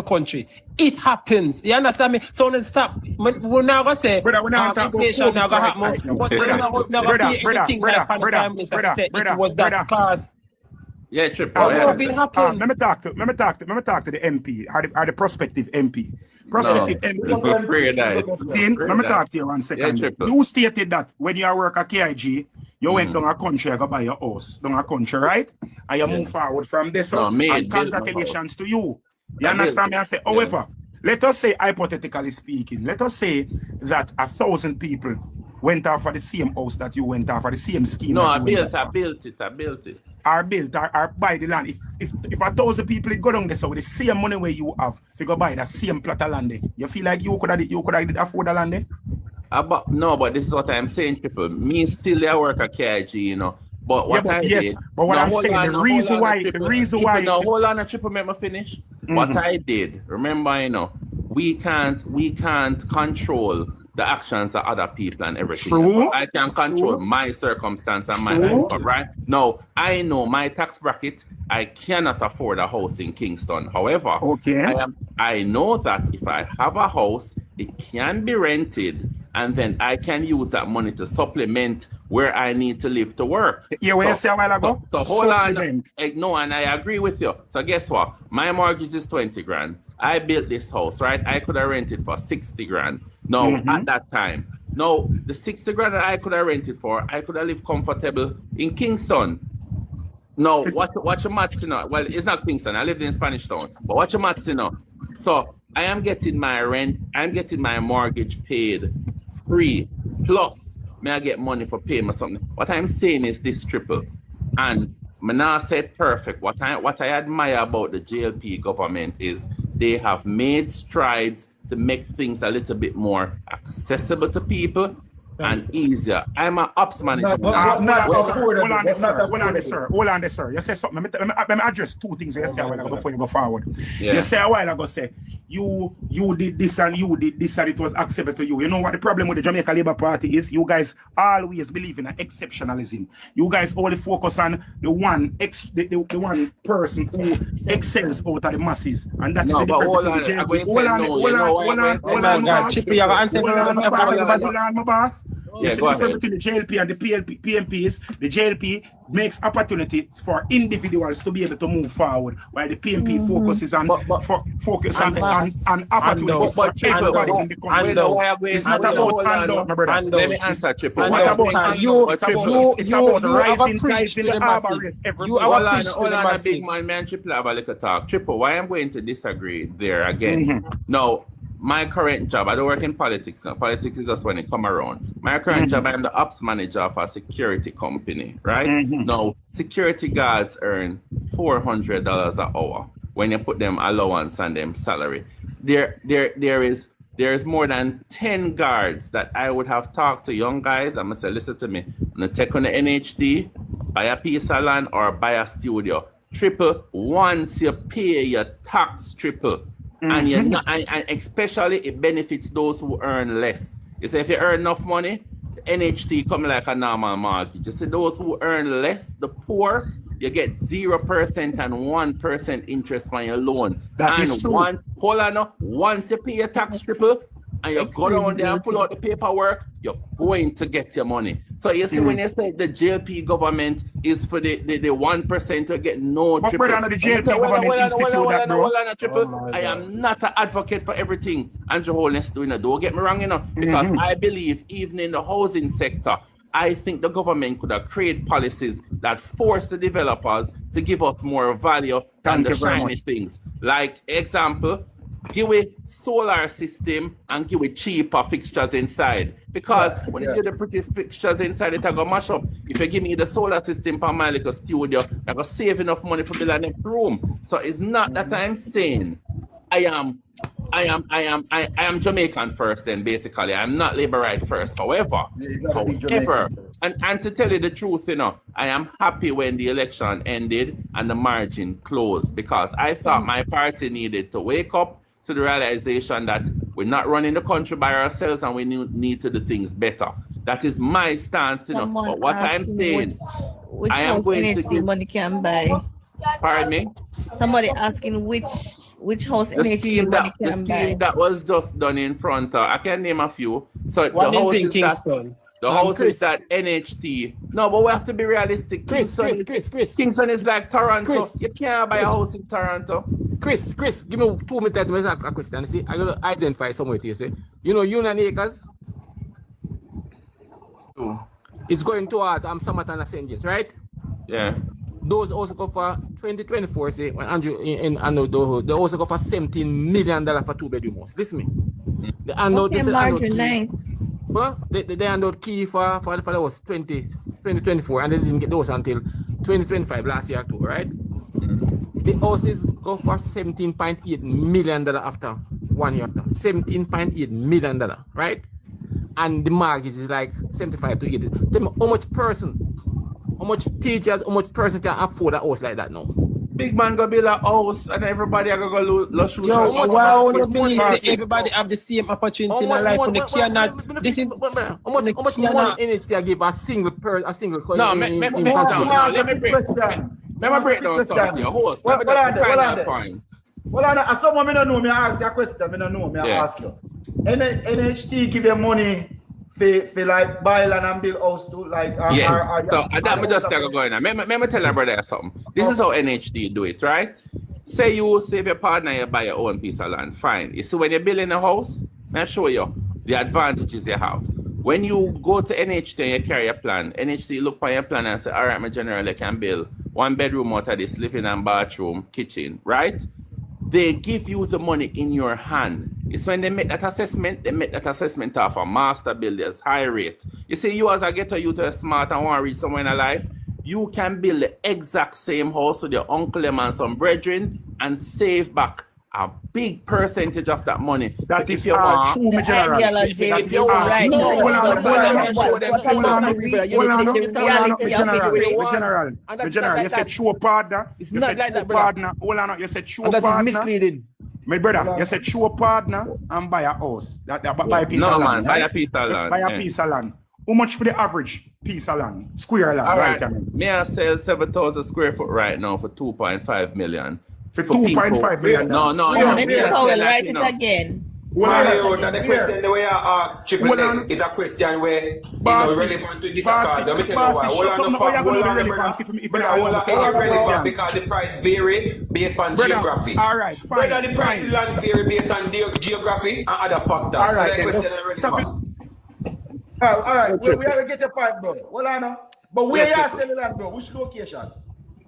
country. It happens. You understand me? So let's stop. We're now gonna say inflation now gonna happen. But we're not gonna be anything like pandemic. It was that cause. Yeah, Triple. What's been happening? Let me talk to the MP or the prospective MP. Prospective MP. See, let me talk to you 1 second. Yeah, you stated that when you work at KIG, you went down a country, go buy your house down a country, right? And you move forward from there. So, and congratulations to you. You understand me? I say, however, let us say, hypothetically speaking, let us say that 1,000 people went off for the same house that you went off for the same scheme. No, I built it. Or buy the land. If 1,000 people go down there, so with the same money where you have, if you go buy that same plot of land there, you feel like you could have afford the land there? But this is what I'm saying, Triple. Me still I work at KIG, you know. But what I did, but what I'm saying, the reason why. Now hold on, Triple, let me finish. What I did, remember, you know, we can't control the actions of other people and everything. True. I can control my circumstance and my income, right? Now, I know my tax bracket, I cannot afford a house in Kingston. However, I know that if I have a house, it can be rented, and then I can use that money to supplement where I need to live to work. Yeah, what you say a while ago? So hold on. No, and I agree with you. So guess what? My mortgage is 20 grand. I built this house, right? I could have rented for 60 grand. No, at that time. No, the 60 grand that I could have rented for, I could have lived comfortable in Kingston. No, watch your maths, you know. Well, it's not Kingston. I lived in Spanish Town. But watch your maths, you know. So I am getting my rent, I'm getting my mortgage paid free. Plus, may I get money for payment or something. What I'm saying is this, Triple. And Mana said perfect. What I admire about the JLP government is they have made strides to make things a little bit more accessible to people and easier. I'm an ops manager. Hold on, sir. You say something. Let me address two things you say a while ago before you go forward. Yeah. You say a while ago, say, you did this and you did this and it was acceptable to you. You know what the problem with the Jamaica Labour Party is? You guys always believe in exceptionalism. You guys only focus on the one person who excels out of the masses. And that is the difference. My boss. Yes, the difference between the JLP and the PMP is the JLP makes opportunities for individuals to be able to move forward, while the PMP focuses on opportunities for everybody in the country. It's not about handout, my brother. Let me answer, Triple. It's not about handout. It's about rising price in the harbor race. Hold on, a big man, Triple, have a little talk. Triple, why I'm going to disagree there again. No. My current job, I don't work in politics now. Politics is just when it come around. My current job, I'm the ops manager for a security company, right? Now, security guards earn $400 an hour when you put them allowance and them salary. There is more than 10 guards that I would have talked to young guys. I'm gonna say, listen to me. I'm gonna take on the NHD, buy a piece of land or buy a studio. Triple, once you pay your tax, Triple. And you're not, and especially it benefits those who earn less. You say if you earn enough money, NHT come like a normal mortgage. You see those who earn less, the poor, you get 0% and 1% interest on your loan. That is true. Once you pay your tax, Triple, and you go down there and pull out the paperwork, you're going to get your money. So you see when you say the JLP government is for the 1% to get no Triple. The JLP government institute that, bro. Triple. I am not an advocate for everything Andrew Holness doing. Don't get me wrong, you know, because I believe even in the housing sector, I think the government could have created policies that force the developers to give us more value than the shiny things. Like example, give a solar system and give it cheaper fixtures inside. Because when you get the pretty fixtures inside, it go mash up. If you give me the solar system for my little studio, I go save enough money for building a room. So it's not that I'm saying I am Jamaican first, then basically. I'm not Labour right first. However, and to tell you the truth, you know, I am happy when the election ended and the margin closed, because I thought my party needed to wake up to the realization that we're not running the country by ourselves and we need to do things better. That is my stance, you know. But what I'm saying, I am going to give money can buy. Pardon me? Somebody asking which house NHD money can buy. That was just done in front of, I can name a few. So one the house in is Kingston. The house Chris. is at NHT. No, but we have to be realistic. Chris. Kingston is like Toronto. Chris. You can't buy a house in Toronto. Chris, give me 2 minutes to ask a question. See, I gotta identify somewhere to you. See, you know, Union Acres. It's going towards Samatan and St. James, right? Yeah. Those also go for 2024. See, when Andrew they also go for $17 million for 2-bedroom house. Listen to me. They hand out this nice. Well, they hand out key for the house 2024, and they didn't get those until 2025 last year too, right? The houses go for $17.8 million after 1 year after. $17.8 million, right? And the mortgage is like 75 to 80. Tell me how much teachers, how much person can afford a house like that now? Big man go build a house and everybody are going to go lose. Everybody have the same opportunity in life and they cannot. This is how much money NHT give a single coin? No, let me break down something. Host. Well, as someone me don't know, me ask you a question. Me don't know, me ask you. NHT give you money for like buy land and build house too, like so that me just go going on. Let me tell you brother something. This is how NHT do it, right? Say you save your partner, you buy your own piece of land. Fine. You see when you're building a house, I'll show you the advantages you have. When you go to NHT and you carry a plan, NHT look at your plan and say, all right, my general, I can build 1 bedroom out of this, living and bathroom, kitchen, right? They give you the money in your hand. It's when they make that assessment of a master builders, high rate. You see, you as a ghetto youth are smart and want to reach somewhere in life, you can build the exact same house with your uncle and some brethren and save back a big percentage of that money. That is true, my general. General, you said true partner. You said true partner. Hold on, you said true partner. That is misleading. My brother, you said true partner and buy a house. Buy a piece of land. No, man, buy a piece of land. Buy a piece of land. How much for the average piece of land? Square land, right? Me I sell 7,000 square foot right now for 2.5 million. For 2.5 million? No. Mr. Powell, write it again. Mario, the question the way I ask Triple X is a question where it's relevant to this cause. Let me tell you why. Hold on, relevant because the price vary based on geography. All right, fine. Whether the price of land vary based on geography and other factors. All right, so the question is relevant. All right. We have to get a point, brother. Hold on. But where you are selling land, bro? Which location?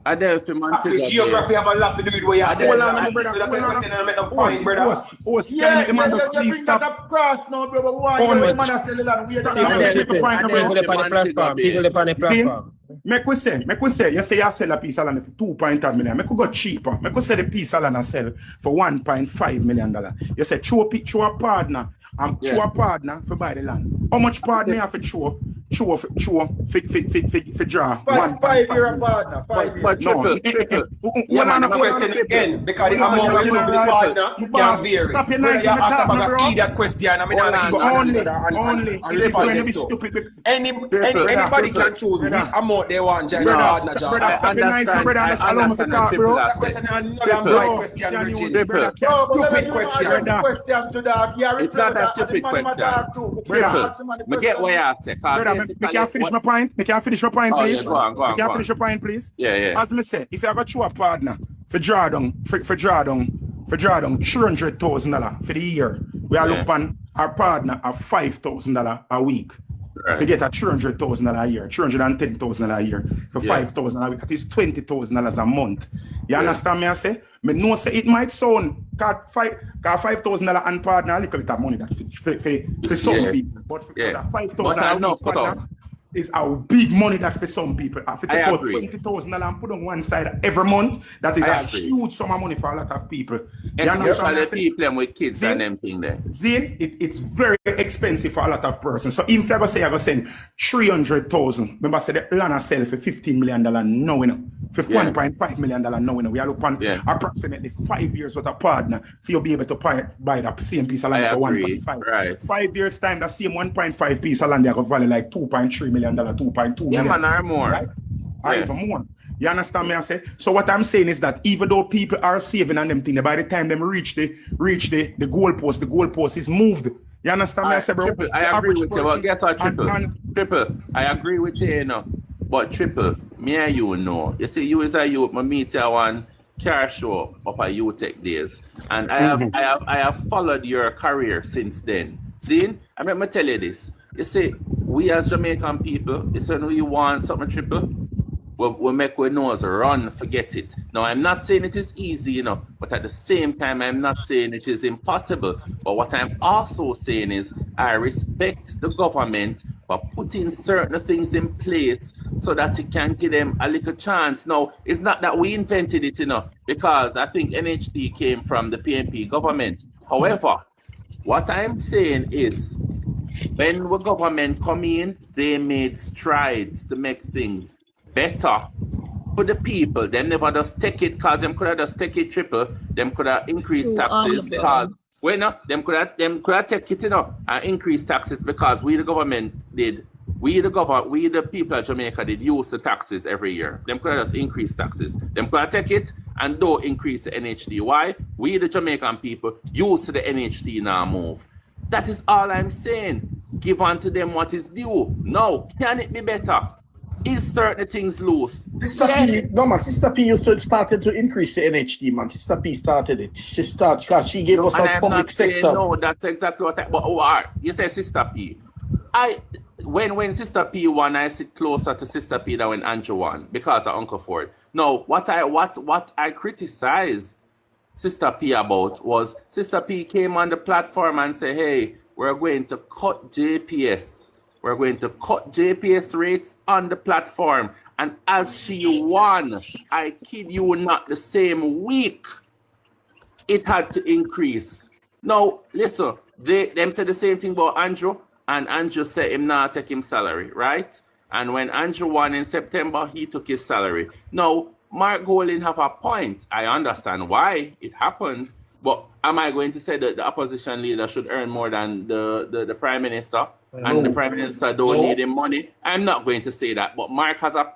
Geography have a lot to do with where you are selling land. So that question is make no point, brother. Yeah, you bring that up cross now, bro. But why you man are selling land? People on the platform. Make we say, you say you sell a piece of land for 2.5 million. Make we go cheaper. Make we say the piece of land I sell for $1.5 million. You say, show a partner. Show a partner for buy the land. How much partner you have to show for draw? 5 year partner. 5 years. But triple. Yeah, question again because the amount we choose the partner can vary. Stop your Whether nice you ask about bro. that question, I mean, anybody can choose which amount they want to partner job. Stop your nice brother. Allow me to talk, bro. That question is another right question, Richard. Stupid question. It's not a stupid question. Me get where you say. Brother, me can finish my point. Me can finish my point, please. Go on. Finish your point, please. Yeah. As me say, if you have a true partner for draw down $300,000 for the year, we are looking on our partner at $5,000 a week. Right. To get a $300,000 a year, $310,000 a year for $5,000 a week. That is $20,000 a month. You understand me? I say, me know say it might sound $5,000 and partner a little bit of money that for some people, but for $5,000 a week partner is a big money that for some people. If you take out $20,000 and put on one side every month, that is a huge sum of money for a lot of people. Especially people with kids and them thing there. Zane, it's very expensive for a lot of persons. So if I go say I go send 300,000, remember I said the land I sell for $15 million now, for $1.5 million now, we are looking at approximately 5 years with a partner for you be able to buy that same piece of land for 1.5. Right. 5 years time, that same 1.5 piece of land they go value like $2.3 million, $2.2 million. Yeah, man, or more. Right? Or even more. You understand me? I say. So what I'm saying is that even though people are saving on them things, by the time them reach the goalpost is moved. You understand me? I say, bro. Triple, I agree with you. Well, get our Triple. Triple, I agree with you, you know. But Triple, me and you know. You see, you is a youth, I meet you one car show up at UTech days. And I have followed your career since then. See, I mean, I tell you this. You see, we as Jamaican people, you say, when you want something Triple, we'll make our nose run, forget it. Now, I'm not saying it is easy, you know, but at the same time, I'm not saying it is impossible. But what I'm also saying is I respect the government for putting certain things in place so that it can give them a little chance. Now, it's not that we invented it, you know, because I think NHT came from the PNP government. However, what I'm saying is when the government come in, they made strides to make things better for the people. They never just take it because them could have just take it Triple. Them could have increased taxes because them could have take it, you know, and increase taxes because we the government did. We the people of Jamaica did use the taxes every year. Them could have just increased taxes. Them could have take it and don't increase the NHT. Why? We the Jamaican people used to the NHT now move. That is all I'm saying. Give unto them what is due. Now, can it be better? Is certain things loose? Sister P used to started to increase the NHD, man. Sister P started it. She started because she gave us a public sector. No, that's exactly what but you say Sister P. When Sister P won, I sit closer to Sister P than when Andrew won because of Uncle Ford. No, what I criticized Sister P about was Sister P came on the platform and said, hey, we're going to cut JPS. We're going to cut JPS rates on the platform. And as she won, I kid you not, the same week, it had to increase. Now, listen, them said the same thing about Andrew, and Andrew said him not take him salary, right? And when Andrew won in September, he took his salary. Now, Mark Golding have a point. I understand why it happened, but am I going to say that the opposition leader should earn more than the prime minister? And the prime minister don't need him money? I'm not going to say that, but Mark has a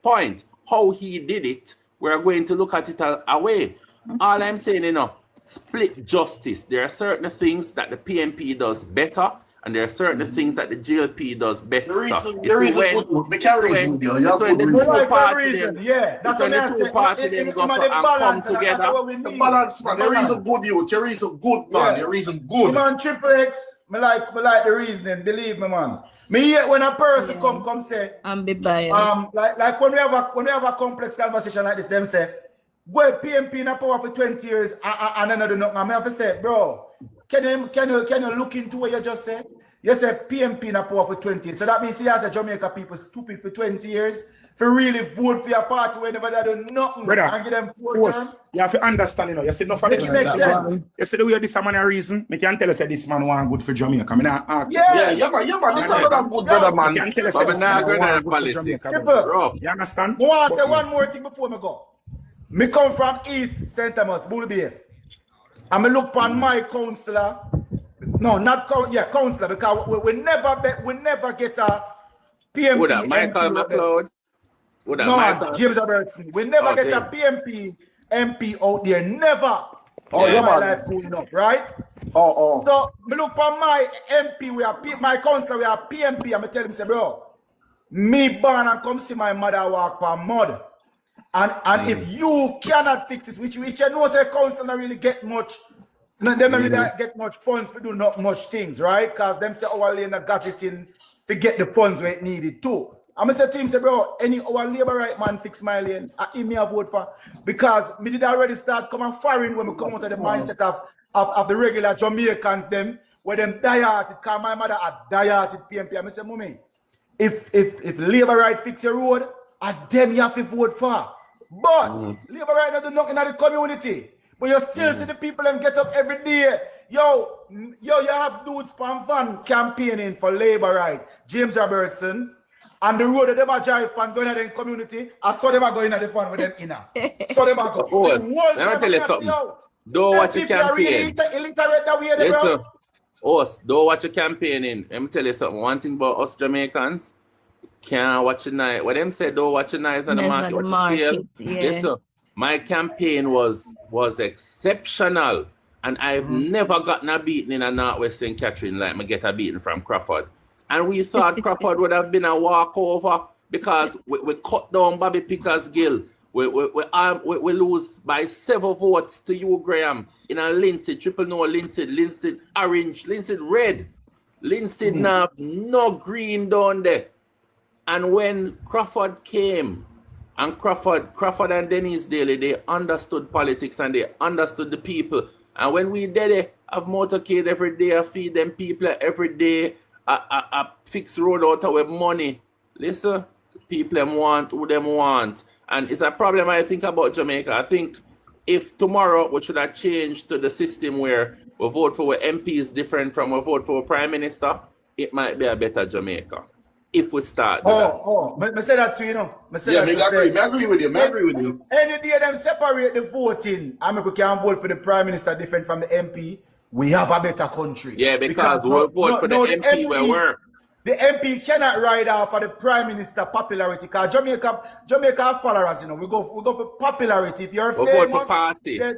point. How he did it, we're going to look at it a way. All I'm saying, you know, split justice. There are certain things that the PNP does better, and there are certain things that the GLP does better. There is a good one. Make a reason, girl. You have good reason. Yeah, that's what I say. Come together. The balance, man. There is a good youth. There is a good man. There is a good. Man, Triple X, me like the reasoning. Believe me, man. Me hear when a person come say, be biased. Like when we have a complex conversation like this, them say, go PNP in a power for 20 years and then I do nothing. I have to say, bro, can you look into what you just said? You said PNP in a power for 20 years. So that means you as a Jamaica people stupid for 20 years for really vote for your party whenever they do nothing. Brother, and give them 4 terms. you have to understand, you know, you see enough of Make it make sense. You see the way this man a reason, me can tell you say this man want good for Jamaica. I mean, yeah, man. This is a good brother, man. Me can tell you say this man want good for Jamaica. You understand? I want to say one more thing before me go. Me come from East St. Thomas, Bull Bay. And me look upon my councillor. No, not councillor, because we never get a PMP. Would that Michael McLeod? No, James Robertson. We never get a PMP MP out there. Never. Life going up, right? So me look upon my MP, my councillor, we are PMP, and me tell him, say, bro, me born and come see my mother walk on mud. And if you cannot fix this, which you know, say council don't really get much, they don't really get much funds to do not much things, right? Because them say our lane got it in to get the funds where it needed too. I'm gonna say to him, say, bro, any our labor right man fix my lane, I me a vote for, because me did already start coming foreign when we come out of the mindset of the regular Jamaicans them, where them die-hearted, because my mother a die-hearted PMP. I say, mommy, if labor right fix your road, them you have to vote for. But labor right now do nothing in the community. But you still see the people them get up every day. Yo, you have dudes from van campaigning for labor right. James Robertson. And the road that them are drive pan going to the community, I saw them are going to the fun with them inner. So them are go. Let me tell you something. Don't watch your campaign. Listen, don't watch your campaigning. Let me tell you something. One thing about us Jamaicans, can't watch your night. What them say, don't watch your nights on the market. Yeah. Listen, my campaign was exceptional. And I've never gotten a beating in a Northwest St. Catherine like I get a beating from Crawford. And we thought Crawford would have been a walkover because we cut down Bobby Picker's Gill. We lose by 7 votes to you, Graham, in a Lindsay, triple no Lindsay orange, Lindsay red. Lindsay no green down there. And when Crawford came, and Crawford and Denise Daly, they understood politics and they understood the people. And when we did it, have motorcade every day, I feed them people every day, I fix road out with money. Listen, people them want who them want. And it's a problem I think about Jamaica. I think if tomorrow we should have changed to the system where we vote for MPs different from we vote for Prime Minister, it might be a better Jamaica. If we start. I say that to you, know. I agree with you. Any day them separate the voting, I mean, we can vote for the Prime Minister different from the MP. We have a better country. Yeah, because we'll vote for the MP where we're. The MP cannot ride off for the Prime Minister popularity because Jamaica followers, you know, we go for popularity. If you're famous, vote for party. I'm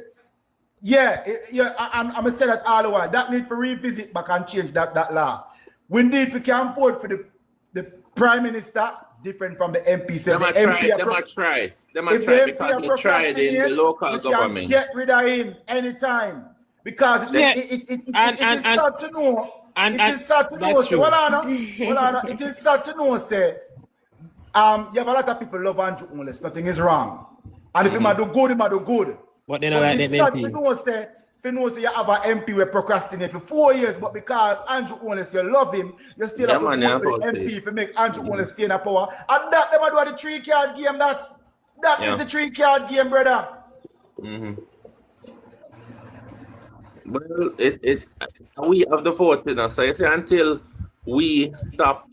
gonna say that all the while. That need to revisit back and change that law. We need to can vote for the Prime Minister different from the MP. So They might try it because they tried in the local government. Get rid of him anytime because it is sad to know. It is sad to know. It is sad to know. Say, you have a lot of people love Andrew Unless nothing is wrong, and if you might do good, you might do good. But they don't like it's sad to know. Say, if you know, say you have an MP we procrastinate for 4 years, but because Andrew Unless you love him, you still have to vote for the MP to make Andrew Unless stay in power. And that them do the 3-card game. That is the 3-card game, brother. Well, we have the vote, you know. So you see, until we stop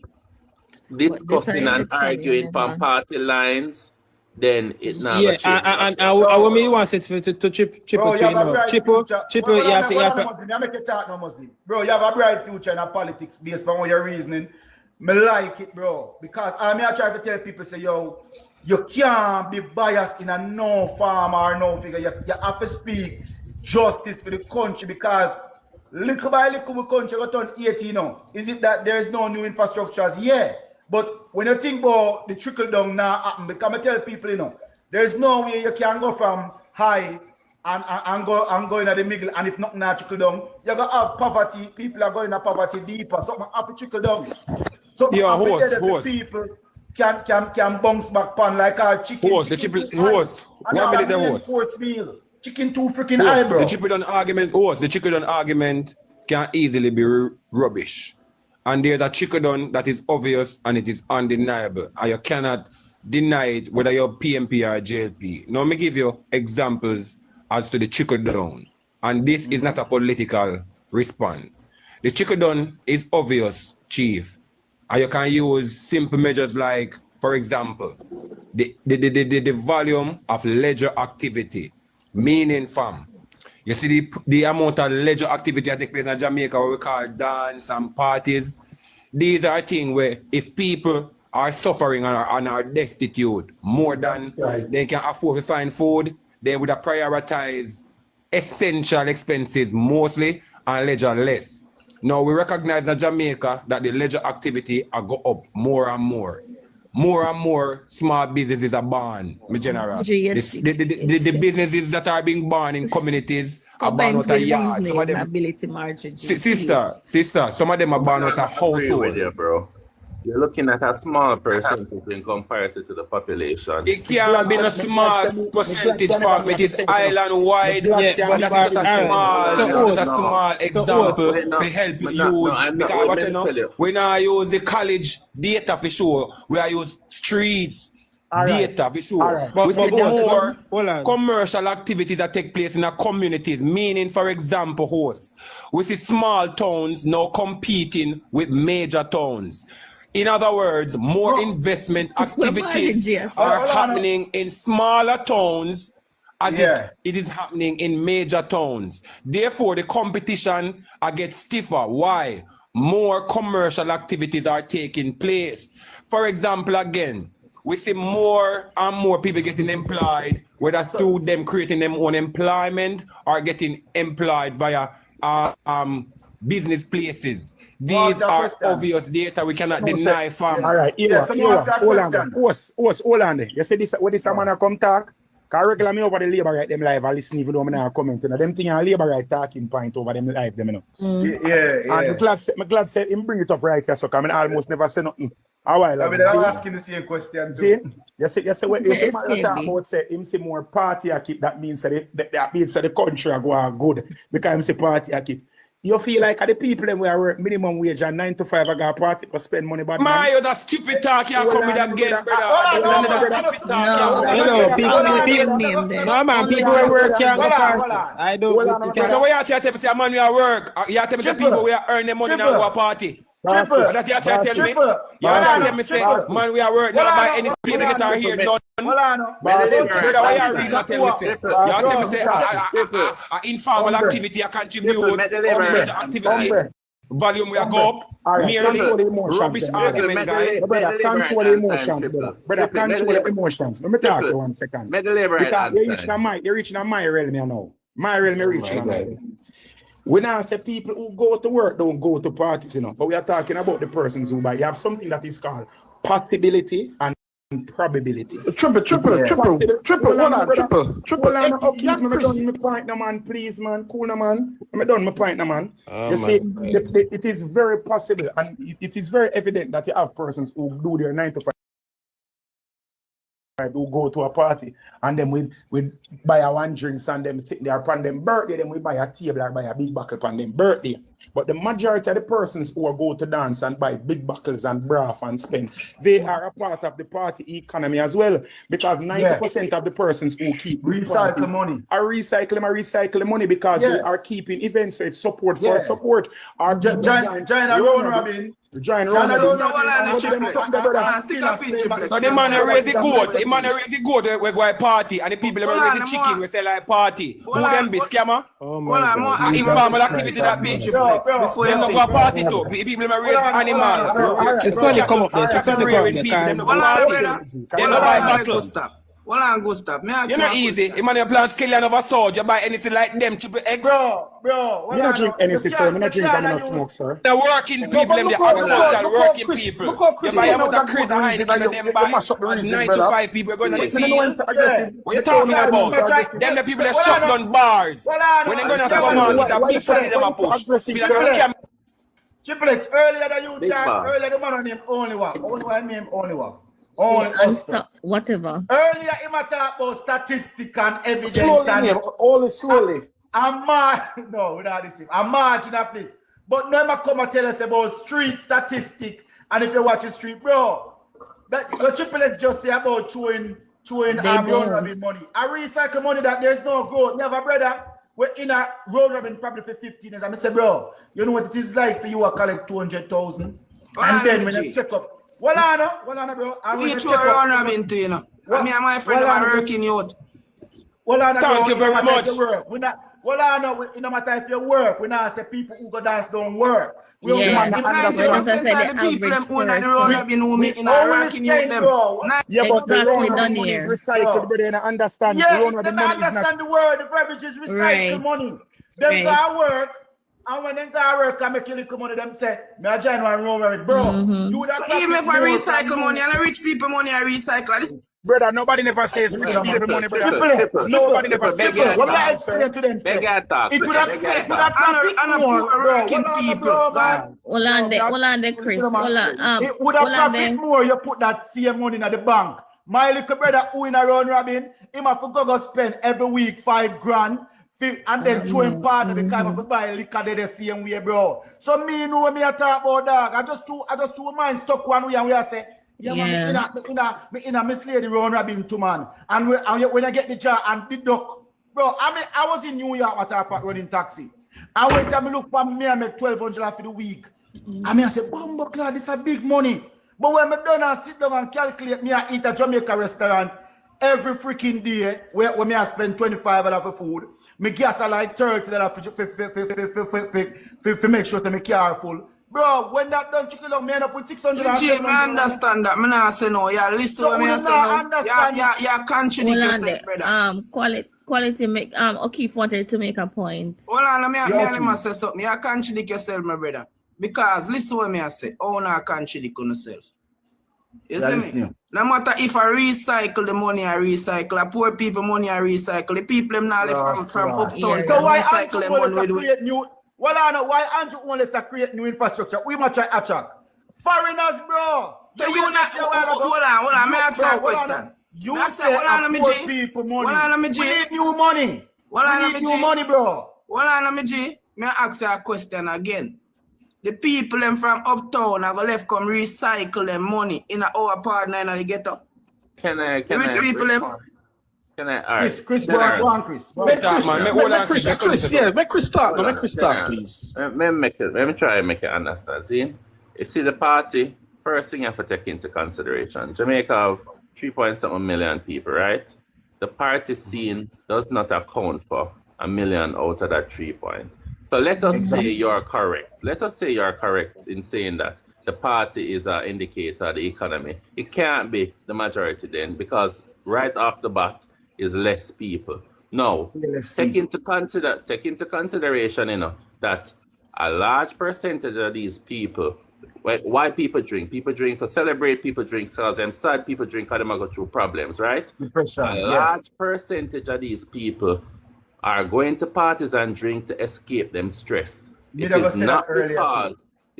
discussing and arguing from party lines, then it now. Yeah, and what me want to say to Triple, you have to make it talk no Muslim. Bro, you have a bright future in politics based on your reasoning. Me like it, bro, because I try to tell people say, yo, you can't be biased in a no farm or no figure. You have to speak justice for the country because little by little the country got on 80 now. Is it that there is no new infrastructures? Yeah. But when you think about the trickle-down now happen, because I tell people, you know, there's no way you can go from high and go into the middle, and if nothing trickle-down, you're going to have poverty. People are going to poverty deeper. Something have to trickle-down. So people can bounce back pan like our chicken. The chicken too freaking high, bro. The trickle-down argument can easily be rubbish. And there's a trickle-down that is obvious and it is undeniable. And you cannot deny it whether you're PMP or JLP. Now, let me give you examples as to the trickle-down. And this is not a political response. The trickle-down is obvious, Chief. And you can use simple measures like, for example, the volume of leisure activity. Meaning, fam, you see the amount of leisure activity that takes place in Jamaica, what we call dance and parties. These are things where if people are suffering and are destitute more than they can afford to find food, they would have prioritized essential expenses mostly and leisure less. Now we recognize in Jamaica that the leisure activity are go up more and more. More and more small businesses are born, my general. The businesses that are being born in communities are born out of yards. Some of them, sister, some of them are born out of household. Bro. You're looking at a small percentage in comparison to the population. It can't be a small percentage from it is island-wide. That's a small example to help you use. Because what you know, we now use the college data for sure. We are use streets data for sure. We see more commercial activities that take place in our communities. Meaning, for example, hosts. We see small towns now competing with major towns. In other words, more investment activities are happening in smaller towns as it is happening in major towns. Therefore, the competition gets stiffer. Why? More commercial activities are taking place. For example, again, we see more and more people getting employed, whether through them creating their own employment or getting employed via business places. These are obvious data we cannot deny from. All right, hold on there. You say this when this man come talk, because regular me over the labor right them live, I listen even though I'm not commenting. Them thing are labor right talking point over them live, them, you know. Yeah. I'm glad said him bring it up right here, so I mean almost never say nothing. A while I mean, I'm asking the same question too. See, you say man talk about say him say more party I keep, that means that the country are going good because him say party I keep. You feel like the people them we are work minimum wage and 9 to 5 I got party to spend money, but man, you that stupid talk you come with again, brother. That stupid talk No, man, people who work can't go party. I don't. So what you tell me say man we are work? You tell me say people we are earning money now go a party. Triple. That you try to tell me? You try to tell me say man we are work now buy any space to get our hair done. Brother, what you reason tell me say? You tell me say informal activity you contribute, activity volume we are go up, merely rubbish argument, guys. Brother, control the emotions, brother. Control the emotions. Let me talk to you 1 second. Because you're reaching my realm now. My realm is reaching now. We now say people who go to work don't go to parties, you know. But we are talking about the persons who buy. You have something that is called possibility and probability. Triple. Hold on, triple. Let me done my point now, man. Please, man. Cool now, man. Let me done my point now, man. You see, it is very possible and it is very evident that you have persons who do their 9 to 5. Who go to a party and then we buy a one drinks and them sit there upon them birthday, then we buy a table or buy a big buckle upon them birthday. But the majority of the persons who go to dance and buy big buckles and braff and spend, they are a part of the party economy as well. Because 90% of the persons who keep recycle money are recycle money because they are keeping events, so it's support for support. Or join a round robin. Join round robin. So the man raise the goat. The man raise the goat. We go a party, and the people raise the chicken. We sell like party. Who them be scammer? Informal activity that be. Them not go a party too. People raise animal. Just when they come up there, just when they come people. Them not go party. Them not buy bottles. Well, I'm good stuff. You're not easy. You man, you plan skillion of a sword. You buy anything like them, triple X. Bro. You not drink anything, sir. You not drink and not smoke, sir. The working people, them the agricultural working people. You buy about a crate of Heineken and them buy 9 to 5 people going to the field. What you talking about? Them the people that shop down bars. When they go to the supermarket, a big shot them a push. Feel like a scam. Triple X, earlier the youth talk, earlier the man on him only one. Only name only one. Whatever. Earlier, he talk about statistics and evidence. Slowly. I'm without this. I'm margin of this. But never come and tell us about street statistics. And if you watch the street, bro, that the Triple X just say about showing road robbing money. I recycle money that there's no growth. Never, brother. We're in a road robbing probably for 15 years. I say, bro, you know what it is like for you to collect 200,000? And then when you check up. Well, bro. We throw a round robin to you know. Me and my friend are working out. Thank you very much. No matter if you work, we not say people who go dance don't work. We the people them who the road robin who me in a working out them. Yeah, but the road robin money is recycled, but they don't understand. Yeah, they don't understand the word. The verbiage is recycled money. Them go work. And when they go work and make you little money, them say, me a join one road robin, bro. You would have even if I recycle money and rich people money I recycle. This brother, nobody never says rich people money, brother. Nobody never says that. What I explain to them? It would have said, working people. Hold on there, Chris. It would have profit more you put that same money in the bank. My little brother who in a round robin, he have to go spend every week $5 grand. And then throwing part of the kind of buy liquor there the same way, bro. So me know when me talk about dog. I just two mind stuck one way and we are say, me in a misled round robin too, man. And when I get the job and the duck, bro, I was in New York at running taxi. I went and look for me and make $1,200 for the week. And I said, Bumbo Clad, this is a big money. But when I done and sit down and calculate, me I eat at Jamaica restaurant every freaking day where me I spend $25 for food. Me gas are like $30 for make sure that me careful. Bro, when that done Trickle-down, me end up with 600 and Jim, I understand that. Me not say no. Yeah, listen So to me. we I say not no. understand. Yeah, contradict yourself, brother. Quality make O'Keefe wanted to make a point. Hold on, let me say something. You contradict yourself, my brother. Because listen what me I say. Oh, no, contradict on yourself. You see me? No matter if I recycle the money, I recycle. I poor people money, I recycle. The people them now live from uptown. So why recycle them money create new? Well, I know why Andrew wants to create new infrastructure. We must try attract foreigners, bro. So you not hold on. May I ask you a question? You say poor people money. We need new money. We need new money, bro. Hold on, me G. May I ask you a question again? The people them from uptown have left come recycle them money in our partner in the ghetto. Can I? Rich people them. Can I? All right. Chris, go on, Chris. Make Chris start, please. Let me try and make it understand. See, you see the party. First thing you have to take into consideration. Jamaica have 3.7 million people, right? The party scene does not account for 1 million out of that 3 point. So let us say you're correct. Let us say you're correct in saying that the party is an indicator of the economy. It can't be the majority then, because right off the bat is less people. Now, take into consideration, you know, that a large percentage of these people, why people drink? People drink for celebrate, people drink because they're sad, people drink because they go through problems, right? A large percentage of these people are going to parties and drink to escape them stress. It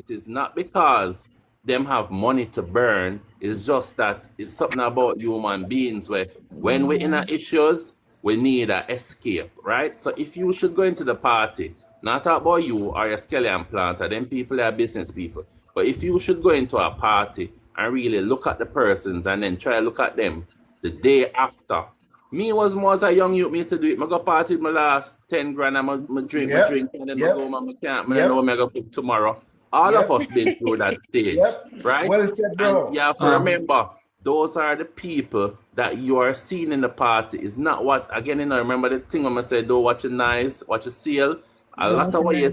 is not because them have money to burn. It's just that it's something about human beings where when we're in our issues, we need an escape, right? So if you should go into the party, not about you or your skeleton planter, them people are business people. But if you should go into a party and really look at the persons and then try to look at them the day after. Me was more as a young youth, me used to do it. I go party my last 10 grand and I drink, and then I go home and I can't, I know I go cook tomorrow. All of us been through that stage, right? Well said, bro. And you have to remember, those are the people that you are seeing in the party. It's not what, again, you know, remember the thing when I said, don't watch your nice, watch your seal. A lot of what you're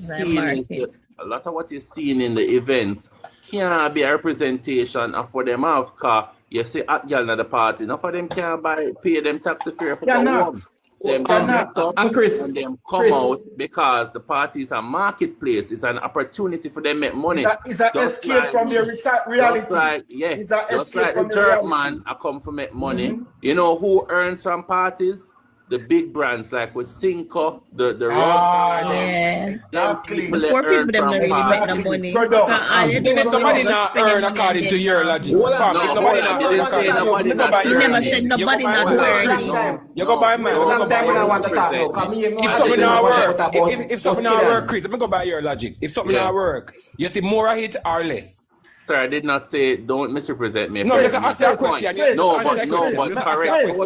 seeing in the events can't be a representation of what them have, because you see at girl at the party, enough of them can't pay them taxi fare for home. Them and Chris, and them come out because the party is a marketplace. It's an opportunity for them to make money. It's an escape from their reality. Just like the jerk man, I come to make money. You know who earns from parties? The big brands like with Cinco, the people that earn from money. If nobody not earn according to your logic, if nobody not earn according to your logic, you never said nobody not earn. You go buy mine. If something not work, if something not work, Chris, let me go by your logic. If something not work, you see more of it or less. Sir, I did not say don't misrepresent me. No, because ask that question. No, but correct. If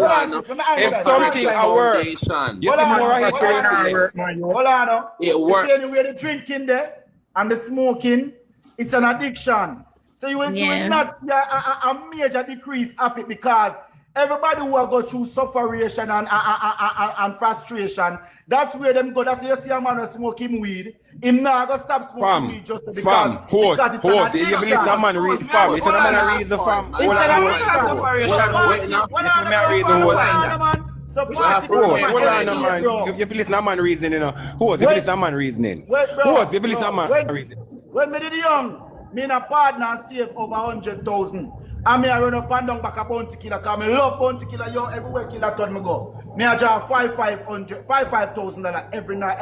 something at work, you see more of it less. Hold on. It works. Anyway, the drinking there and the smoking, it's an addiction. So you will not see a major decrease of it, because everybody who go through sufferation and frustration, that's where them go. That's where you see a man smoking weed. Him not gonna stop smoking weed just because horse. You believe some man read fam. It's not man read the fam. It's not read the horse. You believe some man reasoning, you know. Horse, you believe some man reasoning. Horse, you believe some man reasoning. When me did young, me and a partner save over 100,000. And me I run up and down back a bounty killer, because me love bounty killer. Yo, everywhere killer turn me go. Me I draw $5,000 every night,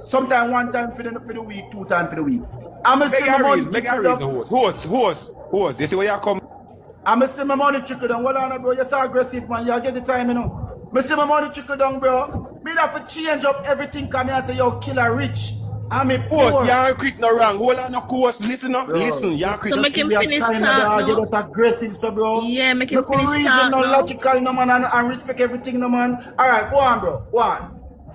sometime one time for the week, 2 times for the week. I'm a see my money trickle down. Horse. You see where you come? I'm a see my money trickle down. Well, on, bro, you're so aggressive, man. You get the time, you know. Me see my money trickle down, bro. Me have to change up everything. Come here and say, yo, killer rich. I'm a poor. Yeah, Chris no wrong. Hold on, no course. Listen up. Listen, yeah, Chris. So make him finish talk. You're not aggressive, so bro. Yeah, make him finish talk. No logical, no man, and respect everything, no man. All right, go on, bro.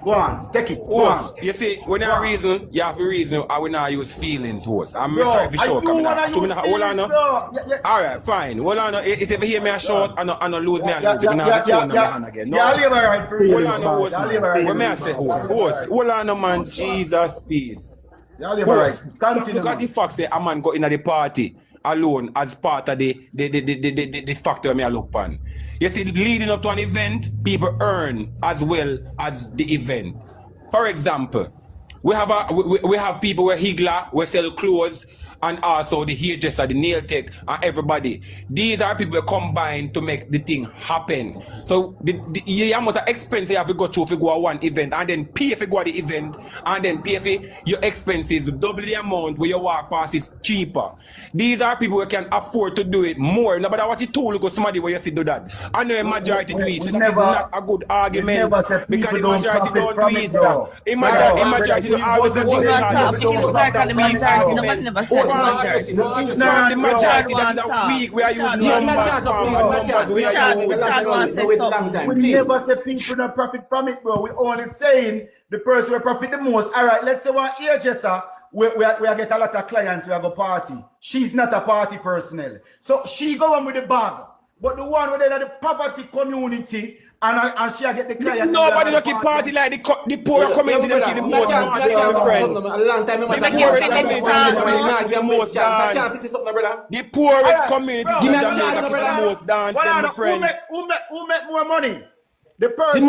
Go on. Take it. Go on. You see, when I reason, you have to reason. I will not use feelings, horse. I'm sorry for sure. Hold on, all right, fine. Hold on. If you hear me a short, I no lose me a lose. You have the phone in my hand again. No. Hold on, horse. What may I say, horse? Hold on, man. Jesus, peace. Yeah, labor rights. So Continue, look at the fact that a man go in at the party alone as part of the factor me I look upon. You see, leading up to an event, people earn as well as the event. For example, we have people where Higla, we sell clothes, and also the hairdresser, the nail tech, and everybody. These are people who combine to make the thing happen. So the amount of expense you have to go through if you go to one event, and then pay if you go to the event, and then pay for your expenses, double the amount where you walk past is cheaper. These are people who can afford to do it more. No matter what you told, go somebody where you see do that. I know a majority do it, so that is not a good argument. Because the majority don't do it. The majority don't always do it. The majority that is weak, we are using numbers. We never say people don't profit from it, bro. We only saying the person will profit the most. All right, let's say one hairdresser, we get a lot of clients, we go party. She's not a party personnel. So she go on with the bag. But the one within the poverty community, and she get the client. Nobody don't keep party like the poor community them keep the most party, my friend. The poorest community in Jamaica keep the most dance, my friend. Who make more money? The person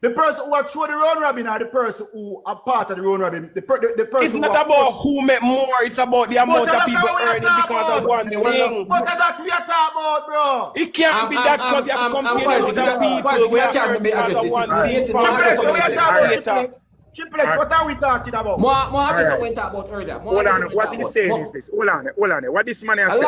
the person who throw the round robin or the person who are part of the round robin? The person it's not about who make more, it's about the amount of people earning because of one thing. But that's what we are talking about, bro. It can't be that because you have compared with the people we are earning because of one thing. Triple X, what are we talking about? Hold on, what did he say is this? Hold on. What this man has said?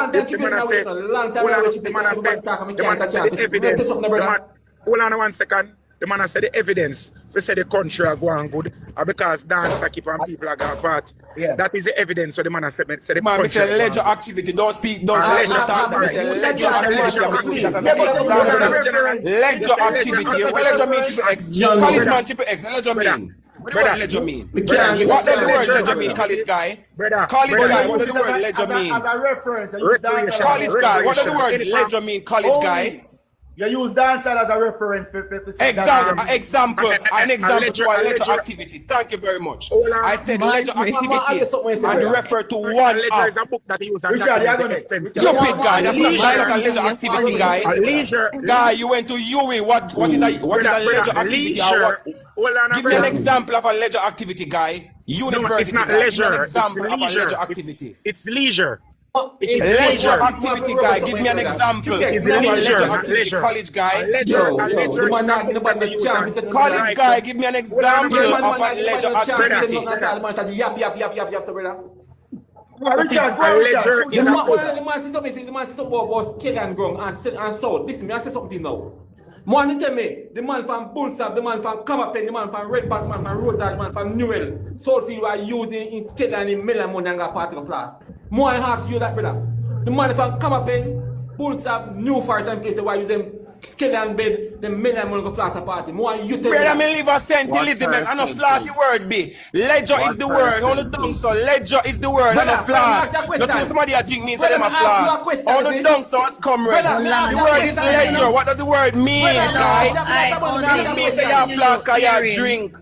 Hold on 1 second. The man has said the evidence. We say the country are going good because dance keep on people are going part. Yeah. That is the evidence. So the man has said the man, country. Say leisure activity. Don't speak. Don't say leisure talk. Leisure activity. Leisure activity. What leisure mean? Triple X. College man, Triple X. Leisure mean. What does leisure mean? What does the word leisure mean, college guy? College guy, what does the word leisure mean? As a reference. College guy, what does the word leisure mean, college guy? You use dancehall as a reference for an example to a leisure activity. Thank you very much. I said leisure activity and refer to one as. Richard, you're going to explain. Stupid guy, that's not a leisure activity guy. Leisure. Guy, you went to UE. What is a leisure activity? Give me an example of a leisure activity, guy. University. No, it's not leisure. Give me an example of a leisure activity. It's leisure. Leisure activity guy, give me an example of a leisure activity. College guy. College guy, give me an example of a leisure activity. Richard, the man says something about skin and ground and soul. Listen, I say something now. Money tell me, the man from Bullsap, the man from Camapen, the man from Red Bank, the man from Road, the man from Newell, Soulfield are using in skin and in melon money and got part of the flask. More I ask you that, brother. The man from Camapen, Bullsap, New Forest and place where you them skin and bed, the melon money go flask a party. More you tell me. Brother, me live a St. Elizabeth and a flask the word be. Ledger is the word. On the dung so ledger is the word and a flask. Not to somebody a drink me say them a flask. On the dung so it's comrade. The word is ledger. What does the word mean, guy? It means say you have flask or you drink.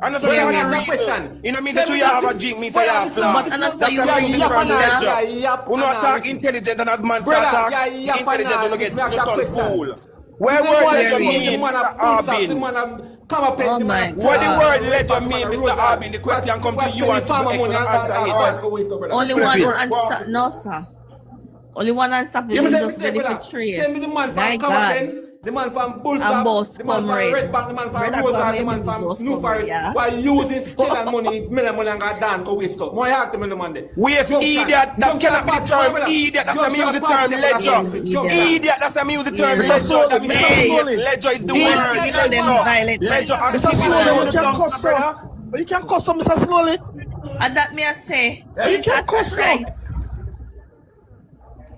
And that's the reason. You know me that you have a drink, me say you have flask. That's the reason for ledger. You not talk intelligent and as man start talk intelligent, you get you turn fool. Where word ledger mean, Mr. Arbin? What the word ledger mean, Mr. Arbin? The question come to you and to answer it. Only one answer, no sir. Only one answer. Just ready for trace. My God. The man from Bullsap, the man from Red Bank, the man from Rosa, the man from New Forest, while using skill and money, million money and got dance go waste up. More have to me the man there. Waste idiot, that cannot be the term idiot, that's how me use the term ledger. Idiot, that's how me use the term ledger. That means ledger is the word, ledger activity. You can cuss some, Mr. Slowly. And that me I say. You can cuss some.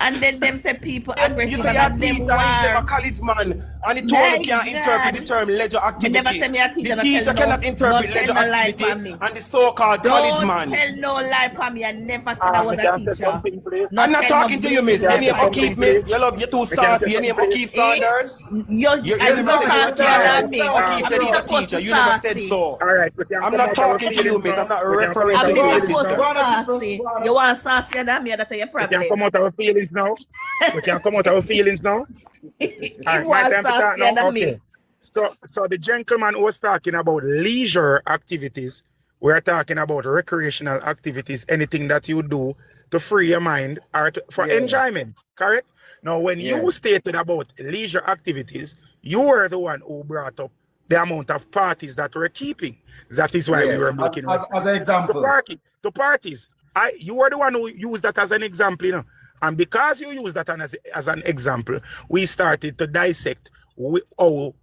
And then them say people aggressive. You say a teacher, you say a college man. And the told me can't interpret the term leisure activity. The teacher cannot interpret leisure activity and the so-called college man. Don't tell no lie for me. I never said I was a teacher. I'm not talking to you, miss. Your name O'Keefe, miss. You love, you're too saucy. Your name O'Keefe Saunders. You're so saucy. O'Keefe said he's a teacher. You never said so. I'm not talking to you, miss. I'm not referring to you, sister. You want saucy than me? That's your problem. We can come out our feelings now. We can come out our feelings now. All right, my time to talk now. Okay. So the gentleman who was talking about leisure activities, we're talking about recreational activities, anything that you do to free your mind or for enjoyment, correct? Now, when you stated about leisure activities, you were the one who brought up the amount of parties that we're keeping. That is why we were making as an example. The parties. You were the one who used that as an example, you know. And because you used that as an example, we started to dissect how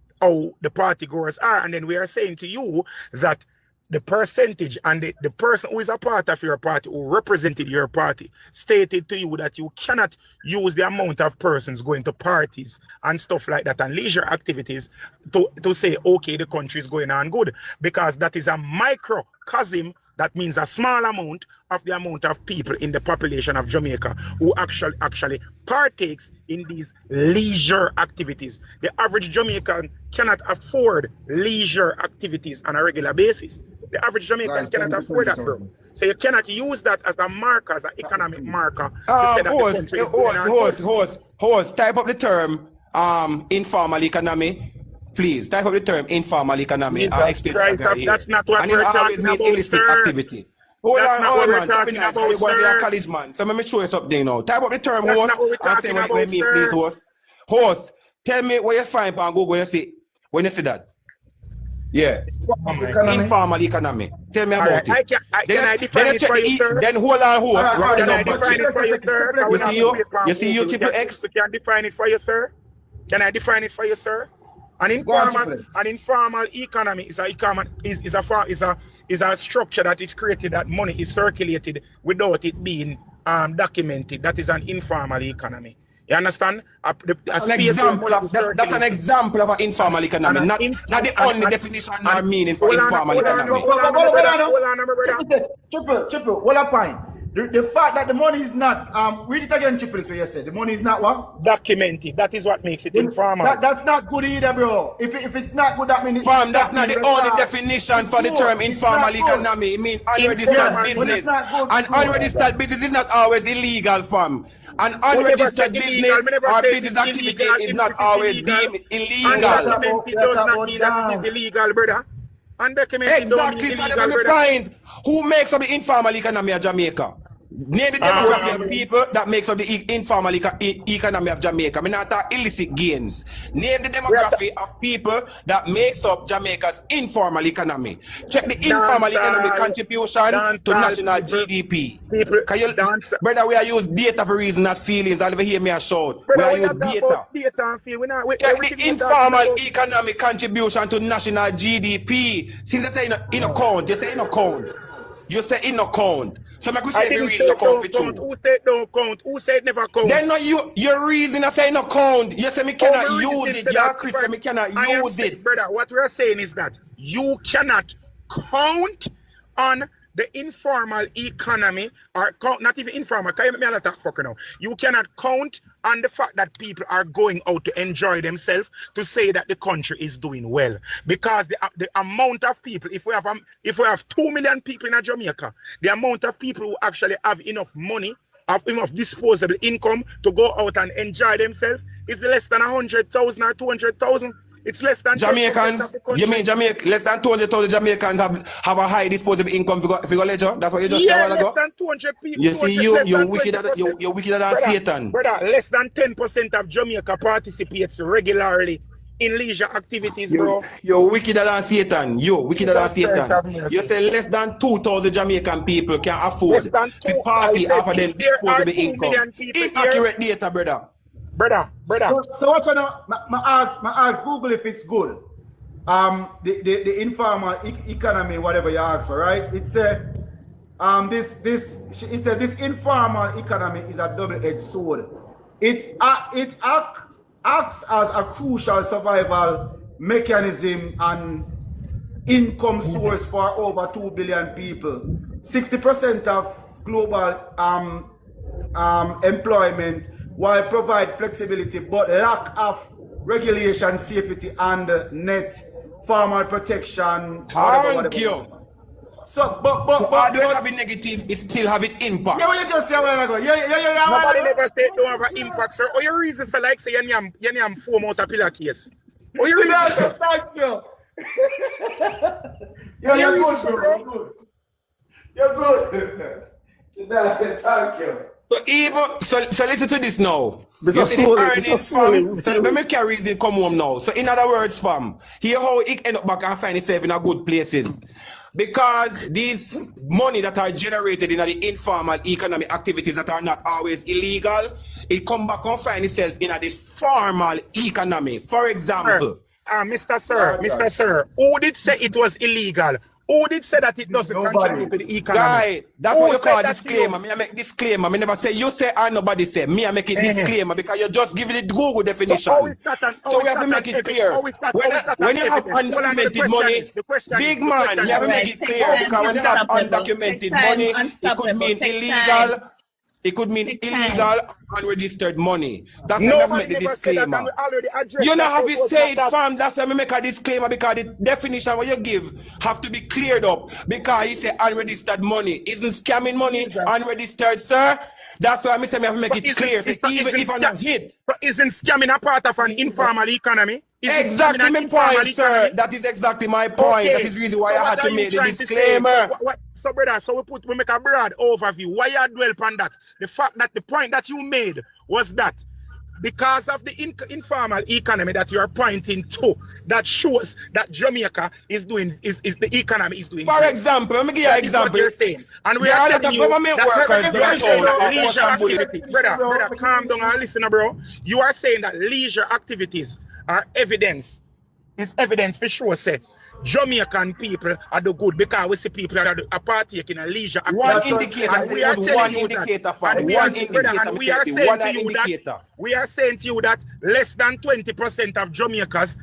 the party goers are. And then we are saying to you that the percentage and the person who is a part of your party, who represented your party, stated to you that you cannot use the amount of persons going to parties and stuff like that and leisure activities to say, okay, the country is going on good, because that is a microcosm. That means a small amount of the amount of people in the population of Jamaica who actually partakes in these leisure activities. The average Jamaican cannot afford leisure activities on a regular basis. The average Jamaican cannot afford that, bro. So you cannot use that as a marker, as an economic marker. Host, type up the term informal economy. Please, type up the term informal economy. That's not what we're talking about, illicit sir. activity. Hold on, man. Talking about, you're a college man. So let me show you something now. Type up the term host and say what it means, please, host. Host, tell me what you find on Google when you see that. Yeah. Informal economy. Tell me about it. Can I define it for you, sir? Then hold on, host. Can I define it for you, sir? You see you triple X? We can define it for you, sir. Can I define it for you, sir? An informal economy is a structure that is created, that money is circulated without it being documented. That is an informal economy. You understand? That's an example of an informal economy, not the only definition or meaning for informal economy. Triple, what a point. The fact that the money is not, read it again, Triple, so you said, the money is not what? Documented. That is what makes it informal. That's not good either, bro. If it's not good, that means fam, that's not the only definition for the term informal economy. It means unregistered business. And unregistered business is not always illegal, fam. An unregistered business or business activity is not always deemed illegal. Undocumented does not mean that it is illegal, brother. Undocumented don't mean illegal, brother. Who makes up the informal economy of Jamaica? Name the demography of people that makes up the informal economy of Jamaica. I mean, not illicit gains. Name the demography of people that makes up Jamaica's informal economy. Check the informal economy contribution to national GDP. Brother, we are use data for reason, not feelings. I'll never hear me a shout. We are use data. Check the informal economic contribution to national GDP. Since they say in a count, you say in a count. You say in no count. So I could say if you read no count for you. Who said don't count? Who said never count? Then no, your reason I say no count. You say me cannot use it. You Chris say me cannot use it. Brother, what we are saying is that you cannot count on the informal economy, or count, not even informal, can you make me a talk fucker now? You cannot count on the fact that people are going out to enjoy themselves to say that the country is doing well. Because the amount of people, if we have 2 million people in Jamaica, the amount of people who actually have enough money, have enough disposable income to go out and enjoy themselves is less than 100,000 or 200,000. It's less than Jamaicans. You mean Jamaica? Less than 200,000 Jamaicans have a high disposable income. If you go ledger, that's what you just said a while ago. Less than 200 people. You see, you're wickeder than Satan. Brother, less than 10% of Jamaica participates regularly in leisure activities, bro. You're wickeder than Satan. You're wickeder than Satan. You say less than 2,000 Jamaican people can afford to party after them disposable income. Inaccurate data, brother. Brother. So what you know? I ask Google if it's good. The informal economy, whatever you ask for, right? It's this informal economy is a double-edged sword. It act acts as a crucial survival mechanism and income source for over 2 billion people. 60% of global employment, while provide flexibility, but lack of regulation, safety, and net farmer protection. Thank you. So, but do it have a negative, it still have it impact. Yeah, well, you just say a while ago. Nobody never say don't have an impact, sir. Or your reason for like say you am 4 months a pillar case. Or your reason. Thank you. You're good, bro. You're good. That's it. Thank you. So even so listen to this now. Let me carry this come home now. So in other words, fam, here how he end up back and find himself in a good places. Because these money that are generated in the informal economic activities that are not always illegal, it come back and find itself in the formal economy. For example. Mr. Sir, who did say it was illegal? Who did say that it doesn't contribute to the economy? Guy, that's what you call disclaimer. Me I make disclaimer. Me never say you say and nobody say. Me I make it disclaimer because you're just giving it Google definition. So we have to make it clear. When you have undocumented money, big man, you have to make it clear because when you have undocumented money, it could mean illegal. It could mean illegal, unregistered money. That's why I make the disclaimer. You know how we say it, fam. That's why I make a disclaimer because the definition what you give have to be cleared up. Because he say unregistered money isn't scamming money, unregistered, sir. That's why I say I have to make it clear. So even if I'm not hit, but isn't scamming a part of an informal economy? Exactly my point, sir. That is exactly my point. That is the reason why I had to make the disclaimer. So, brother, we make a broad overview. Why you dwell upon that? The fact that the point that you made was that because of the informal economy that you are pointing to, that shows that Jamaica is doing, is the economy is doing. For example, let me give you an example. And we are telling you that leisure activity. Brother, calm down and listen, bro. You are saying that leisure activities are evidence. It's evidence for sure, say. Jamaican people are the good because we see people are partaking in a leisure activity. One indicator, and we are one indicator, we are saying to you that less than 20% of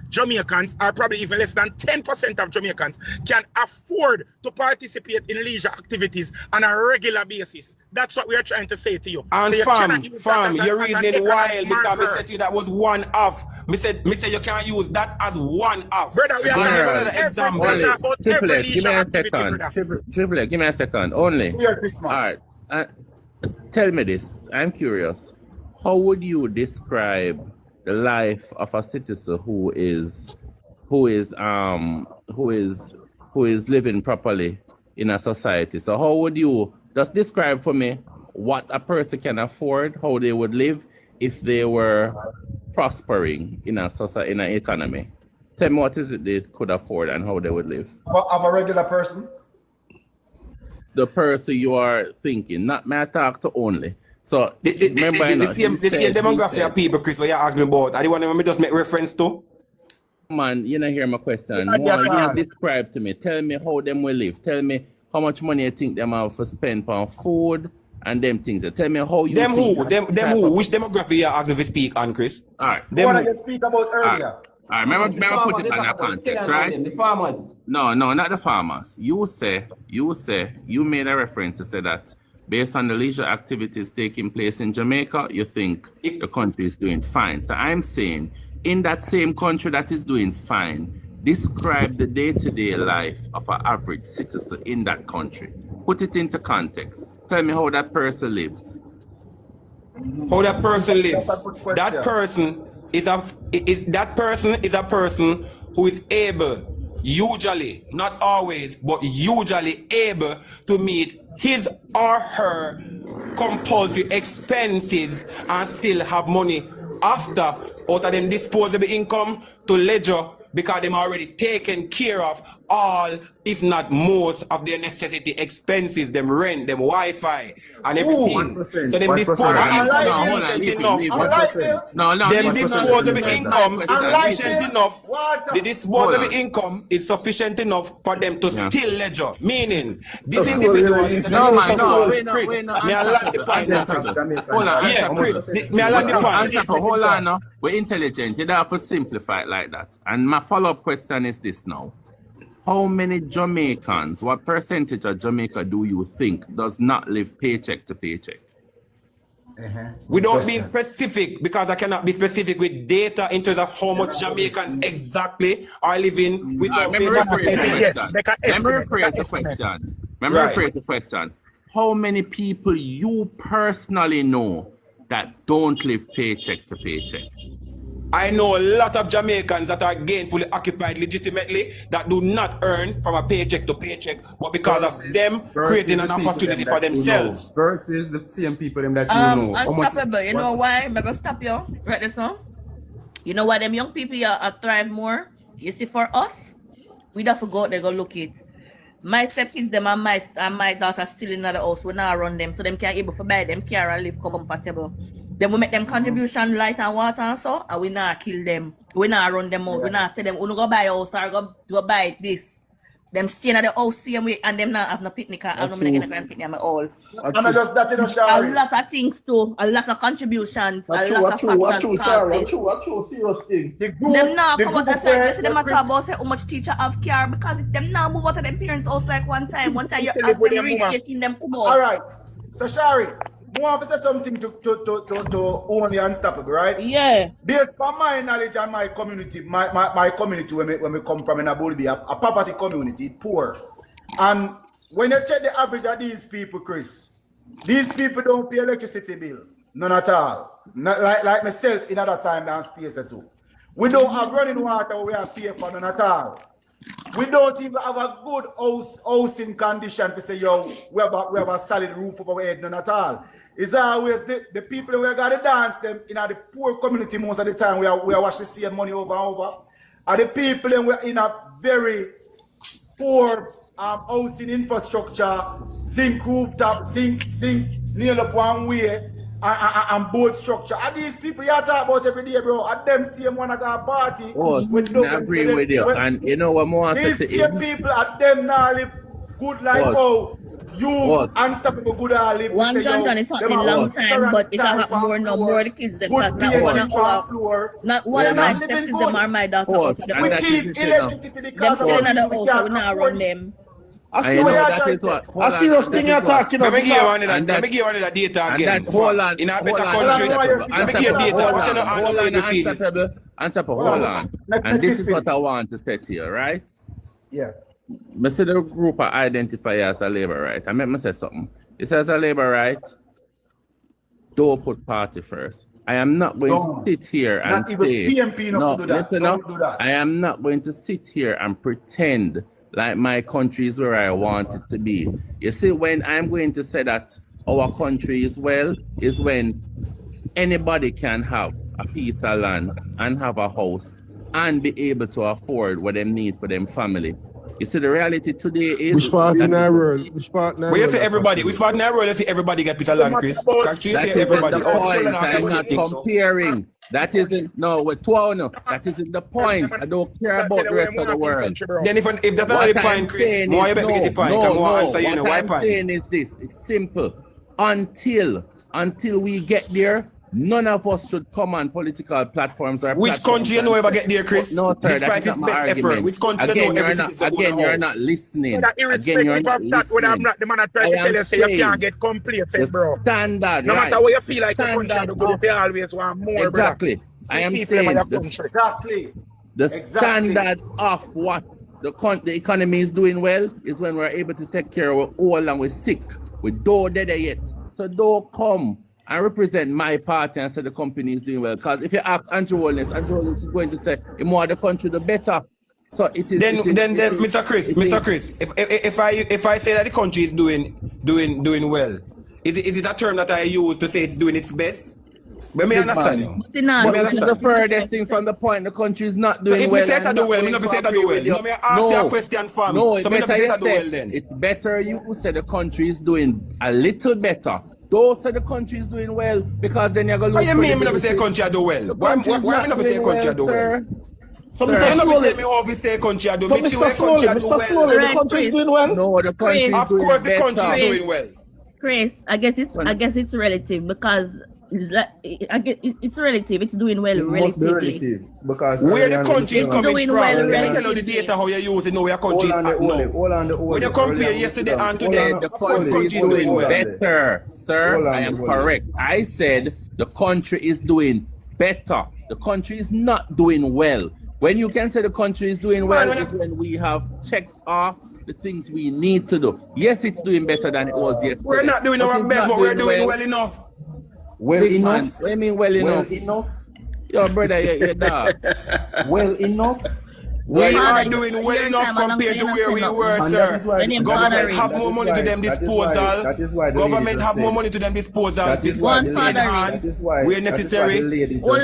Jamaicans are probably even less than 10% of Jamaicans can afford to participate in leisure activities on a regular basis. That's what we are trying to say to you. And so fam, you're reasoning wild because I said to you that was one off. Me said you can't use that as one off. Brother, we are Triple, give me a second. Triple, give me a second. Only. All right. Tell me this. I'm curious. How would you describe the life of a citizen who is living properly in a society? So how would you just describe for me what a person can afford, how they would live if they were prospering in a society, in an economy? Tell me what is it they could afford and how they would live. Of a regular person? The person you are thinking, not my talk to only. So remember, the same demography of people, Chris, what you're asking about. I want to just make reference to. Man, you don't hear my question. You describe to me. Tell me how them will live. Tell me how much money you think them have to spend on food and them things. Tell me how you. Them who? Which demography you asking to speak on, Chris? All right. Them what I just speak about earlier. All right, remember put it in that context, right? The farmers. No, not the farmers. You made a reference to say that based on the leisure activities taking place in Jamaica, you think the country is doing fine. So I'm saying, in that same country that is doing fine, describe the day-to-day life of an average citizen in that country. Put it into context. Tell me how that person lives. How that person lives. That person is a person who is able, usually, not always, but usually able to meet his or her compulsory expenses and still have money after out of them disposable income to ledger because them already taken care of all, if not most, of their necessity expenses, them rent, them Wi-Fi, and everything. So them disposable income is sufficient enough. Them disposable income is sufficient enough. The disposable income is sufficient enough for them to still ledger. Meaning, this individual is No, man, no, Chris, we may I land the point now, Chris? Hold on. Yeah, Chris, may I land the point? Hold on now. We're intelligent. You don't have to simplify it like that. And my follow-up question is this now. How many Jamaicans, what percentage of Jamaica do you think does not live paycheck to paycheck? Without being specific, because I cannot be specific with data in terms of how much Jamaicans exactly are living without paycheck to paycheck. Let me rephrase the question. How many people you personally know that don't live paycheck to paycheck? I know a lot of Jamaicans that are gainfully occupied legitimately that do not earn from a paycheck to paycheck, but because of them creating an opportunity for themselves. Versus the same people them that you know. Unstoppable. You know why? I'm gonna stop you right this now. You know why them young people are thrive more? You see, for us, we have to go out there go look it. My stepkids, them and my daughter still in the house. We now run them, so them can able to buy them car and live comfortable. Then we make them contribution light and water and so, and we not kill them. We not run them out. We not tell them, go buy a house or go buy this. Them stay in the house same way, and them not have no picnic. I'm not making a picnic at all. And not just that, Shari. A lot of things too. A lot of contributions. What true, serious thing. Them now come out. That's why you see them talk about say how much teacher have care, because if them now move out of their parents' house like one time you ask them reach 18, them come out. All right. So Shari, I want to say something to only Unstoppable, right? Yeah. Based on my knowledge and my community, my community when we come from in Abulbi, a poverty community, poor. And when you check the average of these people, Chris, these people don't pay electricity bill. None at all. Not like myself in other time than space too. We don't have running water, we have pay for none at all. We don't even have a good housing condition to say, yo, we have a solid roof over our head, none at all. It's always the people who got to dance them in the poor community most of the time. We are watching the same money over and over. And the people in a very poor housing infrastructure, zinc rooftop, zinc nail up one way, and board structure. And these people you talk about every day, bro. And them same one I got a party. I agree with you. And you know what more I say? These same people at them now live good like how you Unstoppable good all live. One John it's not been a long time, but it have more the kids them not one of my stepkids them are my daughter. We keep electricity because of another house, we now run them. I serious thing you're talking about. Let me give you one of the data again. Hold on. In a better country. Let me give you data. Watch out hold on. And this is what I want to say to you, right? Yeah. I see the group I identify as a labor right. I meant to say something. It says a labor right. Don't put party first. I am not going to sit here and say, I am not going to sit here and pretend like my country is where I want it to be. You see, when I'm going to say that our country is well, is when anybody can have a piece of land and have a house and be able to afford what they need for them family. You see, the reality today is... Which part in our world? Which part in our world? You say everybody. Which part in our world? You say everybody get piece of land, Chris. Can't you say everybody? I'm not comparing. That isn't... No, we're no. That isn't the point. I don't care about the rest of the world. Then if that's not the point, Chris, why you better get the point? What I'm saying is this. It's simple. Until we get there, none of us should come on political platforms or which country you know ever get there, Chris? No, sir, despite his best effort. Which country you know again, you're not listening. Irrespective of that, when I'm not the man that try to tell you, say you can't get complacent, bro. Standard, no matter what you feel like your country, they always want more, exactly. Brother. I am saying the standard of what the economy is doing well is when we're able to take care of our old and we're sick. We don't dead yet. So don't come and represent my party and say the company is doing well. Because if you ask Andrew Holness is going to say the more the country, the better. So it is. Then, Mr. Chris, if I say that the country is doing well, is it a term that I use to say it's doing its best? But me understand you. But But this is the furthest thing from the point the country is not doing if well. me say that do well, me not say that do well. No, me ask you a question for me. No, so me not say that do well then. It's better you who say the country is doing a little better. Those say the country is doing well because then you're going to lose. What you mean me not say country do well? Why me not say country do well? So Mr. Slowly, me over say country do. but Mr. Slowly, the country is doing well. No, the country is of course the country is doing well. Chris, I guess it's relative because it's like it's relative. It's doing well It must be relatively. relative because Where the country is coming doing from? well Let me tell you relatively. the data how you use it. Know where country is at now. When you compare yesterday and today, the country is doing better, sir. I am correct. I said the country is doing better. The country is not doing well. When you can say the country is doing well, is when we have checked off the things we need to do. Yes, it's doing better than it was yesterday. We're not doing our best, but we're doing well enough. Well Big enough. man, what do you mean well enough? Well enough. Yo, brother, you're dog. Well enough. We are doing well enough compared to where we were, sir. Government have more money to them disposal. Government have more money to them disposal. That is why where necessary. Hold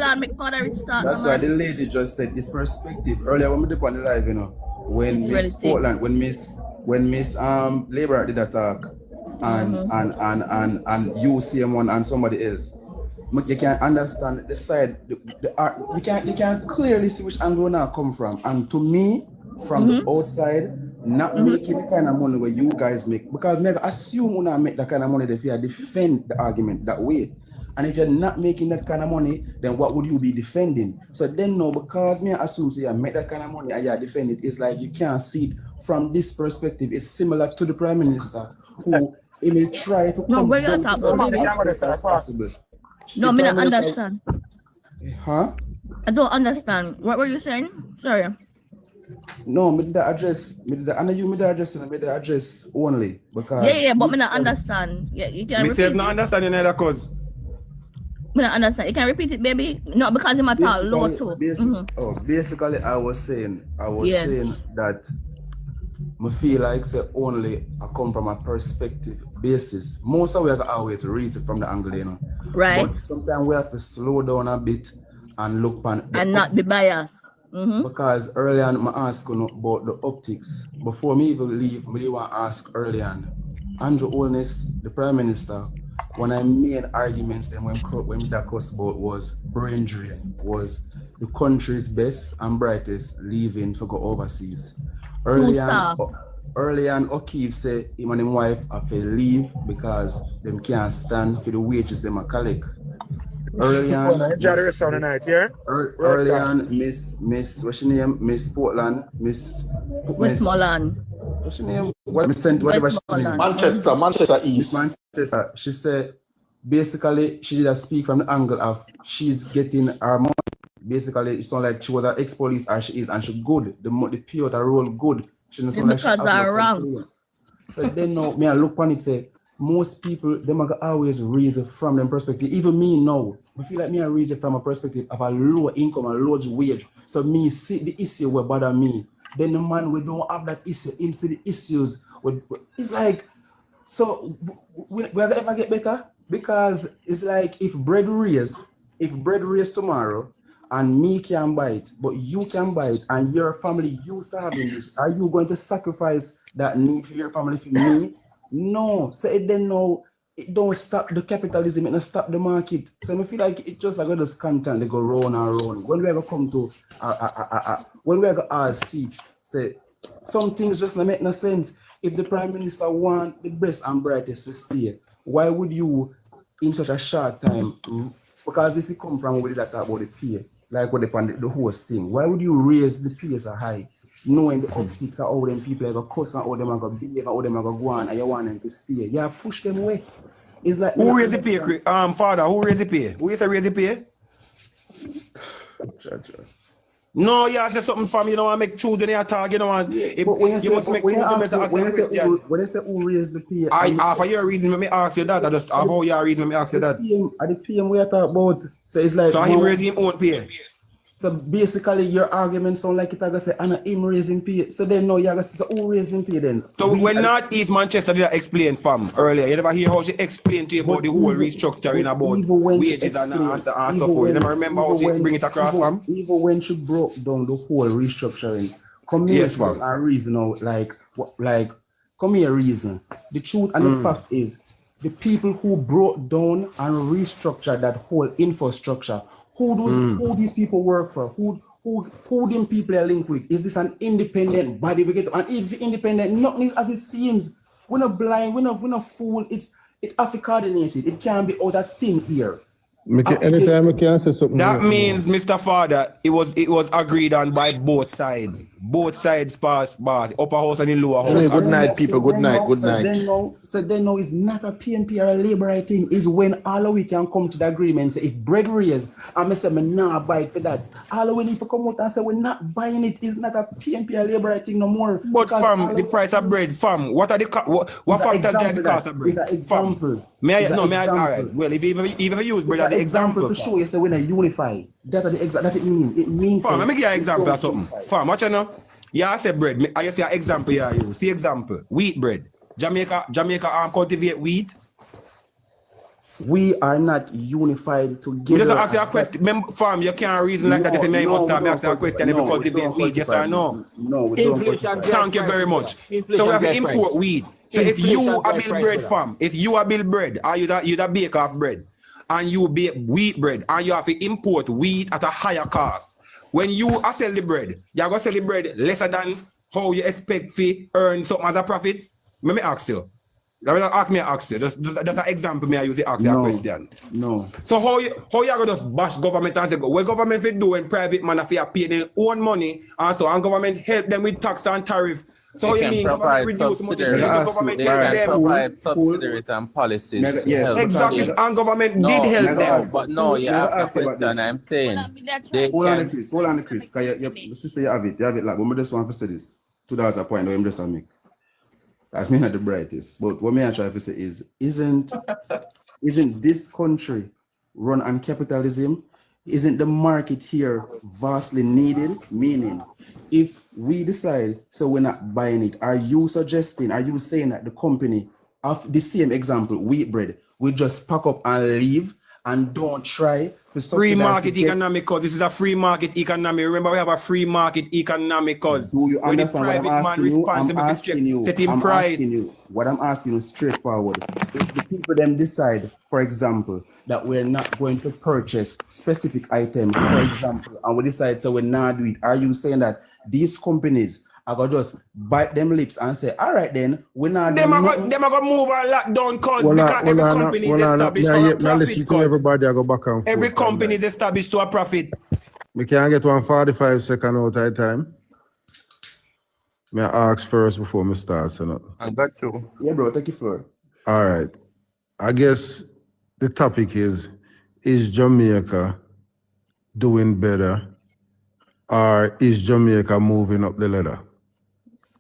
on, make father rich start. That's why the lady just said it's perspective. Earlier when we did on the live, you know, when Miss Portland, when Miss Labor did attack and you CM1 and somebody else. You can understand the side, you can clearly see which angle now come from. And to me, from the outside, not making the kind of money where you guys make, because I assume when I make that kind of money, if you defend the argument that way. And if you're not making that kind of money, then what would you be defending? So then no, because me I assume you make that kind of money and you defend it, it's like you can't see it from this perspective. It's similar to the Prime Minister who he will try to come down to as possible. No, I don't understand. Huh? I don't understand. What were you saying? Sorry. No, me the address, I know you the address and the address only because yeah, but I don't understand. Yeah, you can repeat it. Not understand neither cause. I don't understand. You can repeat it, baby. No, because it matter low too. Basically, I was saying that I feel like say only I come from a perspective basis. Most of we always read it from the angle, you know. Right. But sometimes we have to slow down a bit and look on and not be biased. Because early on I asked you about the optics. Before me even leave, I want to ask early on. Andrew Holness, the Prime Minister, one of the main arguments then when we discussed about was brain drain, was the country's best and brightest leaving to go overseas. Early on, O'Keefe said him and his wife have to leave because them can't stand for the wages them a collect. Early on, Miss what's her name? Miss Portland, Miss Mullan. What's her name? Whatever she name. Manchester East. Manchester. She said basically she did a speak from the angle of she's getting her money. Basically, it's not like she was an ex-police or she is, and she good. The pay out her role good. She doesn't sound like she have wrong. So then now, me I look on it say most people them are always reason from them perspective. Even me now, I feel like me I reason from a perspective of a low income, a low wage. So me see the issue will bother me. Then the man we don't have that issue, him see the issues. It's like so we ever get better because it's like if bread raise tomorrow. And me can buy it, but you can buy it, and your family used to having this. Are you going to sacrifice that need for your family for me? No. So it then no, it don't stop the capitalism, it don't stop the market. So I feel like it just like this content they go round and round. When we ever come to when we ever all see, say some things just don't make no sense. If the Prime Minister want the best and brightest to stay, why would you in such a short time? Because this is come from where that talk about the pay. Like what the host thing. Why would you raise the pay so high, knowing the optics of all them people are going to cuss and all them are going to behave and all them are going to go on and you want them to stay? Yeah, push them away. It's like who raise the pay, father? Who raise the pay? Who is the raise the pay? No, you say something from you know I make choose when you talk, you know what? If you must make choose, when you say who raise the pay, I for your reason let me ask you that. I just for your reason let me ask you that. At the PM we are talking about, so it's like so he raise his own pay. So basically, your argument sound like it. I say, "Anna him raising pay." So then no, you gonna say, "So who raising pay then?" So when not East Manchester did explain from earlier, you never hear how she explained to you about the whole restructuring about wages and so forth. You never remember how she bring it across from? Even when she broke down the whole restructuring, come here, Yes, ma'am. and reason out come here, reason. The truth and the fact is, the people who broke down and restructured that whole infrastructure, who these people work for, who them people are linked with. Is this an independent body? And if independent, nothing is as it seems. We're not blind, we're not fool. It have to coordinated. It can't be out of thin here. Anytime I can say something. That means, Mr. Father, it was agreed on by both sides. Both sides passed by upper house and the lower house. Good night, people. Good night. Good night. So then now it's not a PNP or a labor right thing. Is when all of we can come to the agreement. Say if bread raise, I'm say me not buy it for that. All of we need to come out and say we're not buying it. It's not a PNP or labor right thing no more. But fam, the price of bread, fam. What are the what factors drive the cost of bread? It's an example. All right. Well, if you even use bread as an example to show you say when I unify, that it means. It means. Fam, let me give you an example of something. Fam, watch you know. Yeah, I say bread. I say an example here. You see example. Wheat bread. Jamaica cultivate wheat. We are not unified together. You just ask you a question. Fam, you can't reason like that. You say me must have ask you a question if you cultivate wheat. Yes or no? No, we don't. Thank you very much. So we have to import wheat. So if you are build bread, fam, if you are build bread, or you a bake off bread, and you bake wheat bread, and you have to import wheat at a higher cost. When you sell the bread, you're going to sell the bread lesser than how you expect to earn something as a profit? Let me ask you. Ask you. That's an example. May I use it? Ask you a question. No. So how you going to just bash government and say, what government will do when private man have pay their own money and so and government help them with tax and tariff? So how you mean government reduce money? Government provide subsidies and policies. Yes, exactly. And government did help them. But no, you have a question. I'm saying. Hold on, Chris. Sister, you have it. Like, when we just want to say this, $2 a point, I'm just a make. That's me not the brightest. But what me I try to say is, isn't this country run on capitalism? Isn't the market here vastly needed? Meaning, if we decide, so we're not buying it, are you saying that the company of the same example, wheat bread, will just pack up and leave and don't try to free market economy? Because this is a free market economy. Remember, we have a free market economy because do you understand what I'm asking you? What I'm asking you straightforward. If the people then decide, for example, that we're not going to purchase specific items, for example, and we decide to we're not do it, are you saying that these companies are going to just bite them lips and say, all right then, we're not them are going to move and lock down because every company is established for a profit. Everybody I go back and every company is established to a profit. We can get 145 second out of time. May I ask first before we start? So I got you. Yeah, bro, take your floor. All right. I guess the topic is Jamaica doing better or is Jamaica moving up the ladder?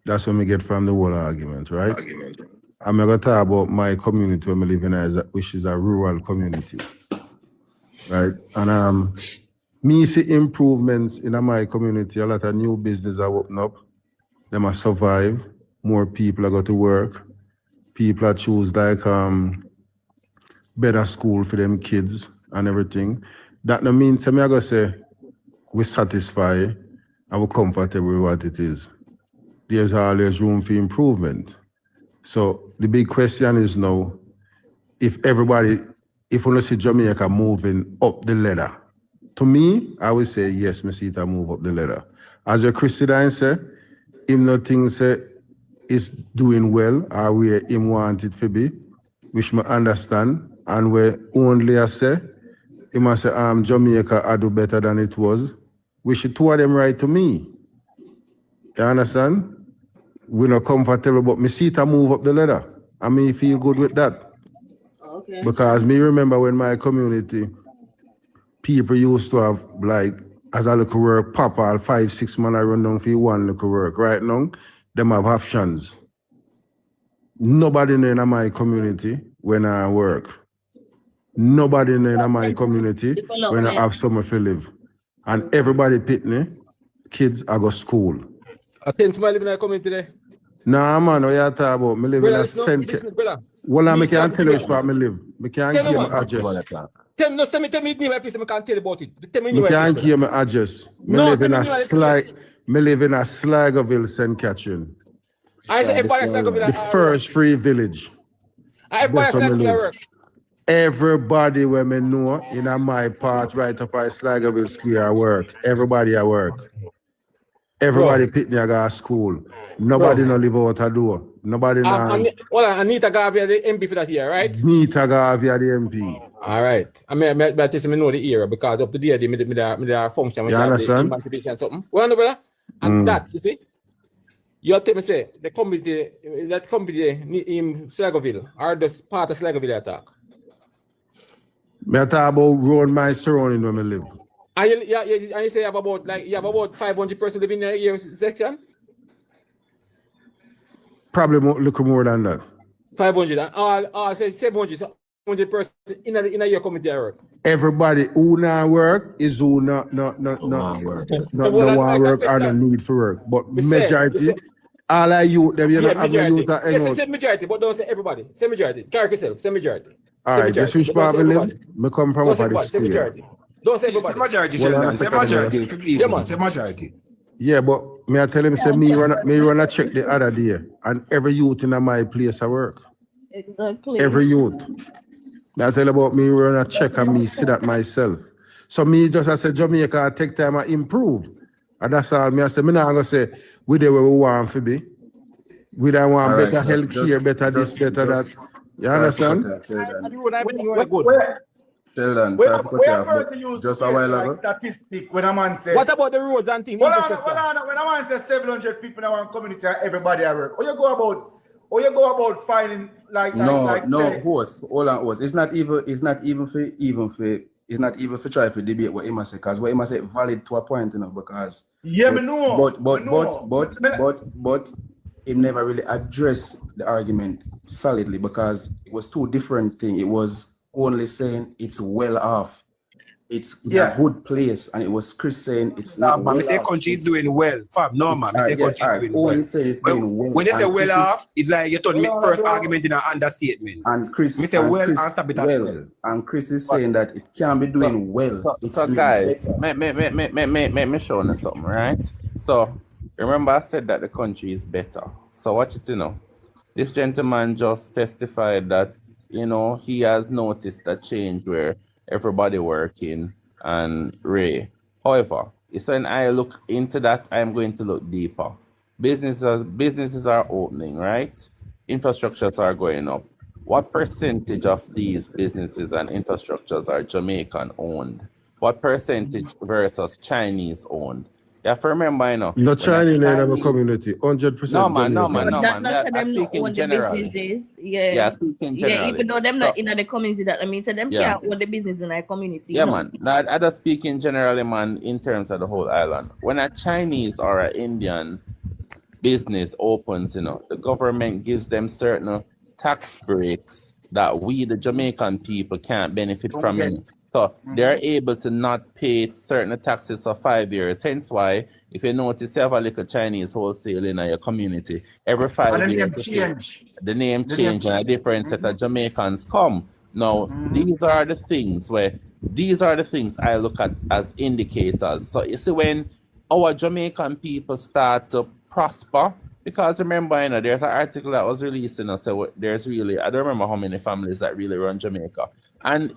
That's what we get from the whole argument, right? I'm going to talk about my community where I live in, which is a rural community, right? And me see improvements in my community. A lot of new business are opening up. They must survive. More people are going to work. People are choose like better school for them kids and everything. That no mean to me I go say we're satisfied and we're comfortable with what it is. There's always room for improvement. So the big question is now, if we see Jamaica moving up the ladder, to me, I would say yes, me see it move up the ladder. As a Christian say, him nothing say is doing well or where him want it to be, which me understand. And where only I say, he must say, Jamaica I do better than it was, which two of them right to me. You understand? We're not comfortable, but me see it move up the ladder. I mean, feel good with that. Okay. Because me remember when my community, people used to have like, as I look at work, pop all 5-6 months I run down for one look at work. Right now, them have options. Nobody in my community when I work. Nobody in my community when I have somewhere to live. And everybody pitney, kids are go school. I think somebody living in the community today. Nah, man, what you talking about? Me live in a cent. Well, I can't tell you where I live. I can't give my address. Tell me my place, I can't tell you about it. Tell me I can't give my address. Me live in a Sligoville, St. Catherine. I say everybody Sligoville. The first free village. Everybody Sligoville work. Everybody when me know in my part right up at Sligoville Square work. Everybody at work. Everybody pitney I go to school. Nobody no live out a door. Nobody no. Well, Anita Gavia the MP for that year, right? Anita Gavia the MP. All right. I mean, I know the era because up to the day, me function. You understand? Something. Well, no, brother. And that, you see, you tell me say the community in Sligoville are the part of Sligoville attack. Me talk about round my surrounding where me live. And you say you have about 500 persons living in your section? Probably look more than that. 500 and all say 700, so 100 persons in your community work. Everybody who not work is who not work or no need for work. But majority, all of you, them you not have the youth that hang out. Say majority, but don't say everybody. Say majority. Carry yourself. Say majority. All right, just which part me live? Me come from over the square. Don't say everybody. Say majority, Sheldon. Say majority. Yeah, man. Say majority. Yeah, but me I tell him say me wanna check the other day, and every youth in my place I work. Exactly. Every youth. Me I tell about me wanna check and me see that myself. So me just I say Jamaica take time and improve, and that's all. Me I say me not gonna say we there where we want to be. We don't want better health care, better this, better that. You understand? Sheldon, just a while ago. Statistic when a man say. What about the roads and things? When a man says 700 people in one community, everybody at work. Or you go about finding horse. All on horse. It's not even for try for debate what he must say, because what he must say valid to a point, because. Yeah, me know. But it never really addressed the argument solidly because it was two different things. It was only saying it's well off. It's a good place, and it was Chris saying it's not. But well the country is doing well. Fab, no man. The country doing well. When they say well off, it's like you told me first argument in an understatement. And Chris, me say well and stop it at well. And Chris is saying that it can't be doing well. So guys, me show you something, right? So remember I said that the country is better. So watch it, this gentleman just testified that, he has noticed a change where everybody working and Ray. However, it's when I look into that, I'm going to look deeper. Businesses are opening, right? Infrastructures are going up. What percentage of these businesses and infrastructures are Jamaican owned? What percentage versus Chinese owned? You have to remember, No Chinese in our community, 100%. No man. That's them not own the businesses. Yeah, even though them not in the community, that I mean, so them can't own the business in our community. Yeah, man. Now, I just speaking generally, man, in terms of the whole island. When a Chinese or an Indian business opens, the government gives them certain tax breaks that we, the Jamaican people, can't benefit from it. So they're able to not pay certain taxes for 5 years. Hence why, if you notice, you have a little Chinese wholesale in your community. Every 5 years, the name change and a different set of Jamaicans come. Now, these are the things I look at as indicators. So you see, when our Jamaican people start to prosper, because remember, there's an article that was released, so there's really, I don't remember how many families that really run Jamaica. And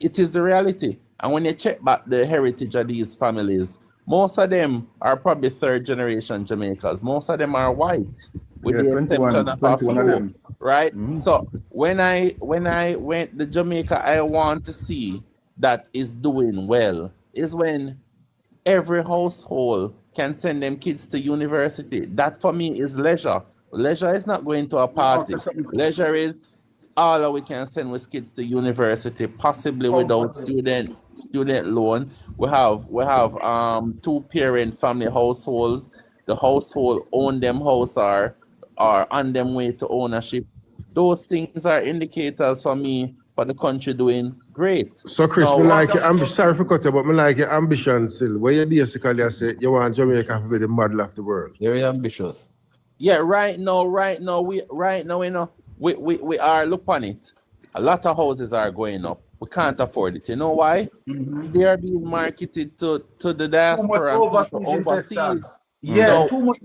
it is the reality. And when you check back the heritage of these families, most of them are probably third generation Jamaicans. Most of them are white. With the exception of a few, right? So when I went to Jamaica, I want to see that is doing well is when every household can send them kids to university. That for me is leisure. Leisure is not going to a party. Leisure is all we can send with kids to university, possibly without student loan. We have 2-parent family households. The household own them house are on them way to ownership. Those things are indicators for me for the country doing great. So Chris, Now, me like your ambition. Sorry for cutting, but me like your ambition still. Where you basically say you want Jamaica to be the model of the world. Very ambitious. Yeah, right now, we are, look on it. A lot of houses are going up. We can't afford it. You know why? They are being marketed to the diaspora, overseas. Yeah, So, too much.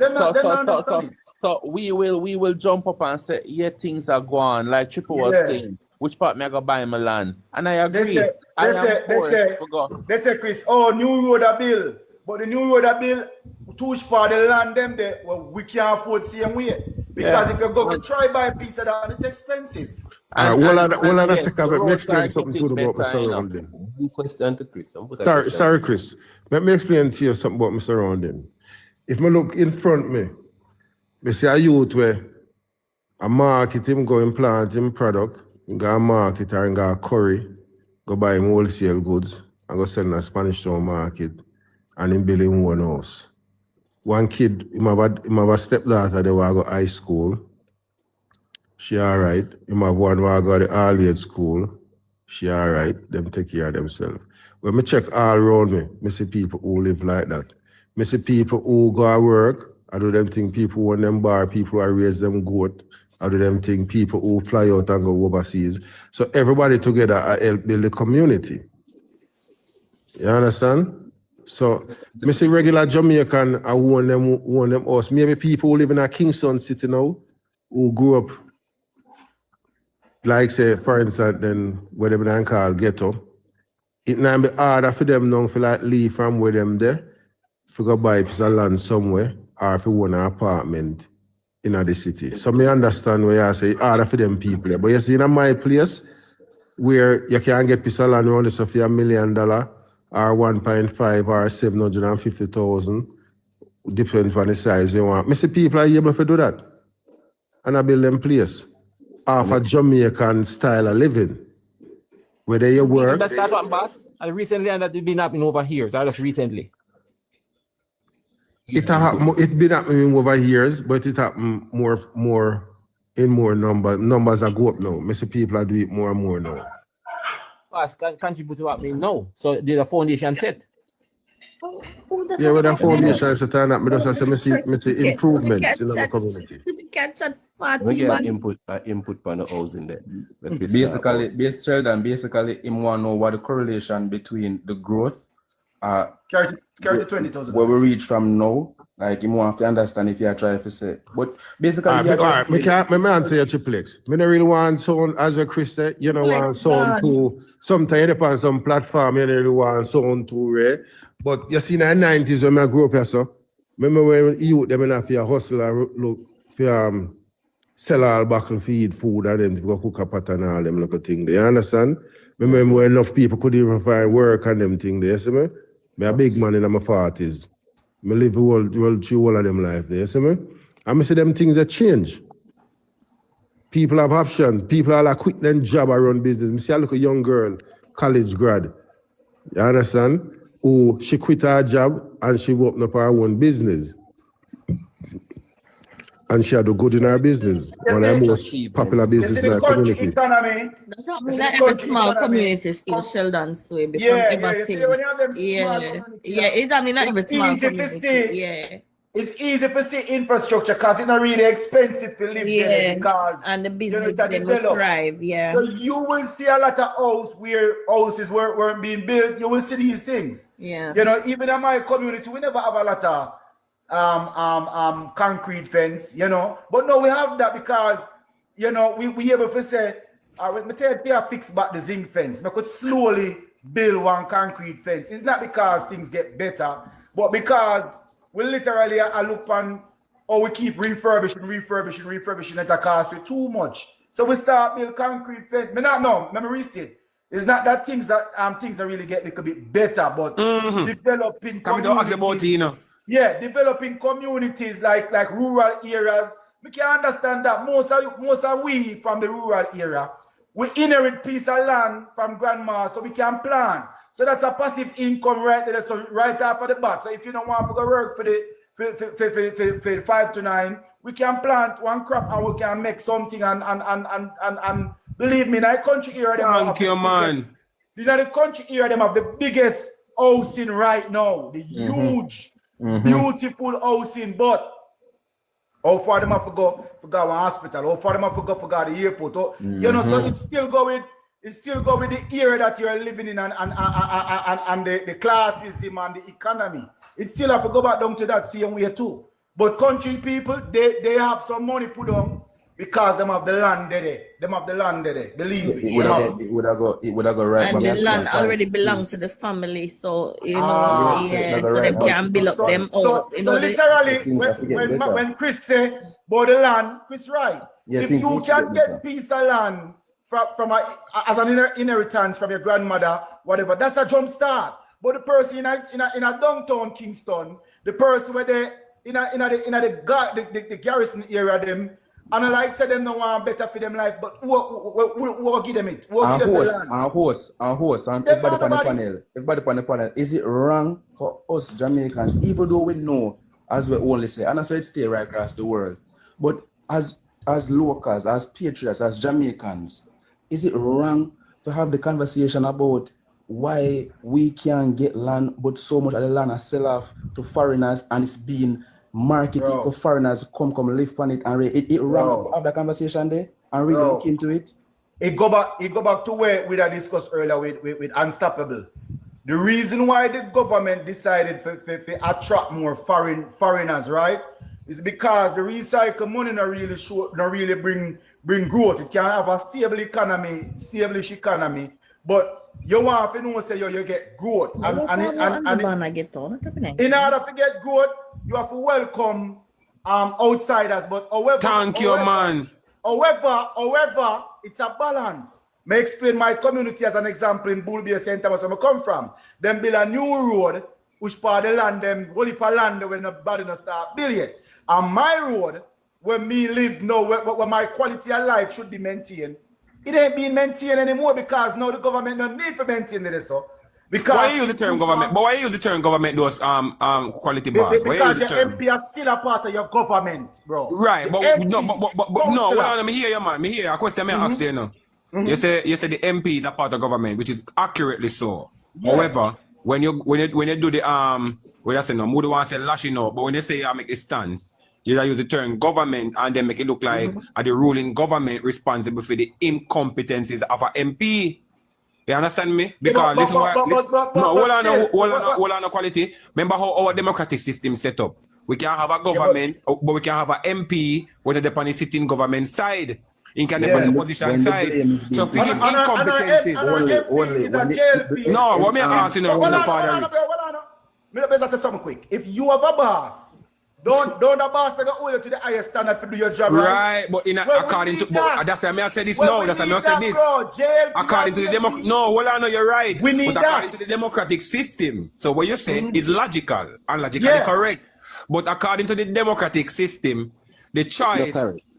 so we will jump up and say, yeah, things are gone. Like Triple was saying, which part me I go buy my land? And I agree. They say, Chris, oh, new road a bill. But the new road a bill, too much part of the land them there, well, we can't afford the same way. Because if you go to try buy a piece of that, it's expensive. One other second, let me explain something to you about Mr. Roundin. Question to Chris. Sorry, Chris. Let me explain to you something about Mr. Roundin. If I look in front of me, I see a youth where a market him go implant him product, he go a market or he go a curry, go buy him wholesale goods, and go sell in a Spanish town market, and him build him one house. One kid, him have a stepdaughter, they will go high school. She alright. Him have one who go to all-age school. She alright. Them take care of themselves. When I check all around me, I see people who live like that. I see people who go to work. I do them think people who own them bar, people who raise them goat. I do them think people who fly out and go overseas. So everybody together I help build the community. You understand? So I see regular Jamaican I own them house. Maybe people who live in a Kingston City now, who grew up, like say, for instance, then whatever they call ghetto. It might be harder for them now to like leave from where them there, to go buy a piece of land somewhere, or if you own an apartment in the city. So me understand where you say it's harder for them people there. But you see in my place, where you can get a piece of land around this for $1 million, or 1.5 or 750,000, depends on the size you want. I see people are able to do that. And I build them place off a Jamaican style of living. Whether you work. That's not what, boss. And recently, and that it's been happening over here. So just recently. It been happening over years, but it happened more in more numbers. Numbers are go up now. I see people are doing it more and more now. Boss can contribute to what we know. So there's a foundation set. Yeah, with a foundation set and that, I just see improvements in the community. We get input on the housing there. Basically, him want to know what the correlation between the growth carry to 20,000. where we reach from now. Like him want to understand if you are trying to say. But basically, all right, me answer your triplex. Me don't really want sound, as a Chris said, you know, want sound too. Sometimes you depend on some platform, you don't really want sound too rare. But you see in the 90s when I grew up here, so remember when youth them have to hustle and look for sell all buckle feed food and then go cook a pot and all them little thing. You understand? Remember when enough people could even find work and them thing there, see me? Me a big man in my 40s. Me live the world through all of them life there, see me? And I see them things that change. People have options. People are like quit them job and run business. Me see I look a young girl, college grad. You understand? Who she quit her job and she opened up her own business. And she had to good in her business. One of the most popular business in her community. That's not mean that every small community still Sheldon sway before everything. It doesn't mean that every small community. It's easy to see infrastructure because it's not really expensive to live there because and the business they will thrive. So you will see a lot of houses weren't being built. You will see these things. Yeah. You know, even in my community, we never have a lot of concrete fence, you know. But no, we have that because, you know, we able to say, we tell you fix back the zinc fence. We could slowly build one concrete fence. It's not because things get better, but because we literally look on how we keep refurbishing at a cost with too much. So we start build concrete fence. Let me restate. It's not that things that really get a little bit better, but developing communities. Yeah, developing communities like rural areas. We can understand that most of we from the rural area, we inherit piece of land from grandma so we can plant. So that's a passive income right there. So right after the bat. So if you don't want to go work for the 5 to 9, we can plant one crop and we can make something and Believe me, in our country here, them Thank you, man. In the country here, them have the biggest housing right now. The huge, beautiful housing. But how far them have to go for go to hospital? How far them have to go for go to the airport? You know, so it's still going the era that you're living in and the classism and the economy. It still have to go back down to that same way too. But country people, they have some money put on because them have the land there. Them have the land there. Believe me. It would have go right. And the land already belongs to the family, so you know, so they can build up them. So literally, when Chris say about the land, Chris right. If you can get piece of land as an inheritance from your grandmother, whatever, that's a jump start. But the person in a downtown Kingston, the person where they in the garrison area, them, and I like say them no want better for them life, but who give them it? Host, and everybody on the panel, is it wrong for us Jamaicans, even though we know, as we only say, and I say it stay right across the world, but as locals, as patriots, as Jamaicans, is it wrong to have the conversation about why we can't get land, but so much of the land is sell off to foreigners and it's being marketed for foreigners come live on it, and it wrong to have that conversation there and really look into it? It go back to where we discussed earlier with Unstoppable. The reason why the government decided to attract more foreigners, right, is because the recycle money not really bring growth. It can have a stable economy, established economy, but you want to know say you get growth. In order to get growth, you have to welcome outsiders. But however, However, it's a balance. May explain my community as an example in Bullbeer St. Thomas where I come from. Them build a new road, which part of the land, them whole heap of land when nobody no start build it. And my road, where me live now, where my quality of life should be maintained, it ain't being maintained anymore because now the government don't need to maintain this. So because why you use the term government? But why you use the term government those quality bars? Because your MP are still a part of your government, bro. Right, but no, hold on, me hear you, man. Me hear a question me ask you now. You say the MP is a part of government, which is accurately so. Yeah. However, when you do the what I say no, I don't want to say lashing out, but when they say I make a stance, you use the term government and then make it look like the ruling government responsible for the incompetencies of an MP. You understand me? Because this is why hold on quality. Remember how our democratic system set up. We can have a government, but we can have an MP when they're on the sitting government side. In can on the opposition side. So for him incompetencies only. No, what me asking the father. Let me say something quick. If you have a boss, don't the boss take hold you to the highest standard to do your job, right? But according to that's why I say this now. That's why I say this. According to the hold on, no, you're right. We need but according to the democratic system, so what you're saying is logical and logically correct. But according to the democratic system, the choice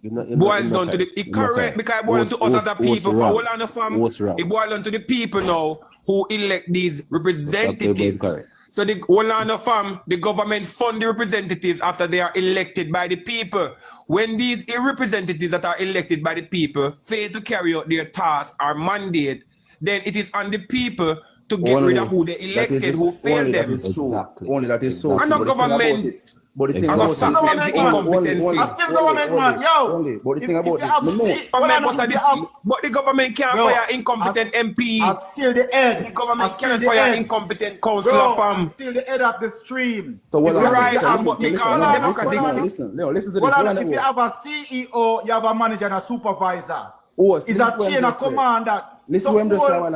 boils down to the correct because it boils down to us as a people. For hold on, it boils down to the people now who elect these representatives. So the whole on the government fund the representatives after they are elected by the people. When these representatives that are elected by the people fail to carry out their task or mandate, then it is on the people to get rid of who they elected, who failed them. Only that is so. And not government. But the thing about government, man, yo. But the thing about this, but the government can't fire incompetent MP. I'm still the head. The government can't fire incompetent councillor from. Still the head of the stream. So what listen to this. If you have a CEO, you have a manager and a supervisor. It's a chain of command that. Listen to him just a while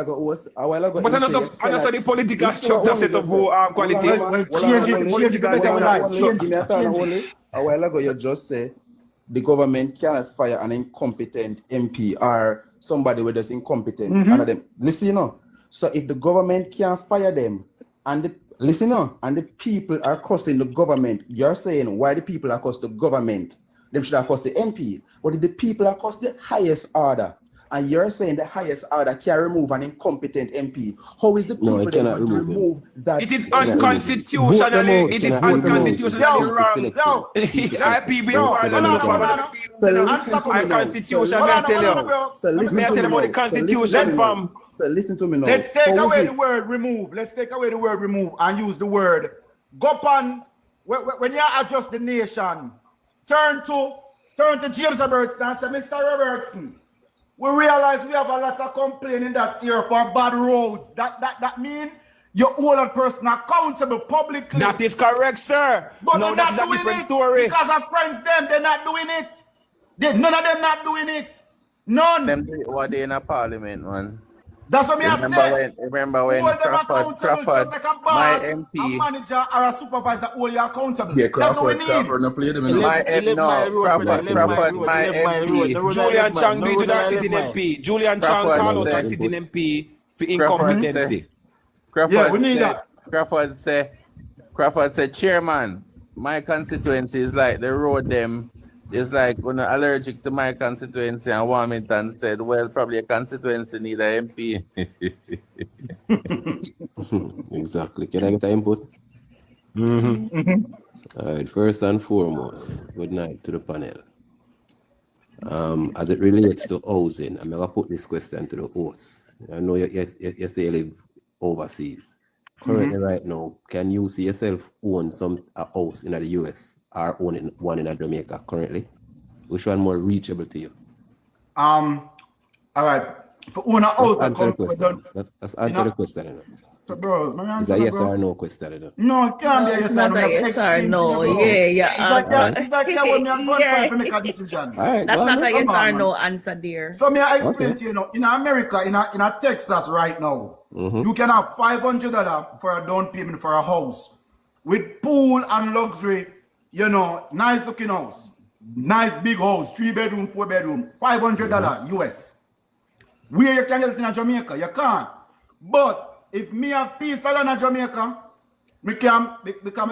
ago. But I know the political structure set up for quality. A while ago, you just say the government cannot fire an incompetent MP or somebody with us incompetent. Listen, so if the government can't fire them, and the people are cursing the government, you're saying why the people are cursing the government? Them should have cursed the MP. But if the people are cursed the highest order, and you're saying the highest order can remove an incompetent MP. How is the people that want to remove that? It is unconstitutionally. It is unconstitutionally wrong. So listen to me now. So listen to me now. Let's take away the word remove. Let's take away the word remove and use the word go upon. When you adjust the nation, turn to James Robertson and say, Mr. Robertson, we realize we have a lot of complaining that here for bad roads. That means you hold a person accountable publicly. That is correct, sir. But no, they're not that's a doing different it story. because of friends they're not doing it. None of them not doing it. None. Them do it what they in a parliament, man. That's what I said. Remember when Crawford, my MP, a manager or a supervisor, hold you accountable. Yeah, That's what we need. Crawford, not play them in my MP. Julian Chang be to that sitting MP. Julian Chang call out that sitting MP for incompetency. Yeah, we need that. Crawford said, Chairman, my constituency is like the road them. It's like when I'm allergic to my constituency, and Warmington said, well, probably a constituency need an MP. Exactly. Can I get an input? All right. First and foremost, good night to the panel. As it relates to housing, I'm going to put this question to the host. I know you say you live overseas. Currently, right now, can you see yourself own a house in the US or own one in Jamaica currently? Which one more reachable to you? All right. For own a house, answer the question. Let's answer the question. So, bro, is a yes or no question? No, it can't be a yes or no. Yes or no. Yeah. It's like that when you're going to make a decision. Right, that's not a yes or no answer there. So, may I explain to you, in America, in Texas right now, you can have $500 for a down payment for a house with pool and luxury, nice looking house, nice big house, 3-bedroom, 4-bedroom, $500 US. Where you can get it in Jamaica, you can't. But if me have piece of land in Jamaica, me can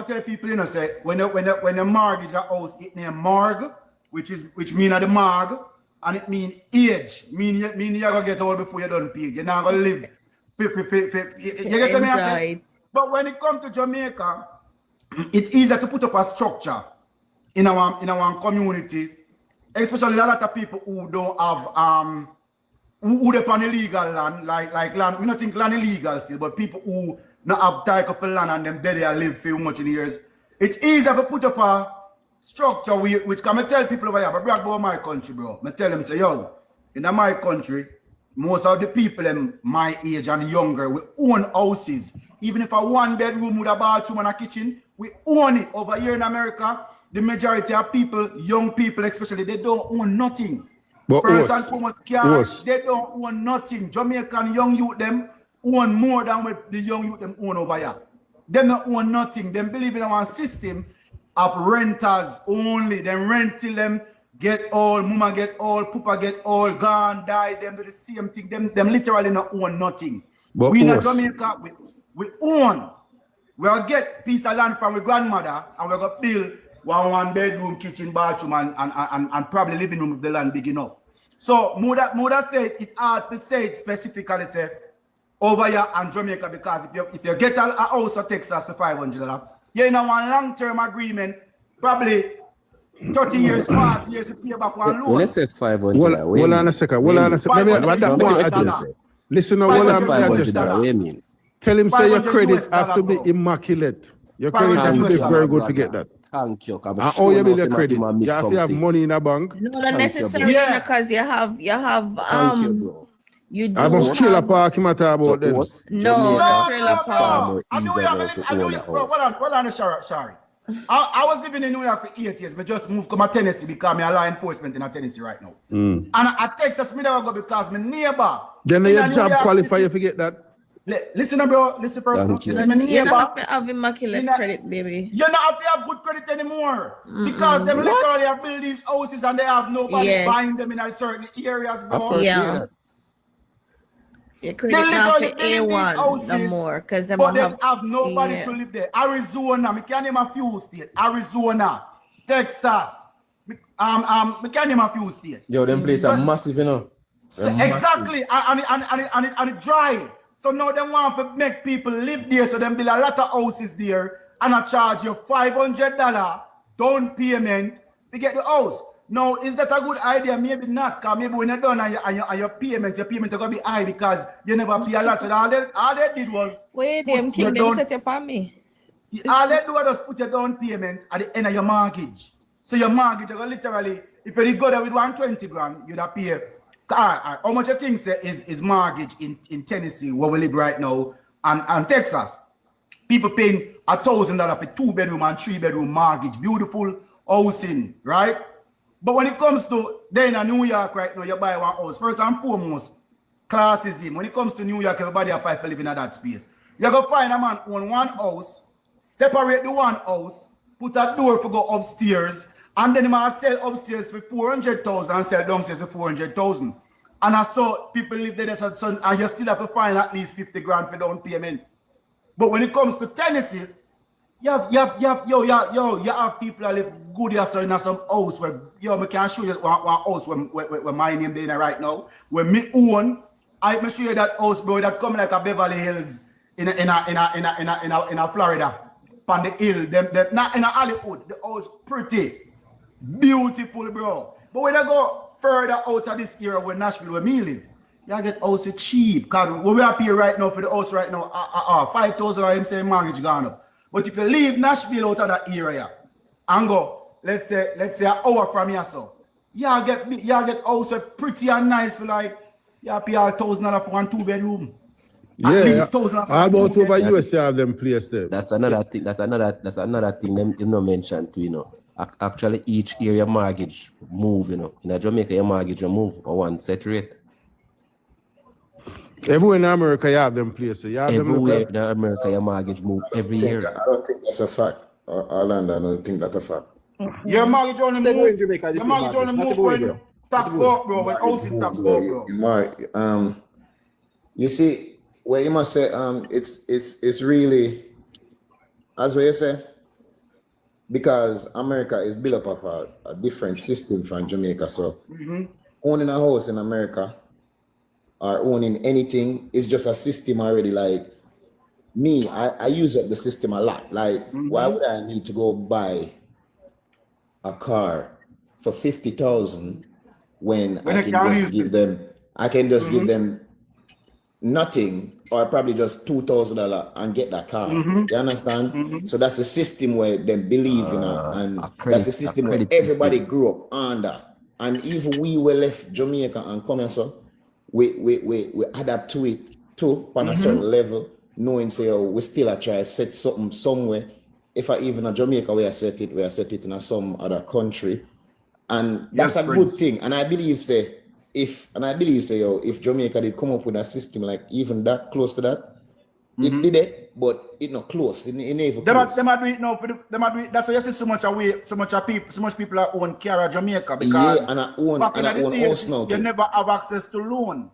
tell people, say when you mortgage a house, it name morgue, which mean the morgue, and it mean age, mean you gonna get old before you done pay. You're not gonna live. You get me? I say? But when it comes to Jamaica, it's easier to put up a structure in our community, especially a lot of people who don't have who depend on illegal land, like land. We don't think land illegal still, but people who not have title for land and them there live for much in years. It's easier to put up a structure which can tell people over here, but brag about my country, bro. I tell them, say, yo, in my country, most of the people in my age and younger, we own houses. Even if a 1-bedroom with a bathroom and a kitchen, we own it. Over here in America, the majority of people, young people especially, they don't own nothing. But First and foremost, they don't own nothing. Jamaican young youth, them own more than what the young youth them own over here. Them not own nothing. Them believe in our system of renters only. Them rent till them get all, mama get all, papa get all, gone, die, them do the same thing. Them literally not own nothing. But we in Jamaica, we own. We'll get piece of land from our grandmother and we're going to build one bedroom, kitchen, bathroom, and probably living room if the land big enough. So, Muda said it hard to say it specifically, say, over here in Jamaica, because if you get a house in Texas for $500, you're in a one long-term agreement, probably 30 years, 40 years to pay back one loan. Let's say $500. Hold on a second. Listen, $500. Tell him say your credits have to be immaculate. Your credit has to be very good to get that. Thank you. And all you build your credit. You have to have money in a bank. No, not necessarily because you have you do. I must trailer park him about them. No, trailer park. Hold on, sorry. I was living in New York for 8 years. I just moved to Tennessee because I'm law enforcement in Tennessee right now. And at Texas, I never go because my neighbor. Then your job qualify you forget that. Listen, bro. Listen first. You don't have immaculate credit, baby. You don't have to have good credit anymore because them literally have built these houses and they have nobody buying them in certain areas, bro. Yeah. Your credit now for A1 no more because they have nobody to live there. Arizona, we can't name a few states. Arizona, Texas, we can't name a few states. Yo, them places are massive, So exactly, and it dry. So now they want to make people live there, so them build a lot of houses there, and I charge you $500 down payment to get the house. Now, is that a good idea? Maybe not, because maybe when you're done and your payment is going to be high because you never pay a lot. So all they did was... Wait, them king, them set up on me. All they do was just put your down payment at the end of your mortgage. So your mortgage, you're literally, if you go there with 120 grand, you'd have pay. How much you think is mortgage in Tennessee, where we live right now, and Texas? People paying $1,000 for 2-bedroom and 3-bedroom mortgage. Beautiful housing, right? But when it comes to then in New York right now, you buy one house. First and foremost, classism. When it comes to New York, everybody have fight for living in that space. You go find a man own one house, separate the one house, put a door for go upstairs, and then he might sell upstairs for 400,000 and sell downstairs for 400,000. And I saw people live there, so and you still have to find at least 50 grand for down payment. But when it comes to Tennessee, you have people that live good here, so in some house where I can show you one house where my name there right now, where me own. I can show you that house, bro, that come like a Beverly Hills in a Florida, on the hill. Them not in a Hollywood. The house pretty, beautiful, bro. But when I go further out of this area where Nashville, where me live, you get house cheap. Cause we are paying right now for the house right now, $5,000. I'm saying mortgage gone up. But if you leave Nashville out of that area and go, let's say an hour from here, so you get house pretty and nice for like you pay $1,000 for 1 2-bedroom. Yeah. How about over US you have them place there? That's another thing. That's another thing them you know mentioned too, you know. Actually each area mortgage move, you know. In Jamaica your mortgage move or one set rate. Everywhere in America, you have them places. You have everywhere in America, your mortgage move every year. I don't think that's a fact. Orlando, I don't think that's a fact. Your mortgage only move. Your mortgage only move when tax go, bro. When housing tax go, bro. You see, well, you must say, it's really, as what you say, because America is built up of a different system from Jamaica. So owning a house in America or owning anything is just a system already. Like me, I use up the system a lot. Like, why would I need to go buy a car for 50,000 when I can just give them, give them nothing or probably just $2,000 and get that car. You understand? So that's the system where they believe in, and that's the system where everybody grew up under. And even we were left Jamaica and come here, so we adapt to it too on a certain level, knowing say, oh, we still try to set something somewhere. If I even in Jamaica we set it in some other country, and that's a good thing. And I believe say if Jamaica did come up with a system like even that close to that, it did it, but it not close. It never close. They might do it now. They might do it. That's why you see so much people are own car in Jamaica, because and I own house now. You never have access to loan.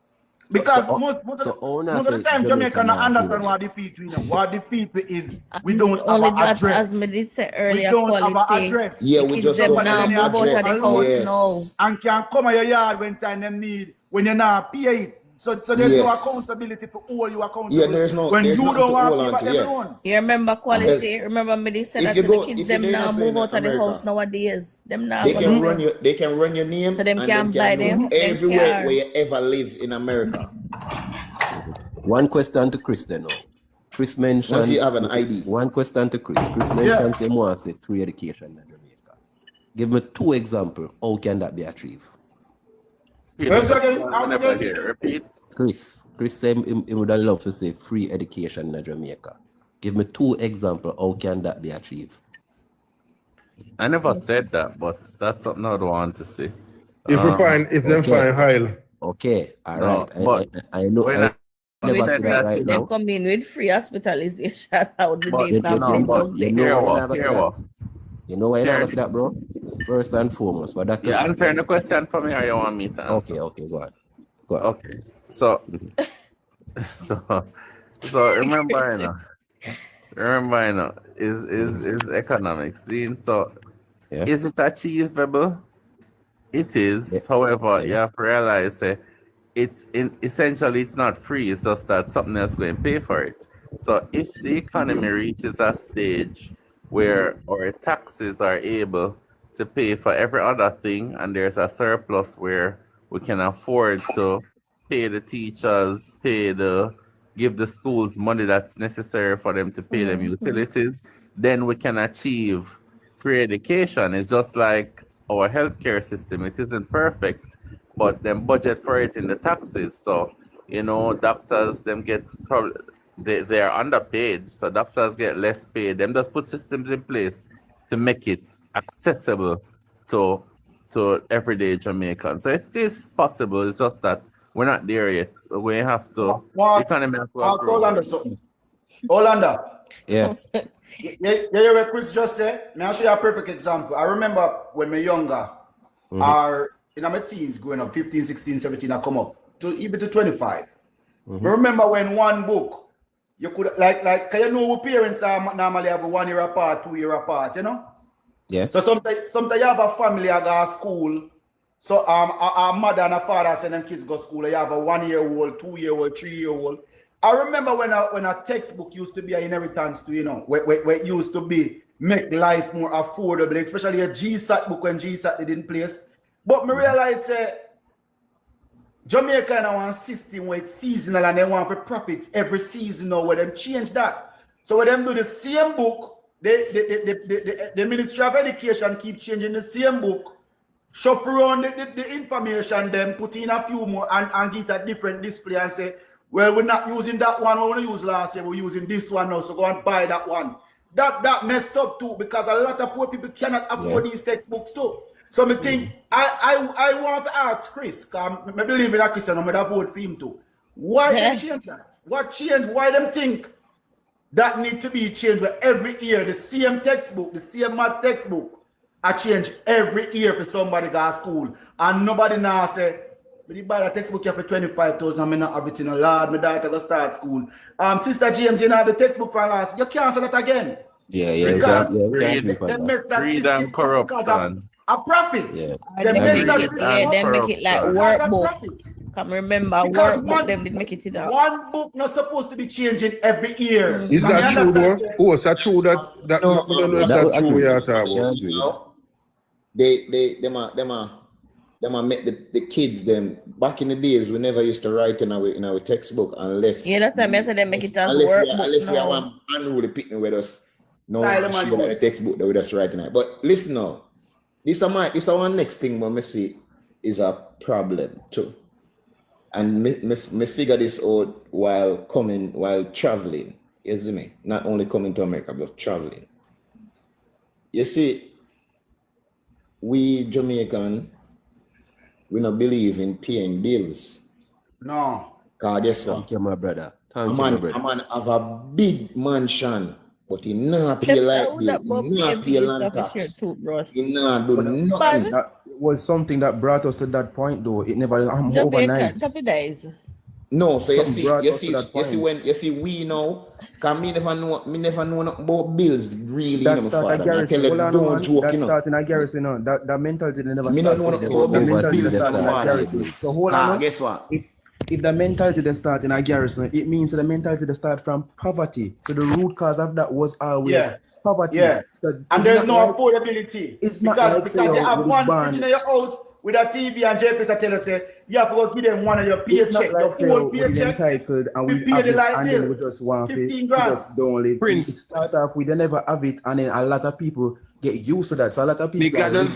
Because most of the time Jamaica don't understand what defeat we know. What defeat is we don't have an address. As me did say earlier, we don't have an address. Yeah, we just them don't now have move an out of the house now. And can come at your yard when time them need, when you're not pay it. So there's no accountability for all you accountable. Yeah, there's no. When there's you don't want to pay yeah. loan. You remember quality? Remember me they said that to the kids them now move out of the house nowadays. Them now they can run your name, so them and can buy them everywhere where you ever live in America. One question to Chris then. Chris mentioned. Once you have an ID. One question to Chris. Chris mentioned he wants a free education in Jamaica. Give me 2 examples. How can that be achieved? Repeat. Chris said he would have loved to say free education in Jamaica. Give me 2 examples. How can that be achieved? I never said that, but that's something I would want to say. If them find Heil. Okay, all No, right. but I know. when I never said that right They now. come in with free hospitalization. How do But they You know why I never say that, bro? First and foremost, but that. You answering the question for me, or you want me to answer? Okay, go on. Okay, so remember, is economics. See, so is it achievable? It is. However, you have to realize, essentially it's not free. It's just that something else going to pay for it. So if the economy reaches a stage where our taxes are able to pay for every other thing, and there's a surplus where we can afford to pay the teachers, give the schools money that's necessary for them to pay them utilities, then we can achieve free education. It's just like our healthcare system. It isn't perfect, but then budget for it in the taxes. So, doctors, them get probably they are underpaid, so doctors get less paid. Them just put systems in place to make it accessible to everyday Jamaicans. So it is possible. It's just that we're not there yet. We have to. Hold on something. Hold on. Yeah. Yeah, what Chris just said. May I show you a perfect example? I remember when we younger, or in my teens, growing up, 15, 16, 17, I come up to even to 25. Remember when one book, you could like what parents are normally have 1 year apart, 2 year apart, Yeah. So sometimes you have a family that go to school. So a mother and a father send them kids go to school. You have a 1-year-old, 2-year-old, 3-year-old. I remember when a textbook used to be an inheritance to, where it used to be make life more affordable, especially a GSAT book when GSAT didn't place. But me realize Jamaica now one system where it's seasonal and they want for profit every season now where them change that. So when them do the same book, the Ministry of Education keep changing the same book, shuffle around the information, then put in a few more and get a different display and say, well, we're not using that one we want to use last year, we're using this one now, so go and buy that one. That messed up too, because a lot of poor people cannot afford these textbooks too. So me think I want to ask Chris, because I believe in a Christian, I'm going to vote for him too. Why they change that? What changed? Why them think that need to be changed where every year the same textbook, the same maths textbook, I change every year for somebody go to school. And nobody now say, but you buy the textbook here for 25,000, I'm not have it in a lad, my daughter go start school. Sister James, you know the textbook for last, you can't say that again. Yeah. Because they mess that greed system and corruption. A profit. Yeah. They make it like workbook. Come remember, workbook them did make it in one book not supposed to be changing every year. Is that true though? Oh, is that true that no, that's true we are talking about? They make the kids them back in the days we never used to write in our textbook unless that's time I said they make it as unless we have one unruly picking with us. No, the textbook that we just writing it. But listen now. This is one next thing when me see is a problem too. And me figure this out while traveling. You see me? Not only coming to America, but traveling. You see, we Jamaican, we don't believe in paying bills. No. Cause guess what? Thank you, my brother. A man have a big mansion, but he not pay light bill, he not pay land tax, he not do nothing. That was something that brought us to that point, though. It never overnight. No, so you see, we know, cause me never know nothing about bills really. That start a garrison. That start in a garrison. That mentality they never. Me don't know nothing about bills. So hold on. Guess what? If the mentality they start in a garrison, it means the mentality they start from poverty. So the root cause of that was always poverty. Yeah. So and there's no affordability. It's because you have one fridge in your house with a TV and JPS tell us you have to go give them one of your paycheck, your own paycheck. Entitled and we pay the light bill. And we just want $15,000. just don't live. It start off we never have it, and then a lot of people get used to that. So a lot of people.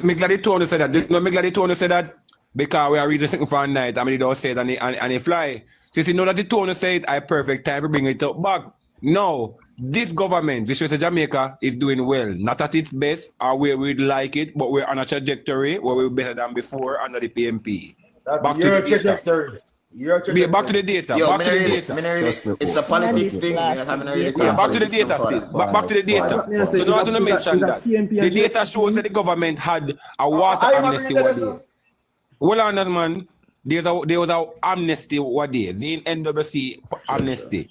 Me glad they told you say that. No, me glad they told you say that. Because we are reading something for a night, and they don't say it and it fly. So you know that the tone say it at perfect time to bring it up back. No, this government, this is Jamaica, is doing well. Not at its best or where we'd like it, but we're on a trajectory where we're better than before under the PMP. Back to the trajectory. Back to the data. Yo, back to the data. It's a politics thing. Back to the data still. Back to the data. So now I want to mention that. The data shows that the government had a water amnesty one day. Hold on, that man. There was an amnesty one day, the NWC amnesty.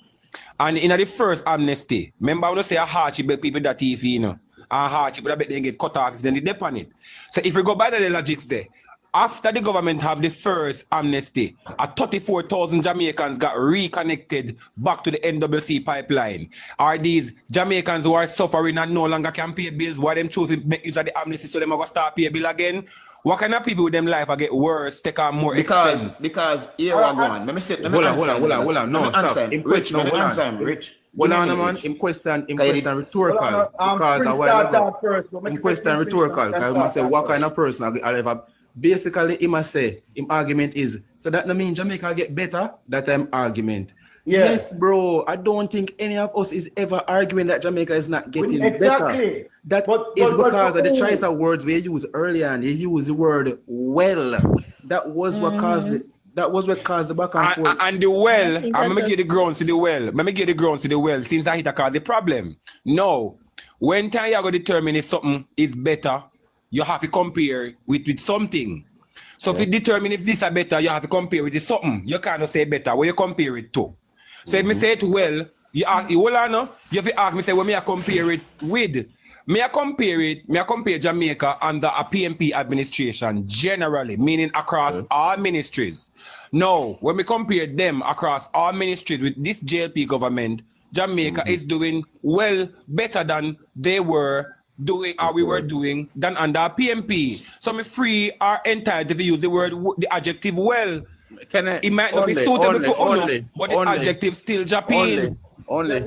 And in the first amnesty, remember I want to say a hardship bet people that TV, a hardship that bet they get cut off, then they dip on it. So if you go by the logics there, after the government have the first amnesty, 34,000 Jamaicans got reconnected back to the NWC pipeline. Are these Jamaicans who are suffering and no longer can pay bills, why them choose to make use of the amnesty so them are going to start pay a bill again? What kind of people with them life are get worse, take on more expense? Because here we go on. Let me Hold on. No, stop. Rich, Rich. Hold on, man. In question rhetorical. Because a while ago, in question rhetorical. Because I must say, what kind of person I ever. Basically, he must say, his argument is, so that no mean Jamaica get better, that argument. Yeah. Yes, bro. I don't think any of us is ever arguing that Jamaica is not getting better. That is because of the choice of words we used earlier, and they use the word well. That was what caused it. That was what caused the back and forth. And the well, I'm gonna get the grounds to the well. Let me get the grounds to the well since I hit a cause the problem. No, when time you go determine if something is better, you have to compare with something. So if you determine if this is better, you have to compare with something. You can't say better. What you compare it to? So if me say it well, you ask you have to ask me say what me I compare it with. Me I compare Jamaica under a PMP administration generally, meaning across all ministries. Now, when we compare them across all ministries with this JLP government, Jamaica is doing well better than they were doing or we were doing than under PMP. So me free are entitled to use the adjective well. It might not be suitable for Uno, but the adjective still Japan. Only.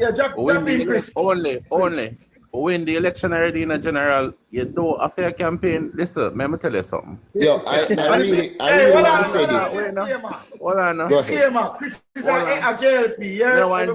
When the election already in a general, you do a fair campaign. Listen, let me tell you something. Yo, I really want to say this. Hold on. Disclaimer. This is a JLP. Yeah.